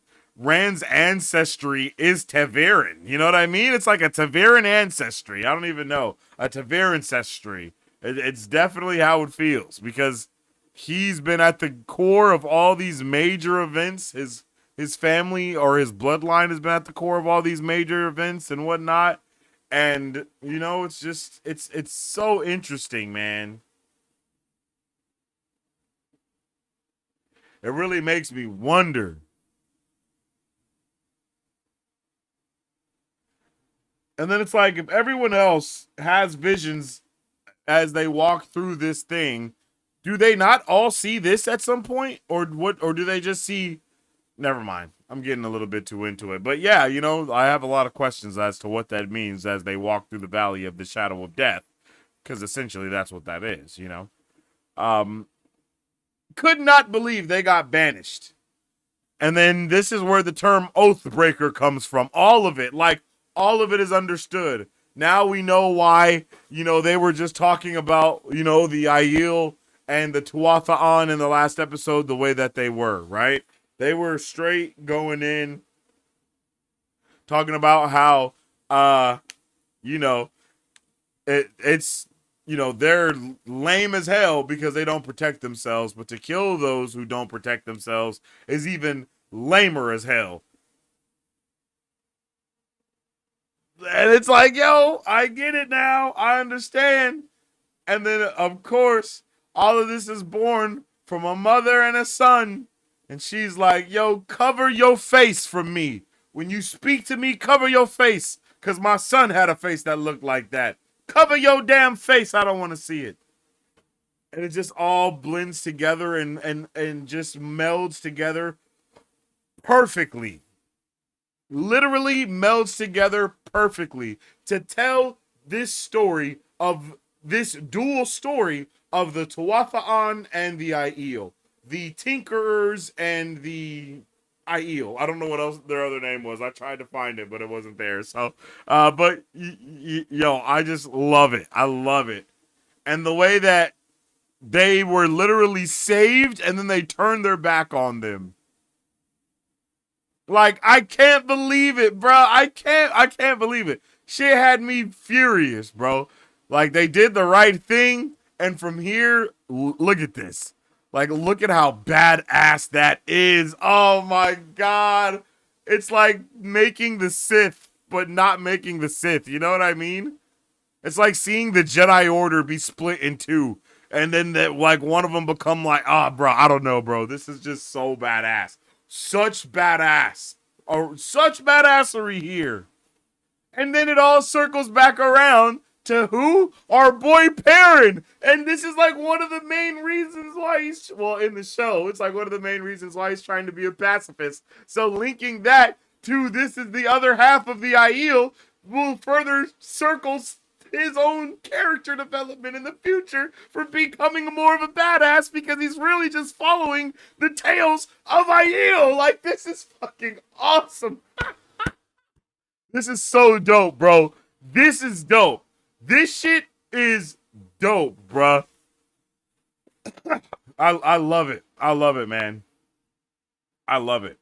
ancestry is Ta'veren. You know what I mean? It's like a Ta'veren ancestry. I don't even know. A Ta'veren ancestry. It's definitely how it feels because he's been at the core of all these major events. His family or his bloodline has been at the core of all these major events and whatnot. And, it's just, it's so interesting, man. It really makes me wonder. And then it's like, if everyone else has visions as they walk through this thing, do they not all see this at some point? Or do they just see... Never mind. I'm getting a little bit too into it. But yeah, I have a lot of questions as to what that means as they walk through the valley of the shadow of death. Because essentially that's what that is, Could not believe they got banished. And then this is where the term Oathbreaker comes from. All of it. Like, all of it is understood. Now we know why, they were just talking about, the Aiel and the Tuatha'an in the last episode the way that they were, right? They were straight going in, talking about how, it's, they're lame as hell because they don't protect themselves, but to kill those who don't protect themselves is even lamer as hell. And it's like, yo, I get it now. I understand. And then, of course, all of this is born from a mother and a son. And she's like, yo, cover your face from me. When you speak to me, cover your face. Because my son had a face that looked like that. Cover your damn face. I don't want to see it. And it just all blends together and just melds together perfectly. Literally melds together perfectly to tell this story of this dual story of the Tuatha'an and the Aiel. The Tinkerers and the Aiel. I don't know what else their other name was. I tried to find it, but it wasn't there. So, but yo, I just love it. I love it. And the way that they were literally saved and then they turned their back on them. Like, I can't believe it, bro. I can't believe it. Shit had me furious, bro. Like, they did the right thing. And from here, look at this. Like, look at how badass that is. Oh my God. It's like making the Sith, but not making the Sith. You know what I mean? It's like seeing the Jedi Order be split in two. And then that, like, one of them become like, bro, I don't know, bro. This is just so badass. Such badass. Such badassery here. And then it all circles back around to who? Our boy Perrin. And this is like one of the main reasons why he's, well, in the show, it's like one of the main reasons why he's trying to be a pacifist. So linking that to this is the other half of the Aiel will further circle his own character development in the future for becoming more of a badass because he's really just following the tales of Aiel. Like, this is fucking awesome. This is so dope, bro. This is dope. This shit is dope, bruh. I love it. I love it, man. I love it.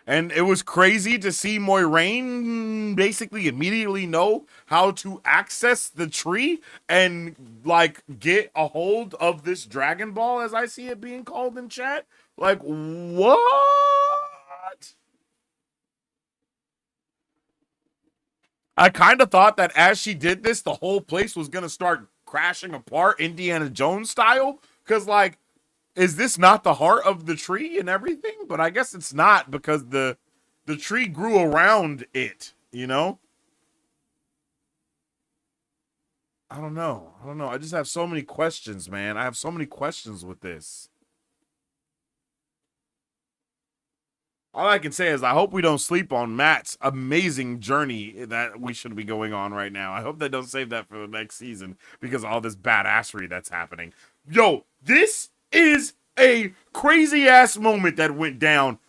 And it was crazy to see Moiraine basically immediately know how to access the tree and, like, get a hold of this Dragon Ball, as I see it being called in chat. Like, what? I kind of thought that as she did this, the whole place was going to start crashing apart Indiana Jones style. Because, like, is this not the heart of the tree and everything? But I guess it's not because the tree grew around it, you know? I don't know. I just have so many questions, man. I have so many questions with this. All I can say is I hope we don't sleep on Matt's amazing journey that we should be going on right now. I hope they don't save that for the next season because of all this badassery that's happening. Yo, this is a crazy ass moment that went down.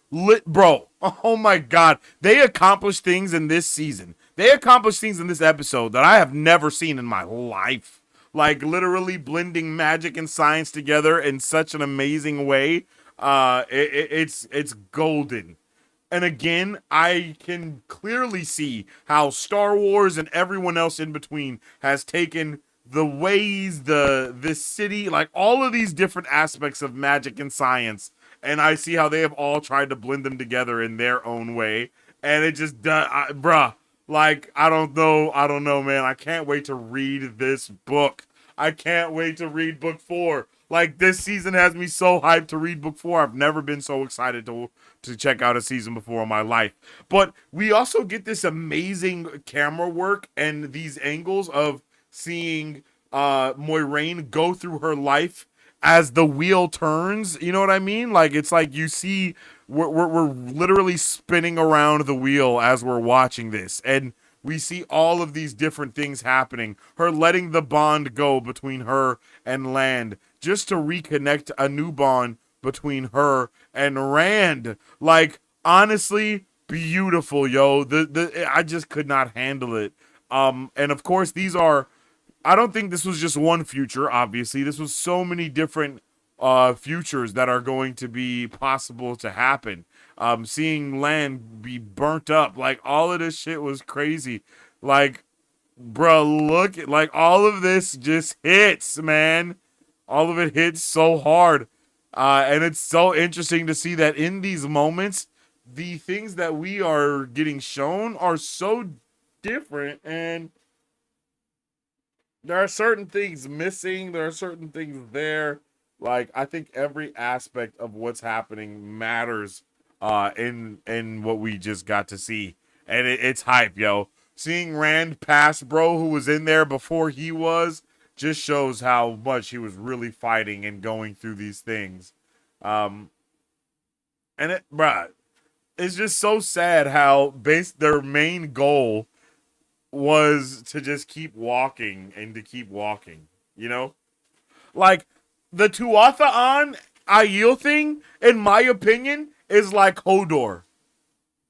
Bro, oh my God. They accomplished things in this season. They accomplished things in this episode that I have never seen in my life. Like, literally blending magic and science together in such an amazing way. It's golden. And again, I can clearly see how Star Wars and everyone else in between has taken the ways, this city, like all of these different aspects of magic and science, and I see how they have all tried to blend them together in their own way. And it just, bruh, like, I don't know, man. I can't wait to read this book. I can't wait to read book 4. Like, this season has me so hyped to read book 4. I've never been so excited to check out a season before in my life. But we also get this amazing camera work and these angles of seeing Moiraine go through her life as the wheel turns. You know what I mean? Like, it's like you see we're literally spinning around the wheel as we're watching this. And we see all of these different things happening. Her letting the bond go between her and Land, just to reconnect a new bond between her and Rand. Like, honestly, beautiful, yo. I just could not handle it. And of course, these are, I don't think this was just one future, obviously. This was so many different futures that are going to be possible to happen. Seeing Land be burnt up, like, all of this shit was crazy. Like, bro, look at, like, all of this just hits, man. All of it hits so hard. And it's so interesting to see that in these moments, the things that we are getting shown are so different. And there are certain things missing. There are certain things there. Like, I think every aspect of what's happening matters in what we just got to see. And it's hype, yo. Seeing Rand pass bro who was in there before he was just shows how much he was really fighting and going through these things. And bruh, it's just so sad how their main goal was to just keep walking and to keep walking, you know? Like, the Tuatha Aiel thing, in my opinion, is like Hodor.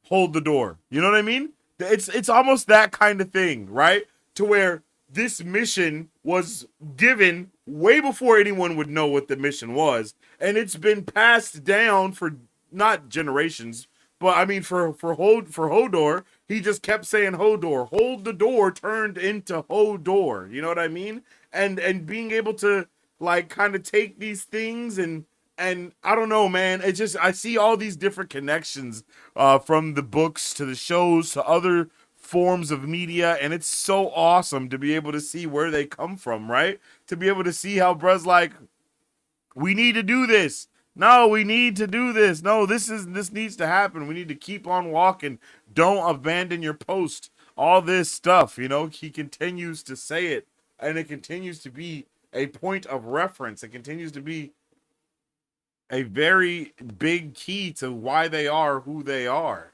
Hold the door. You know what I mean? It's almost that kind of thing, right? To where this mission was given way before anyone would know what the mission was, and it's been passed down for not generations, but I mean for Hodor, he just kept saying Hodor. Hold the door turned into Hodor. You know what I mean? And being able to like kind of take these things and I don't know, man. It's just I see all these different connections from the books to the shows to other forms of media, and it's so awesome to be able to see where they come from, right? To be able to see how bruh's like, we need to do this. No, we need to do this. No, this needs to happen. We need to keep on walking. Don't abandon your post. All this stuff, you know, he continues to say it, and it continues to be a point of reference. It continues to be a very big key to why they are who they are.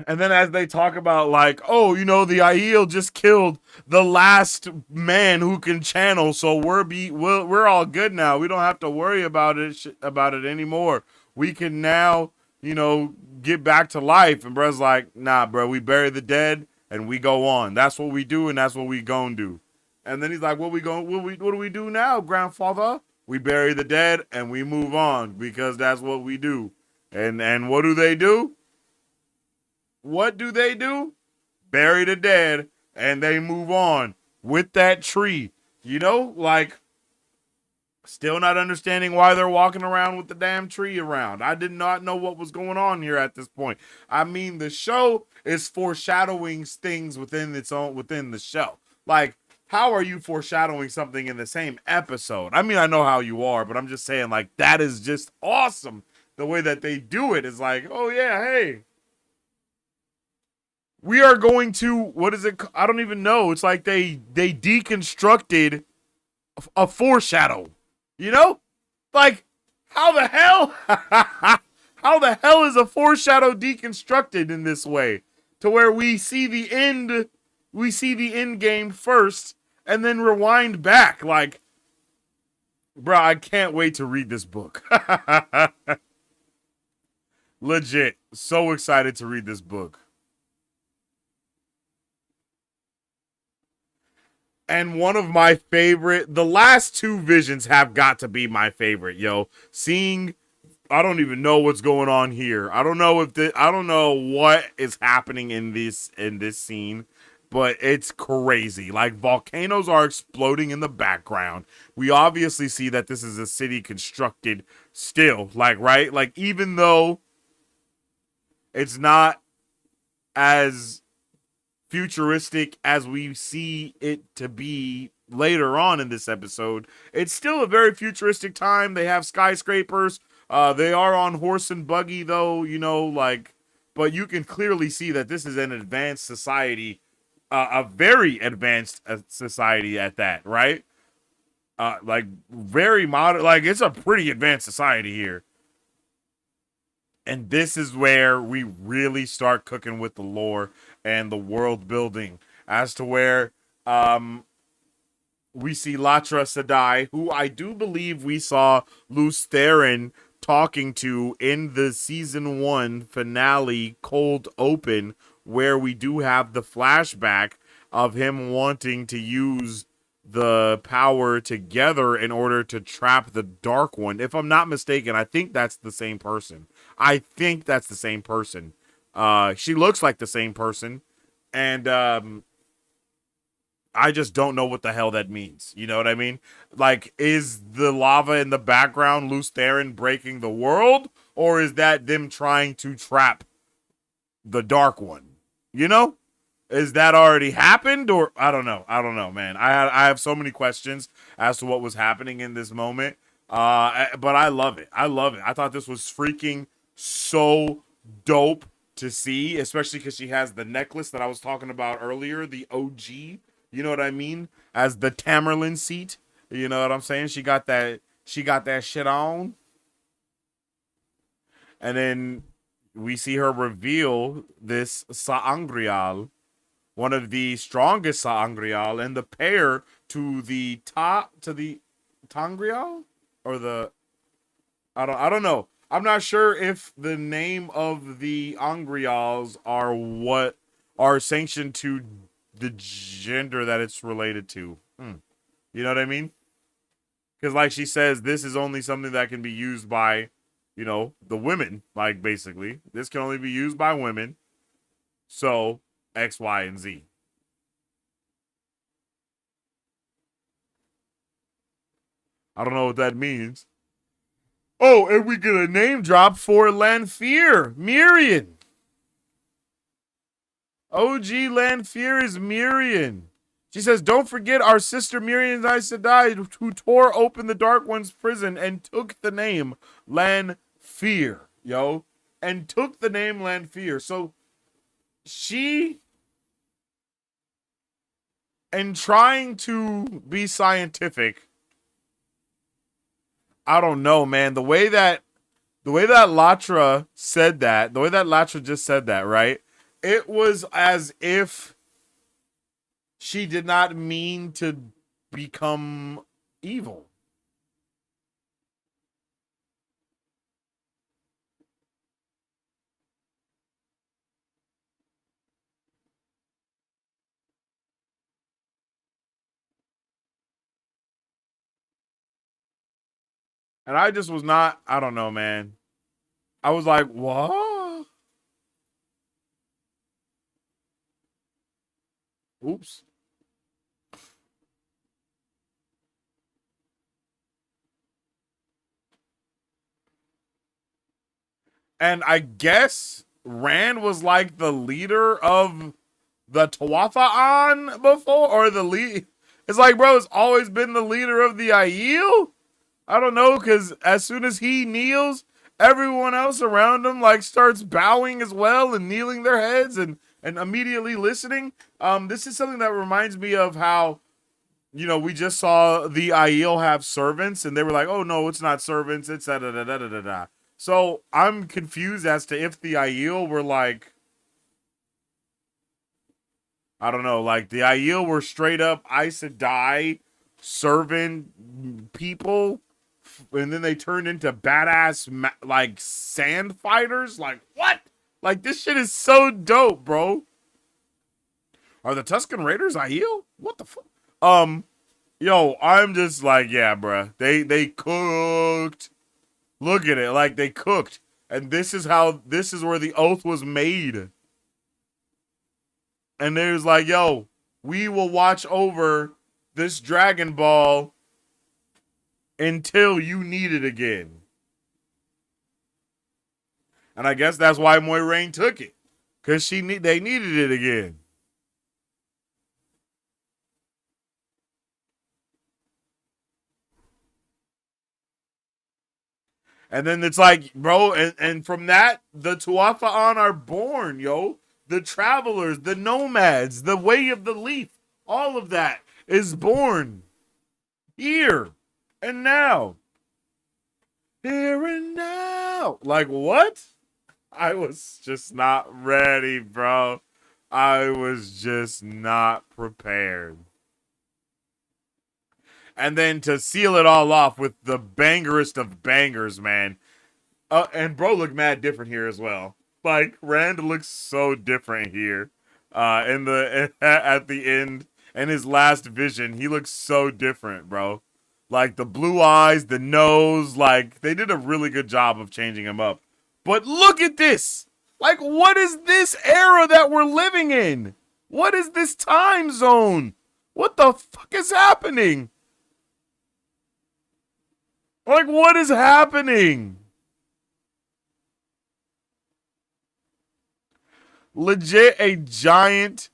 And then as they talk about like, oh, you know, the Aiel just killed the last man who can channel, so we're all good now. We don't have to worry about it anymore. We can now, you know, get back to life. And bruh's like, nah, bro, we bury the dead and we go on. That's what we do, and that's what we gonna do. And then he's like, what do we do now, grandfather? We bury the dead and we move on because that's what we do. And what do they do? What do they do? Bury the dead, and they move on with that tree. You know, like, still not understanding why they're walking around with the damn tree around. I did not know what was going on here at this point. I mean, the show is foreshadowing things within the show. Like, how are you foreshadowing something in the same episode? I mean, I know how you are, but I'm just saying, like, that is just awesome. The way that they do it is like, oh yeah, hey, we are going to, what is it? I don't even know. It's like they deconstructed a foreshadow, you know? Like, how the hell? How the hell is a foreshadow deconstructed in this way? To where we see the end game first and then rewind back. Like, bro, I can't wait to read this book. Legit. So excited to read this book. And one of my favorite, the last two visions have got to be my favorite, yo. Seeing, I don't even know what's going on here. I don't know what is happening in this scene, but it's crazy. Like, volcanoes are exploding in the background. We obviously see that this is a city constructed still, like, right? Like, even though it's not as futuristic as we see it to be later on in this episode, it's still a very futuristic time. They have skyscrapers. They are on horse and buggy, though, you know, like, but you can clearly see that this is an advanced society, a very advanced society at that, right? Like, very modern, like, it's a pretty advanced society here. And this is where we really start cooking with the lore and the world building, as to where we see Latra Sedai, who I do believe we saw Lews Therin talking to in the season 1 finale cold open, where we do have the flashback of him wanting to use the power together in order to trap the Dark One. If I'm not mistaken, I think that's the same person. She looks like the same person. And I just don't know what the hell that means. You know what I mean? Like, is the lava in the background Lews Therin breaking the world? Or is that them trying to trap the Dark One? You know? Is that already happened? Or I don't know. I don't know, man. I have so many questions as to what was happening in this moment. But I love it. I love it. I thought this was freaking so dope to see, especially because she has the necklace that I was talking about earlier, the OG. You know what I mean? As the Tamerlane seat. You know what I'm saying? She got that shit on. And then we see her reveal this sa'angreal, one of the strongest sa'angreal, and the pair to the tangreal or the I don't know. I'm not sure if the name of the angreals are sanctioned to the gender that it's related to. You know what I mean? Because like she says, this is only something that can be used by, you know, the women. Like, basically, this can only be used by women. So X, Y, and Z. I don't know what that means. Oh, and we get a name drop for Lanfear, Mirian. OG Lanfear is Mirian. She says, don't forget our sister Mirian Aes Sedai, who tore open the Dark One's prison and took the name Lanfear, yo. And took the name Lanfear. So she, in trying to be scientific, I don't know, man. The way that Latra said that, the way that Latra just said that, right? It was as if she did not mean to become evil. And I just was not, I don't know, man. I was like, what? Oops. And I guess Rand was like the leader of the Tuatha'an before, or the lead. It's like, bro, it's always been the leader of the Aiel. I don't know, because as soon as he kneels, everyone else around him like starts bowing as well and kneeling their heads and immediately listening. This is something that reminds me of how, you know, we just saw the Aiel have servants, and they were like, oh no, it's not servants, it's da da da da da da. So I'm confused as to if the Aiel were like, I don't know, like the Aiel were straight up Aes Sedai servant people, and then they turned into badass like sand fighters. Like, what? Like, this shit is so dope, bro. Are the Tusken Raiders Aiel? What the fuck? Yo, I'm just like, yeah, bruh. They cooked. Look at it, like they cooked. And this is where the oath was made. And they was like, yo, we will watch over this Dragon Ball until you need it again. And I guess that's why Moiraine took it. Because they needed it again. And then it's like, bro, and from that, the Tuatha'an are born, yo. The travelers, the nomads, the way of the leaf, all of that is born here and now. Here and now. Like, what? I was just not ready, bro. I was just not prepared. And then to seal it all off with the bangerest of bangers, man. And bro looked mad different here as well. Like, Rand looks so different here. At the end, in his last vision, he looks so different, bro. Like, the blue eyes, the nose, like, they did a really good job of changing him up. But look at this! Like, what is this era that we're living in? What is this time zone? What the fuck is happening? Like, what is happening? Legit a giant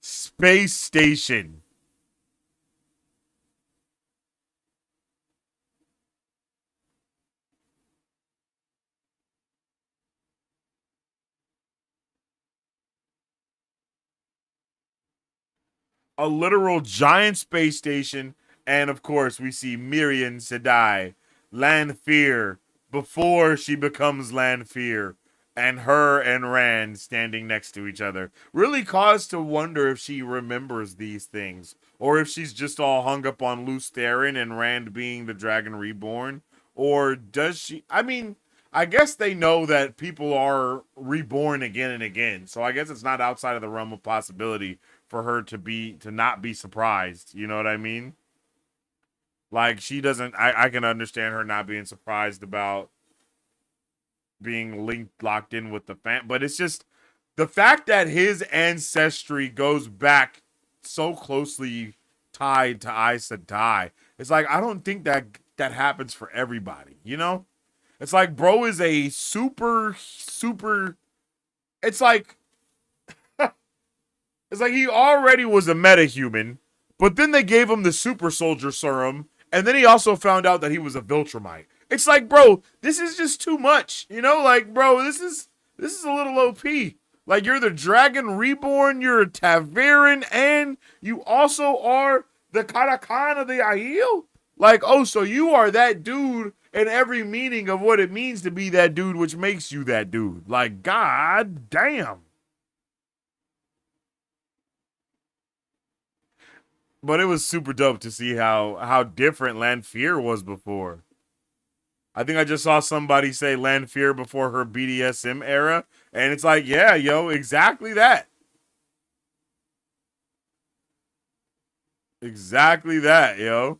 space station. A literal giant space station. And of course, we see Miriam Sedai, Lanfear, before she becomes Lanfear, and her and Rand standing next to each other. Really cause to wonder if she remembers these things, or if she's just all hung up on Lews Therin and Rand being the Dragon Reborn. Or does she? I mean, I guess they know that people are reborn again and again, so I guess it's not outside of the realm of possibility for her to not be surprised. You know what I mean? Like, she doesn't, I can understand her not being surprised about being locked in with the fam, but it's just the fact that his ancestry goes back so closely tied to Aes Sedai. It's like, I don't think that happens for everybody, you know? It's like, bro is a super, it's like, it's like he already was a metahuman, but then they gave him the super soldier serum, and then he also found out that he was a Viltrumite. It's like, bro, this is just too much. You know, like, bro, this is a little OP. Like, you're the Dragon Reborn, you're a Ta'veren, and you also are the Karakan of the Aiel? Like, oh, so you are that dude in every meaning of what it means to be that dude, which makes you that dude. Like, god damn. But it was super dope to see how different Lanfear was before. I think I just saw somebody say Lanfear before her BDSM era, and it's like, yeah, yo, exactly that. Exactly that, yo.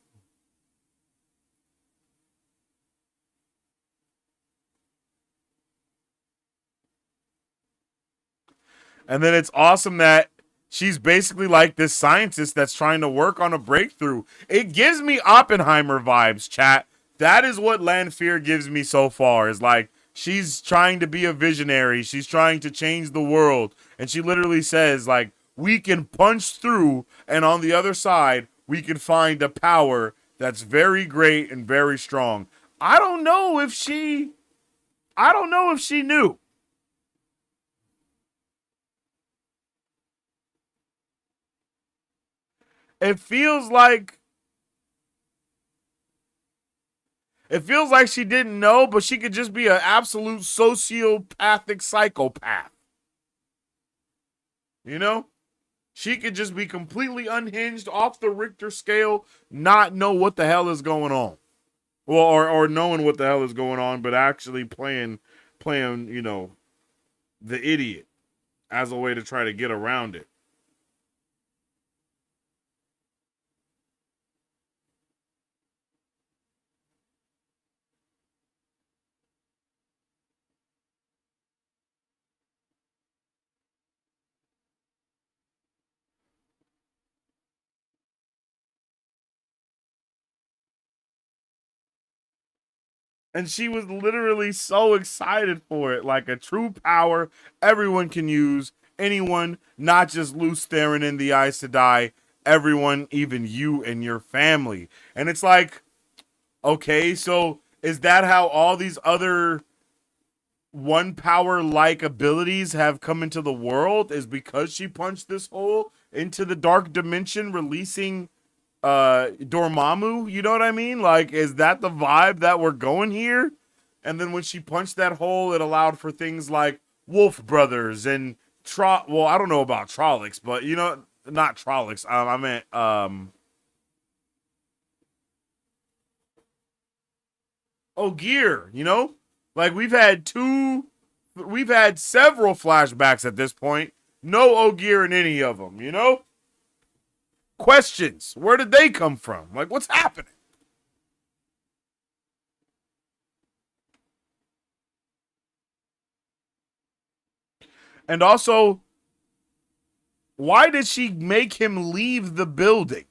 And then it's awesome that she's basically like this scientist that's trying to work on a breakthrough. It gives me Oppenheimer vibes, chat. That is what Lanfear gives me so far. Is like, she's trying to be a visionary. She's trying to change the world. And she literally says, like, we can punch through, and on the other side, we can find a power that's very great and very strong. I don't know if she knew. It feels like she didn't know, but she could just be an absolute sociopathic psychopath. You know? She could just be completely unhinged, off the Richter scale, not know what the hell is going on. Well, or knowing what the hell is going on, but actually playing, you know, the idiot as a way to try to get around it. And she was literally so excited for it. Like, a true power everyone can use. Anyone, not just Lews Therin and the Aes Sedai. Everyone, even you and your family. And it's like, okay, so is that how all these other one power like abilities have come into the world? Is because she punched this hole into the dark dimension, releasing Dormammu, you know what I mean? Like, is that the vibe that we're going here? And then when she punched that hole, it allowed for things like Wolf Brothers and well, I don't know about Trollocs, but you know, not Trollocs. I meant Ogier, you know? Like, we've had several flashbacks at this point. No Ogier in any of them, you know? Questions. Where did they come from? Like, what's happening? And also, Why did she make him leave the building?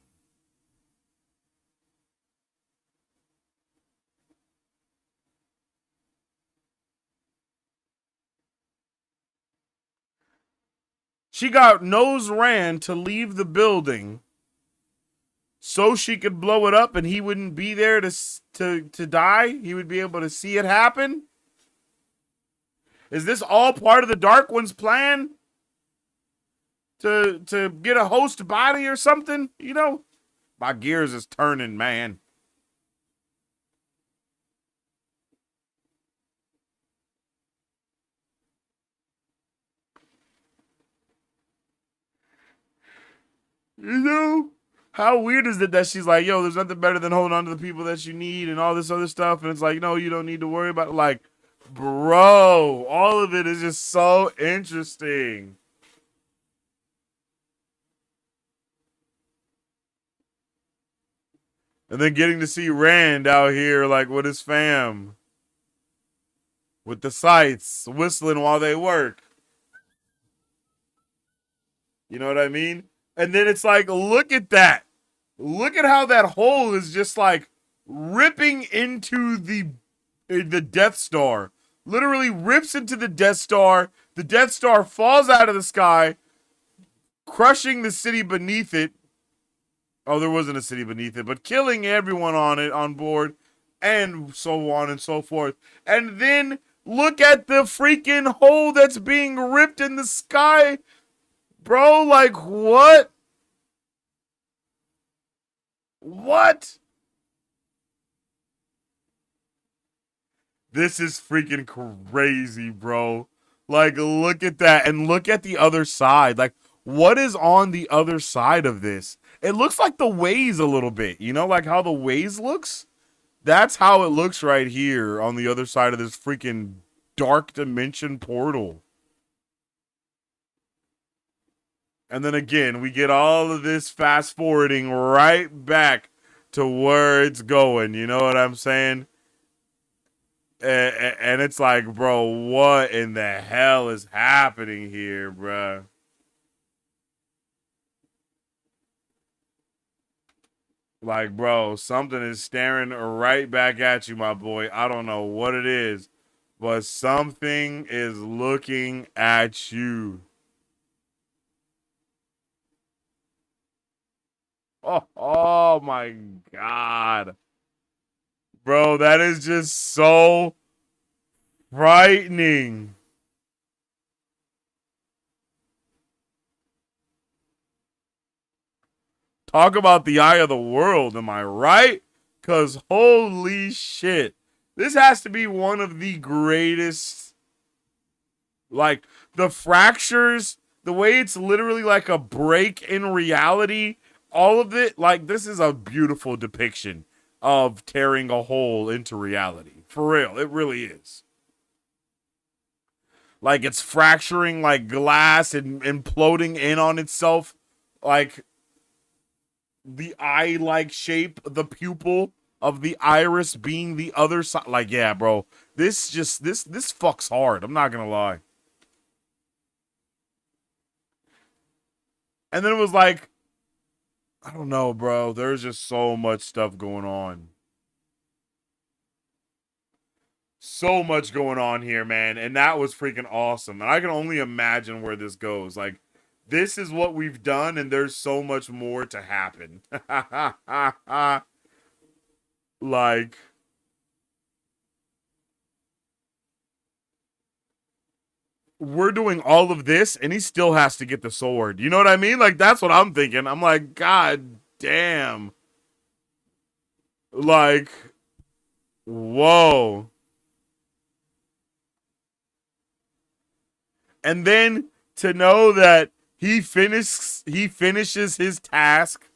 She got Nose Rand to leave the building so she could blow it up and he wouldn't be there to die. He would be able to see it happen. Is this all part of the Dark One's plan? To get a host body or something? You know? My gears is turning, man. You know? How weird is it that she's like, yo, there's nothing better than holding on to the people that you need and all this other stuff. And it's like, no, you don't need to worry about it. Like, bro, all of it is just so interesting. And then getting to see Rand out here, like, with his fam. With the sights, whistling while they work. You know what I mean? And then it's like, look at that. Look at how that hole is just, like, ripping into the Death Star. Literally rips into the Death Star. The Death Star falls out of the sky, crushing the city beneath it. Oh, there wasn't a city beneath it, but killing everyone on board, and so on and so forth. And then look at the freaking hole that's being ripped in the sky. Bro, like, what? What? This is freaking crazy, bro. Like, look at that. And look at the other side. Like, what is on the other side of this? It looks like the Waze a little bit. You know, like how the Waze looks? That's how it looks right here on the other side of this freaking dark dimension portal. And then again, we get all of this fast forwarding right back to where it's going. You know what I'm saying? And it's like, bro, what in the hell is happening here, bro? Like, bro, something is staring right back at you, my boy. I don't know what it is, but something is looking at you. Oh my God. Bro, that is just so frightening. Talk about the eye of the world, am I right? Because holy shit. This has to be one of the greatest. Like, the fractures, the way it's literally like a break in reality, all of it, like, this is a beautiful depiction of tearing a hole into reality. For real, it really is. Like, it's fracturing like glass and imploding in on itself. Like, the eye-like shape, the pupil of the iris being the other side. Like, yeah, bro. This fucks hard. I'm not gonna lie. And then it was like, I don't know, bro. There's just so much stuff going on. So much going on here, man. And that was freaking awesome. And I can only imagine where this goes. Like, this is what we've done, and there's so much more to happen. Like, we're doing all of this, and he still has to get the sword. You know what I mean? Like, that's what I'm thinking. I'm like, God damn. Like, whoa. And then to know that he finishes his task,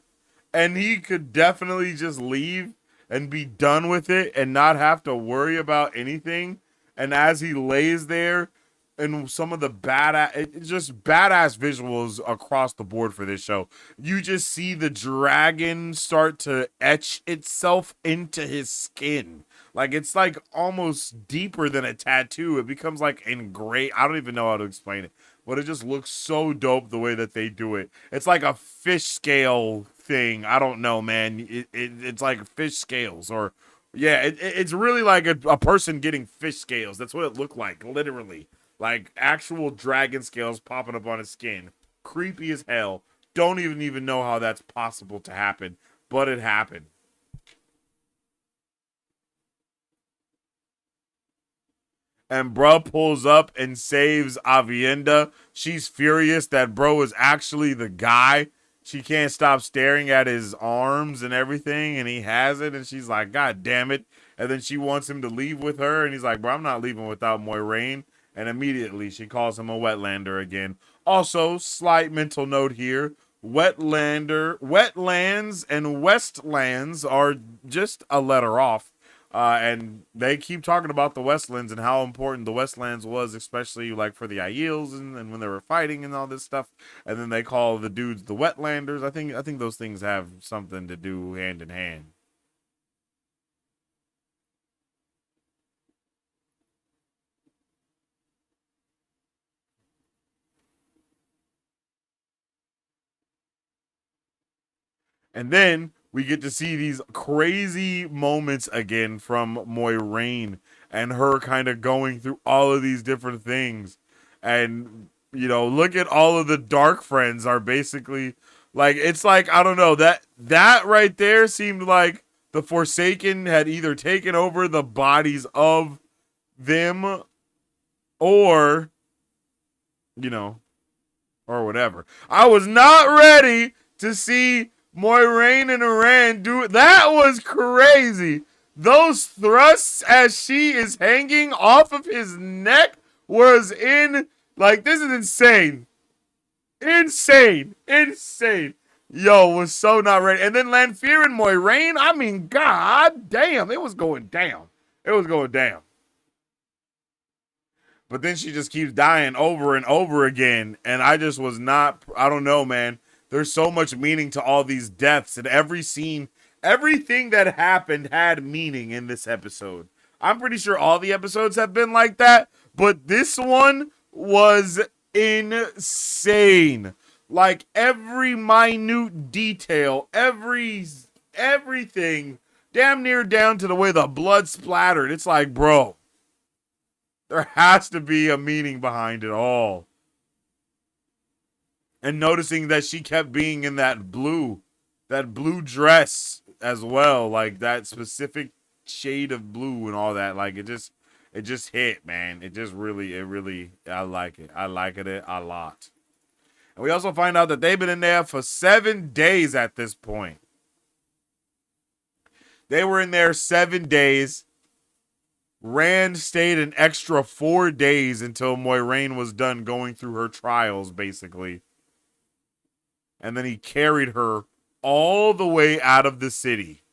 and he could definitely just leave and be done with it and not have to worry about anything. And as he lays there, and some of the just badass visuals across the board for this show. You just see the dragon start to etch itself into his skin. Like it's like almost deeper than a tattoo. It becomes like engraved. I don't even know how to explain it, but it just looks so dope the way that they do it. It's like a fish scale thing. I don't know, man. It's like fish scales, or yeah, it's really like a person getting fish scales. That's what it looked like, literally, like actual dragon scales popping up on his skin. Creepy as hell. Don't even know how that's possible to happen, but it happened. And bro pulls up and saves Avienda. She's furious that bro is actually the guy. She can't stop staring at his arms and everything, and he has it, and she's like, God damn it. And then she wants him to leave with her, and he's like, bro, I'm not leaving without Moiraine. And immediately she calls him a wetlander again. Also, slight mental note here. Wetlands and Westlands are just a letter off. And they keep talking about the Westlands and how important the Westlands was, especially like for the Aiels and when they were fighting and all this stuff. And then they call the dudes the Wetlanders. I think those things have something to do hand in hand. And then we get to see these crazy moments again from Moiraine and her kind of going through all of these different things. And, you know, look at all of the dark friends are basically like, it's like, I don't know, that right there seemed like the Forsaken had either taken over the bodies of them or, you know, or whatever. I was not ready to see Moiraine and Aran do it. That was crazy. Those thrusts as she is hanging off of his neck was like, this is insane. Insane. Yo, was so not ready. And then Lanfear and Moiraine, I mean, god damn, it was going down. But then she just keeps dying over and over again. And I just was not, I don't know, man. There's so much meaning to all these deaths, and every scene, everything that happened had meaning in this episode. I'm pretty sure all the episodes have been like that, but this one was insane. Like every minute detail, everything, damn near down to the way the blood splattered. It's like, bro, there has to be a meaning behind it all. And noticing that she kept being in that blue dress as well, like that specific shade of blue and all that, like it just hit, man. It really, I like it. I like it a lot. And we also find out that they've been in there for 7 days at this point. They were in there 7 days. Rand stayed an extra 4 days until Moiraine was done going through her trials, basically. And then he carried her all the way out of the city.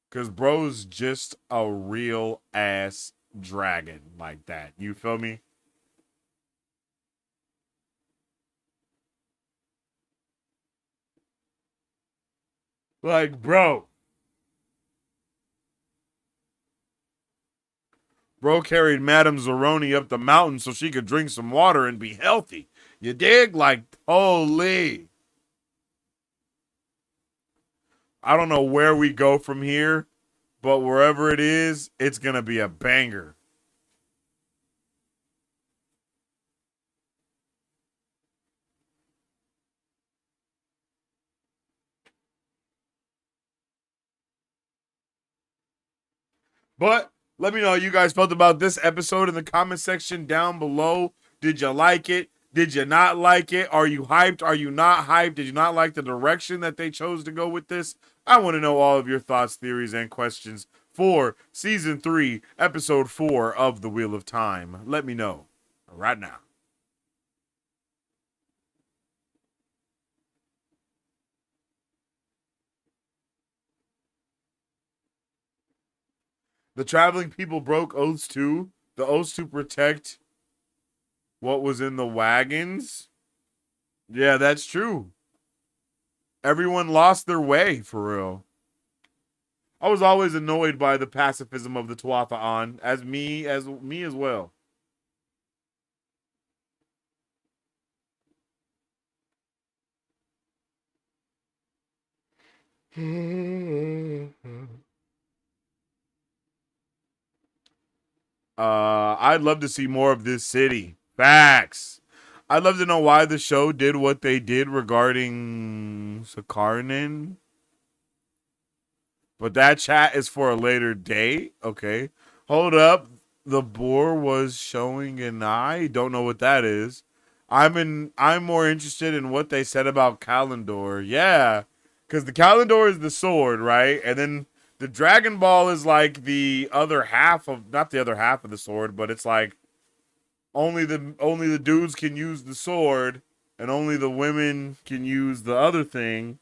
Because bro's just a real ass dragon like that. You feel me? Like, bro. Bro carried Madame Zeroni up the mountain so she could drink some water and be healthy. You dig? Like, holy. I don't know where we go from here, but wherever it is, it's going to be a banger. But let me know how you guys felt about this episode in the comment section down below. Did you like it? Did you not like it? Are you hyped? Are you not hyped? Did you not like the direction that they chose to go with this? I want to know all of your thoughts, theories, and questions for Season 3, Episode 4 of The Wheel of Time. Let me know right now. The traveling people broke oaths too. The oaths to protect what was in the wagons. Yeah, that's true. Everyone lost their way, for real. I was always annoyed by the pacifism of the Tuatha as me as well. I'd love to see more of this city. Facts. I'd love to know why the show did what they did regarding Sakarnin. But that chat is for a later date. Okay. Hold up. The boar was showing an eye. Don't know what that is. I'm more interested in what they said about Kalendor. Yeah. Because the Kalendor is the sword, right? And then the Dragon Ball is like the other half of, not the other half of the sword, but it's like only the dudes can use the sword and only the women can use the other thing.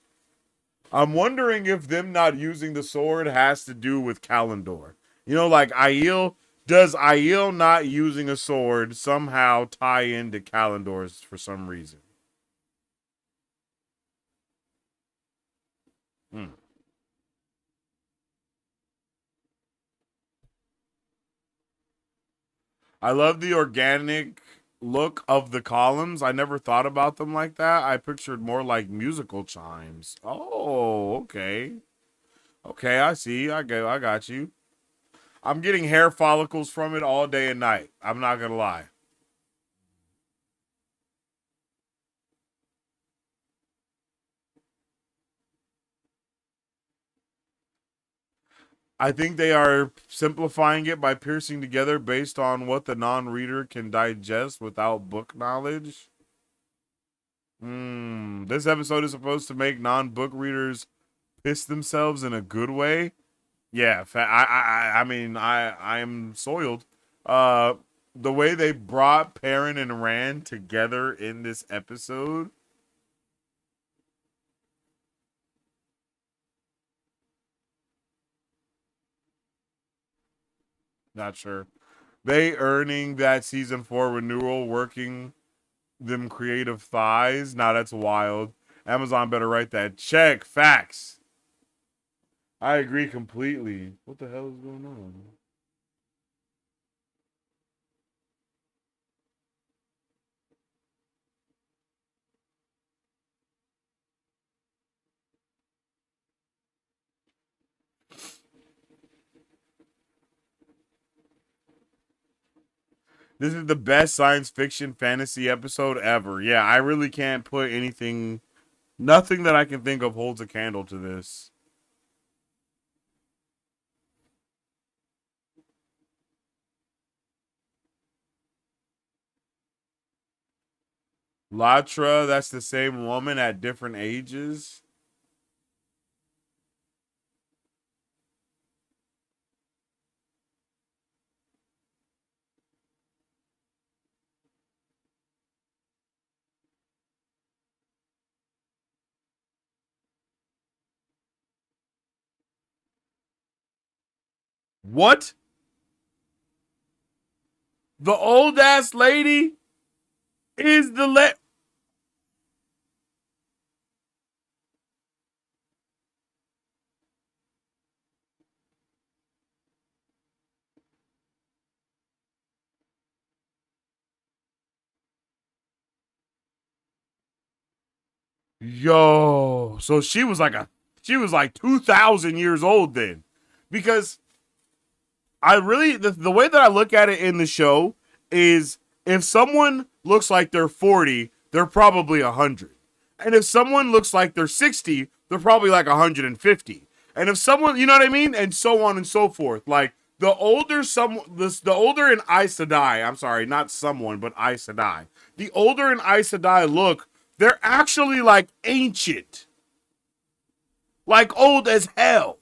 I'm wondering if them not using the sword has to do with Kalendor. You know, like Aiel, does Aiel not using a sword somehow tie into Kalendor's for some reason? I love the organic look of the columns. I never thought about them like that. I pictured more like musical chimes. Oh, okay. Okay, I see. I got you. I'm getting hair follicles from it all day and night. I'm not going to lie. I think they are simplifying it by piercing together based on what the non-reader can digest without book knowledge. This episode is supposed to make non-book readers piss themselves in a good way. Yeah, I mean, I am soiled. The way they brought Perrin and Rand together in this episode. Not sure. They earning that season 4 renewal, working them creative thighs. Nah, that's wild. Amazon better write that check. Facts. I agree completely. What the hell is going on? This is the best science fiction fantasy episode ever. Yeah, I really can't put anything, nothing that I can think of holds a candle to this. Latra, that's the same woman at different ages. What? The old ass lady is the Yo, so she was like 2,000 years old then. Because I really, the way that I look at it in the show is if someone looks like they're 40, they're probably 100. And if someone looks like they're 60, they're probably like 150. And if someone, you know what I mean? And so on and so forth. Like the older the older an Aes Sedai, I'm sorry, not someone, but Aes Sedai. The older an Aes Sedai look, they're actually like ancient. Like old as hell.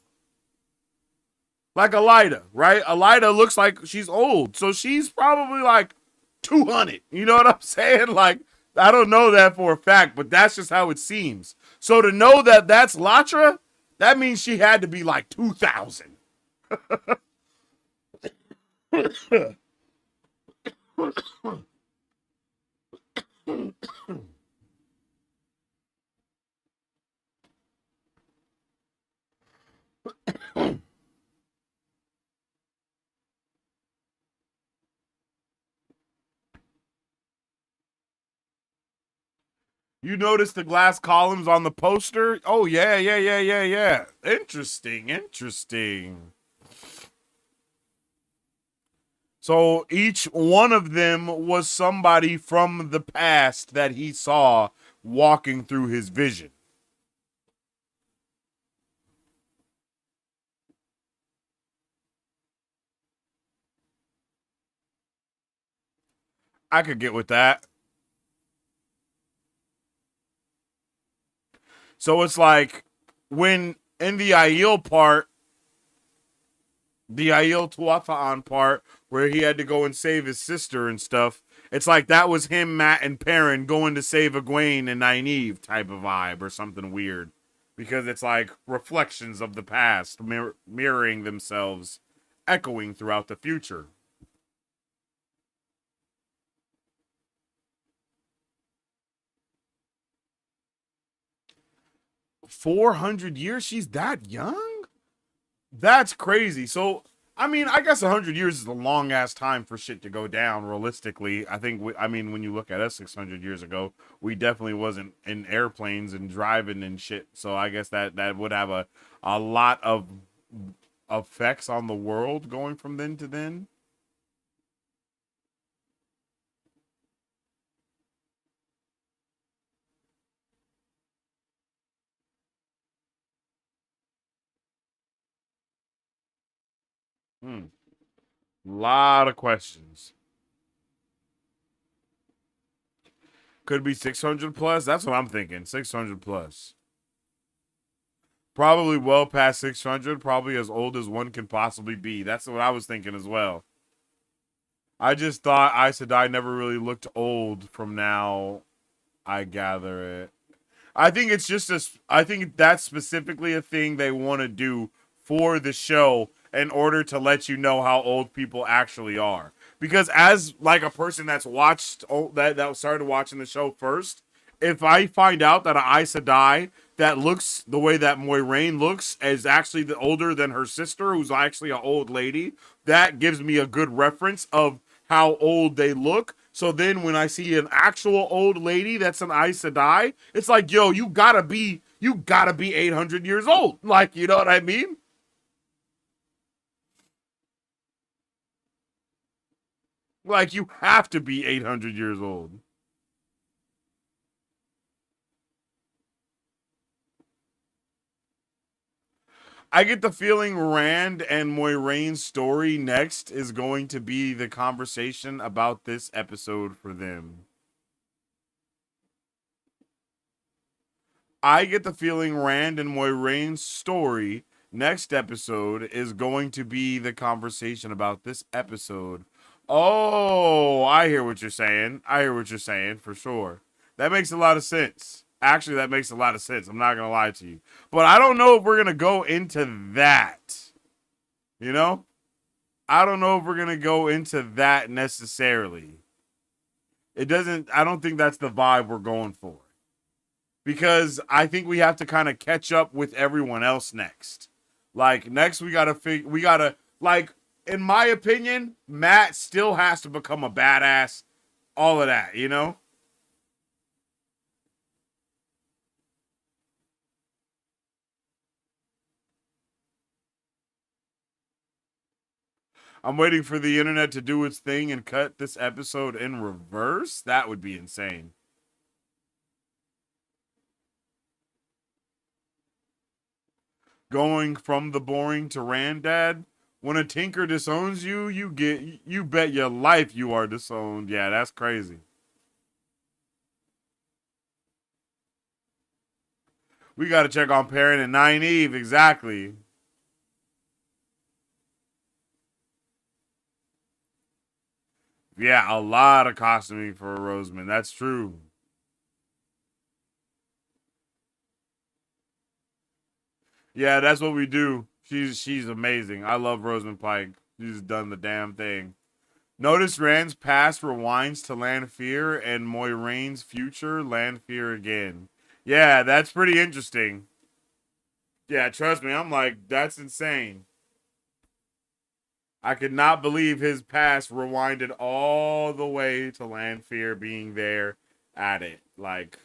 Like Elida, right? Elida looks like she's old. So she's probably like 200. You know what I'm saying? Like, I don't know that for a fact, but that's just how it seems. So to know that that's Latra, that means she had to be like 2,000. You notice the glass columns on the poster? Oh, yeah. Interesting. So each one of them was somebody from the past that he saw walking through his vision. I could get with that. So it's like when in the Aiel part, the Aiel Tuathaan part, where he had to go and save his sister and stuff, it's like that was him, Matt, and Perrin going to save Egwene and Nynaeve type of vibe or something weird. Because it's like reflections of the past mirroring themselves, echoing throughout the future. $400 she's that young? That's crazy. So I mean, I guess 100 years is a long ass time for shit to go down. Realistically, I think. When you look at us 600 years ago, we definitely wasn't in airplanes and driving and shit. So I guess that would have a lot of effects on the world going from then to then. Lot of questions. Could be 600 plus. That's what I'm thinking. 600 plus. Probably well past 600. Probably as old as one can possibly be. That's what I was thinking as well. I just thought Aes Sedai never really looked old from now. I gather it. I think it's just I think that's specifically a thing they want to do for the show in order to let you know how old people actually are. Because as like a person that's watched that started watching the show first, if I find out that an Aes Sedai that looks the way that Moiraine looks is actually older than her sister, who's actually an old lady, that gives me a good reference of how old they look. So then when I see an actual old lady that's an Aes Sedai, it's like, yo, you gotta be 800 years old. Like, you know what I mean? Like, you have to be 800 years old. I get the feeling Rand and Moiraine's story next is going to be the conversation about this episode for them. I get the feeling Rand and Moiraine's story next episode is going to be the conversation about this episode. Oh, I hear what you're saying. For sure. That makes a lot of sense. Actually, that makes a lot of sense. I'm not going to lie to you. But I don't know if we're going to go into that. You know? I don't know if we're going to go into that necessarily. I don't think that's the vibe we're going for. Because I think we have to kind of catch up with everyone else next. Like, next we got to, like, in my opinion, Matt still has to become a badass. All of that, you know? I'm waiting for the internet to do its thing and cut this episode in reverse. That would be insane. Going from the boring to Randad. When a tinker disowns you, you bet your life you are disowned. Yeah, that's crazy. We got to check on Perrin and Nynaeve, exactly. Yeah, a lot of costuming for a Rosamund. That's true. Yeah, that's what we do. She's amazing. I love Rosamund Pike. She's done the damn thing. Notice Rand's past rewinds to Lanfear and Moiraine's future Lanfear again. Yeah, that's pretty interesting. Yeah, trust me, I'm like, that's insane. I could not believe his past rewinded all the way to Lanfear being there at it. Like,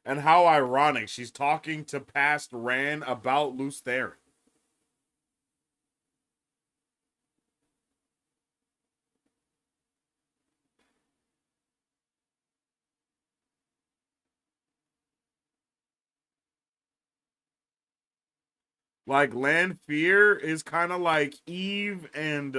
And how ironic. She's talking to past Rand about Lews Therin. Like, Lanfear is kind of like Eve and,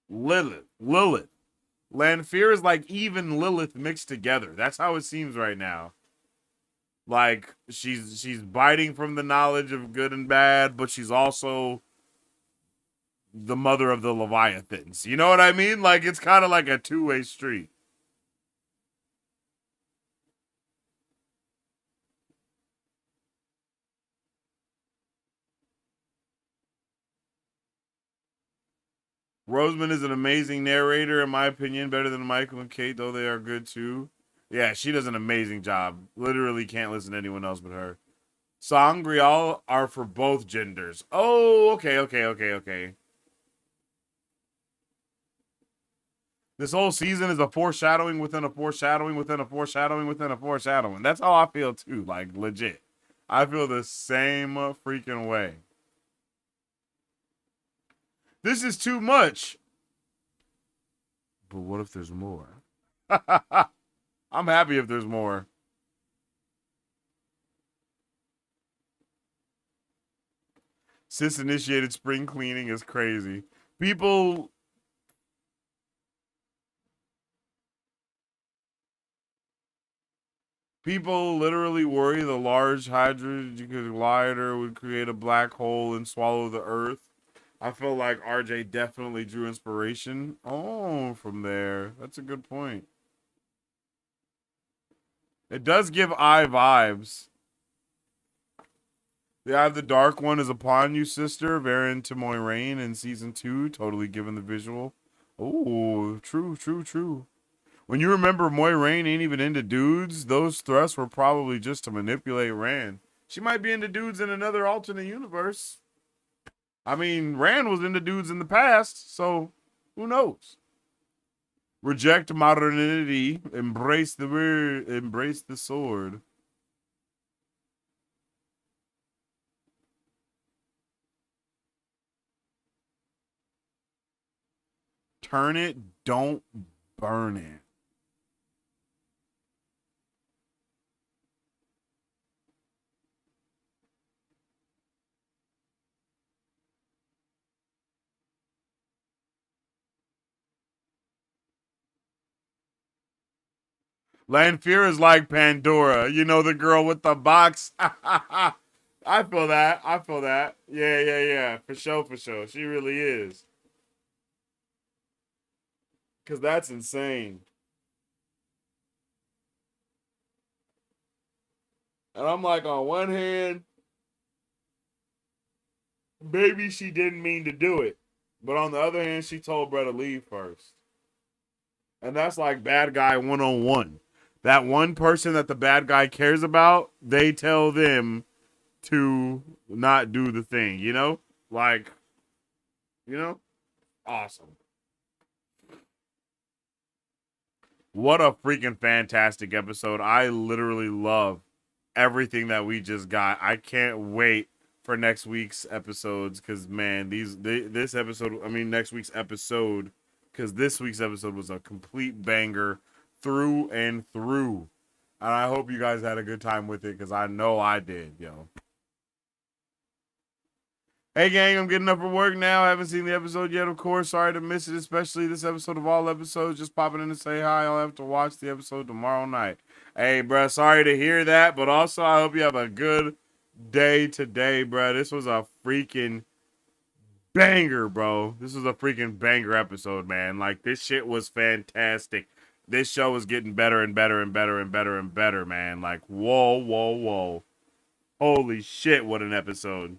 Lilith. Lanfear is like Eve and Lilith mixed together. That's how it seems right now. Like, she's biting from the knowledge of good and bad, but she's also the mother of the Leviathans. You know what I mean? Like, it's kind of like a two-way street. Rosamund is an amazing narrator, in my opinion, better than Michael and Kate, though they are good too. Yeah, she does an amazing job. Literally can't listen to anyone else but her. Sangreal are for both genders. Oh, okay. This whole season is a foreshadowing within a foreshadowing within a foreshadowing within a foreshadowing. That's how I feel too, like legit. I feel the same freaking way. This is too much. But what if there's more? I'm happy if there's more. Sis initiated spring cleaning is crazy. People literally worry the large hydrogen collider would create a black hole and swallow the Earth. I feel like RJ definitely drew inspiration. Oh, from there. That's a good point. It does give Eye vibes. The Eye of the Dark One is upon you, sister. Varen to Moiraine in season 2. Totally given the visual. Oh, true. When you remember Moiraine ain't even into dudes, those thrusts were probably just to manipulate Rand. She might be into dudes in another alternate universe. I mean, Rand was into dudes in the past, so who knows? Reject modernity, embrace the word, embrace the sword. Turn it, don't burn it. Lanfear is like Pandora. You know, the girl with the box. I feel that. Yeah. For sure. She really is. Because that's insane. And I'm like, on one hand, maybe she didn't mean to do it. But on the other hand, she told Brett to leave first. And that's like bad guy 101. That one person that the bad guy cares about, they tell them to not do the thing, you know? Like, you know? Awesome. What a freaking fantastic episode. I literally love everything that we just got. I can't wait for next week's episodes because, man, next week's episode, because this week's episode was a complete banger through and through. And I hope you guys had a good time with it because I know I did, yo. Hey, gang, I'm getting up for work now. I haven't seen the episode yet, of course. Sorry to miss it, especially this episode of all episodes. Just popping in to say hi. I'll have to watch the episode tomorrow night. Hey, bruh, sorry to hear that, but also I hope you have a good day today, bruh. This was a freaking banger, bro. This was a freaking banger episode, man. Like, this shit was fantastic. This show is getting better and better and better and better and better, man. Like, whoa. Holy shit, what an episode.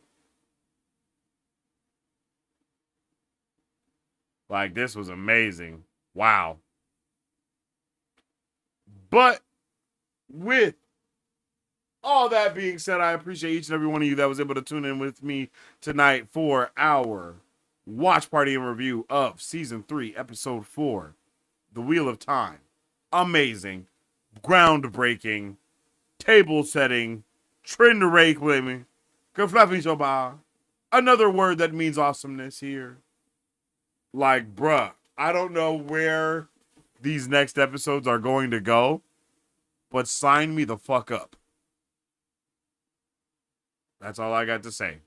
Like, this was amazing. Wow. But with all that being said, I appreciate each and every one of you that was able to tune in with me tonight for our watch party and review of season 3, episode 4, The Wheel of Time. Amazing, groundbreaking, table setting, trend array claiming, kerfluffy shoba. Another word that means awesomeness here. Like, bruh, I don't know where these next episodes are going to go, but sign me the fuck up. That's all I got to say.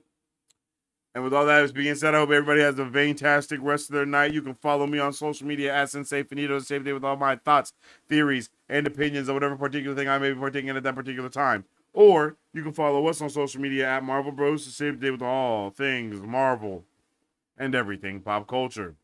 And with all that being said, I hope everybody has a fantastic rest of their night. You can follow me on social media at Sensei Finito to save the day with all my thoughts, theories, and opinions of whatever particular thing I may be partaking in at that particular time. Or you can follow us on social media at Marvel Bros to save the day with all things Marvel and everything pop culture.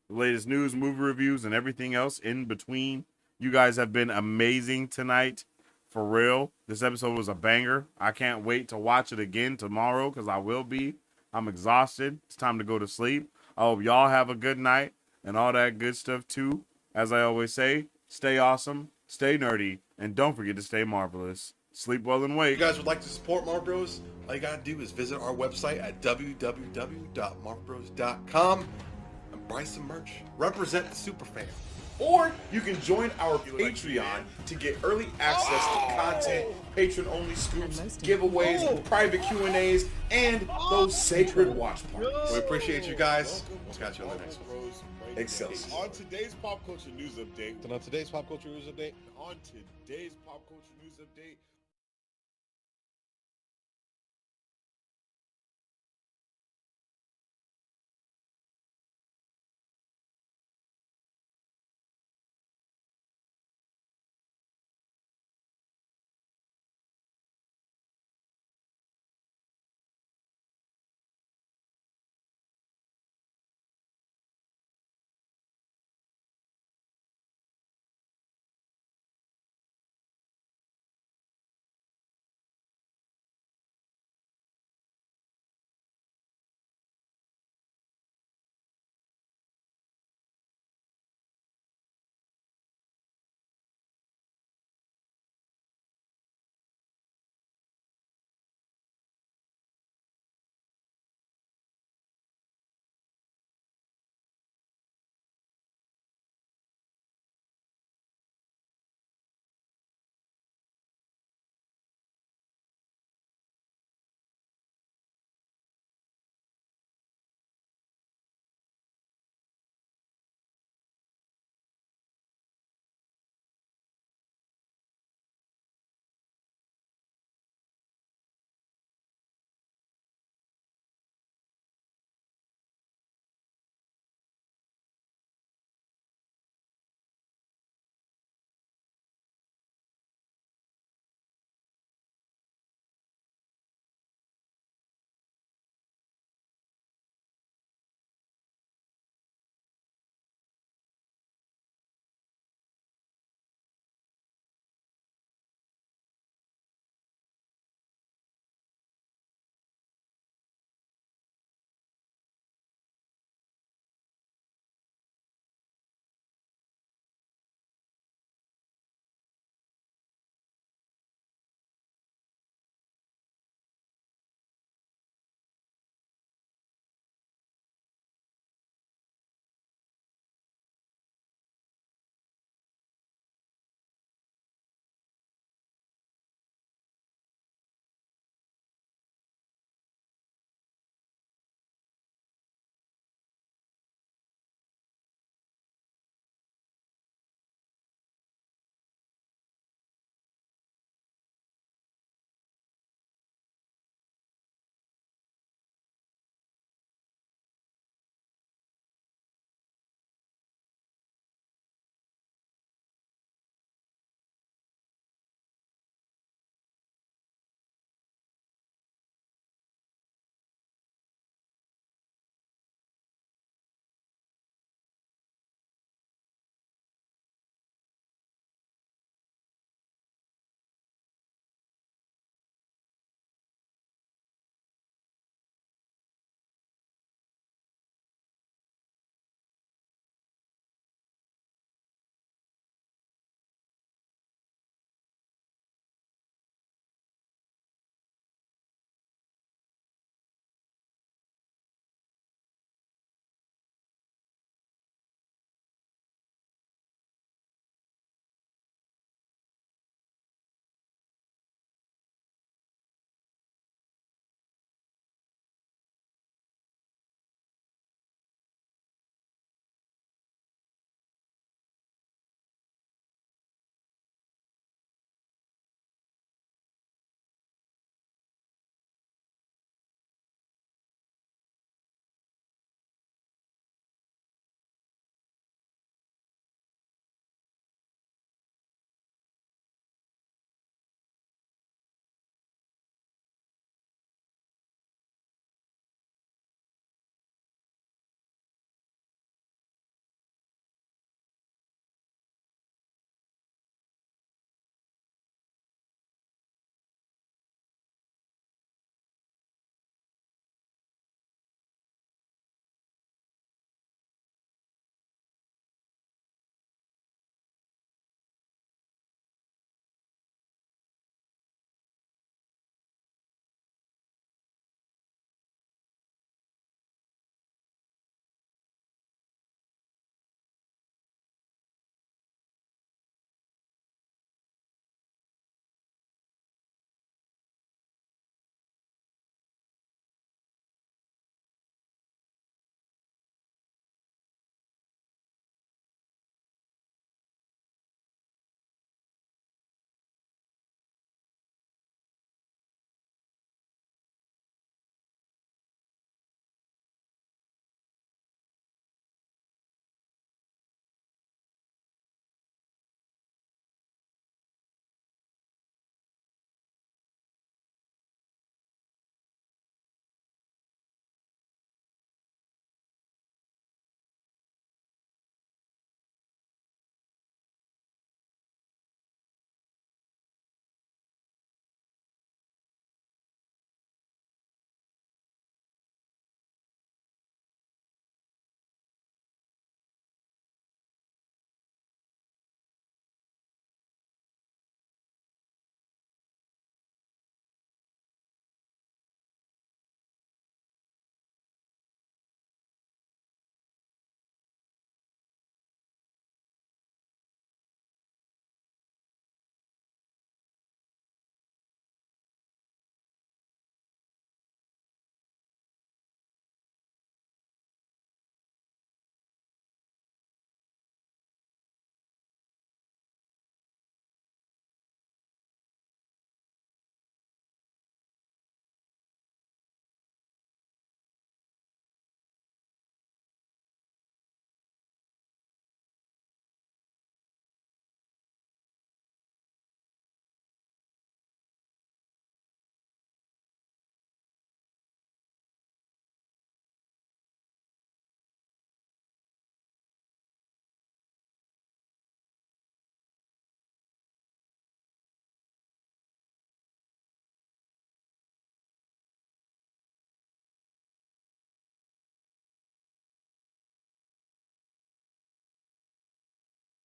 The latest news, movie reviews, and everything else in between. You guys have been amazing tonight. For real. This episode was a banger. I can't wait to watch it again tomorrow because I will be. I'm exhausted. It's time to go to sleep. I hope y'all have a good night and all that good stuff too. As I always say, stay awesome, stay nerdy, and don't forget to stay marvelous. Sleep well and wait. If you guys would like to support Marvel Bros, all you gotta do is visit our website at www.marvelbros.com and buy some merch. Represent the superfan. Or you can join our Patreon to get early access to content, patron-only scoops, giveaways, private Q&As, and those sacred watch parties. We appreciate you guys. We'll catch you on the next one. Excelsior. On today's pop culture news update. And on today's pop culture news update.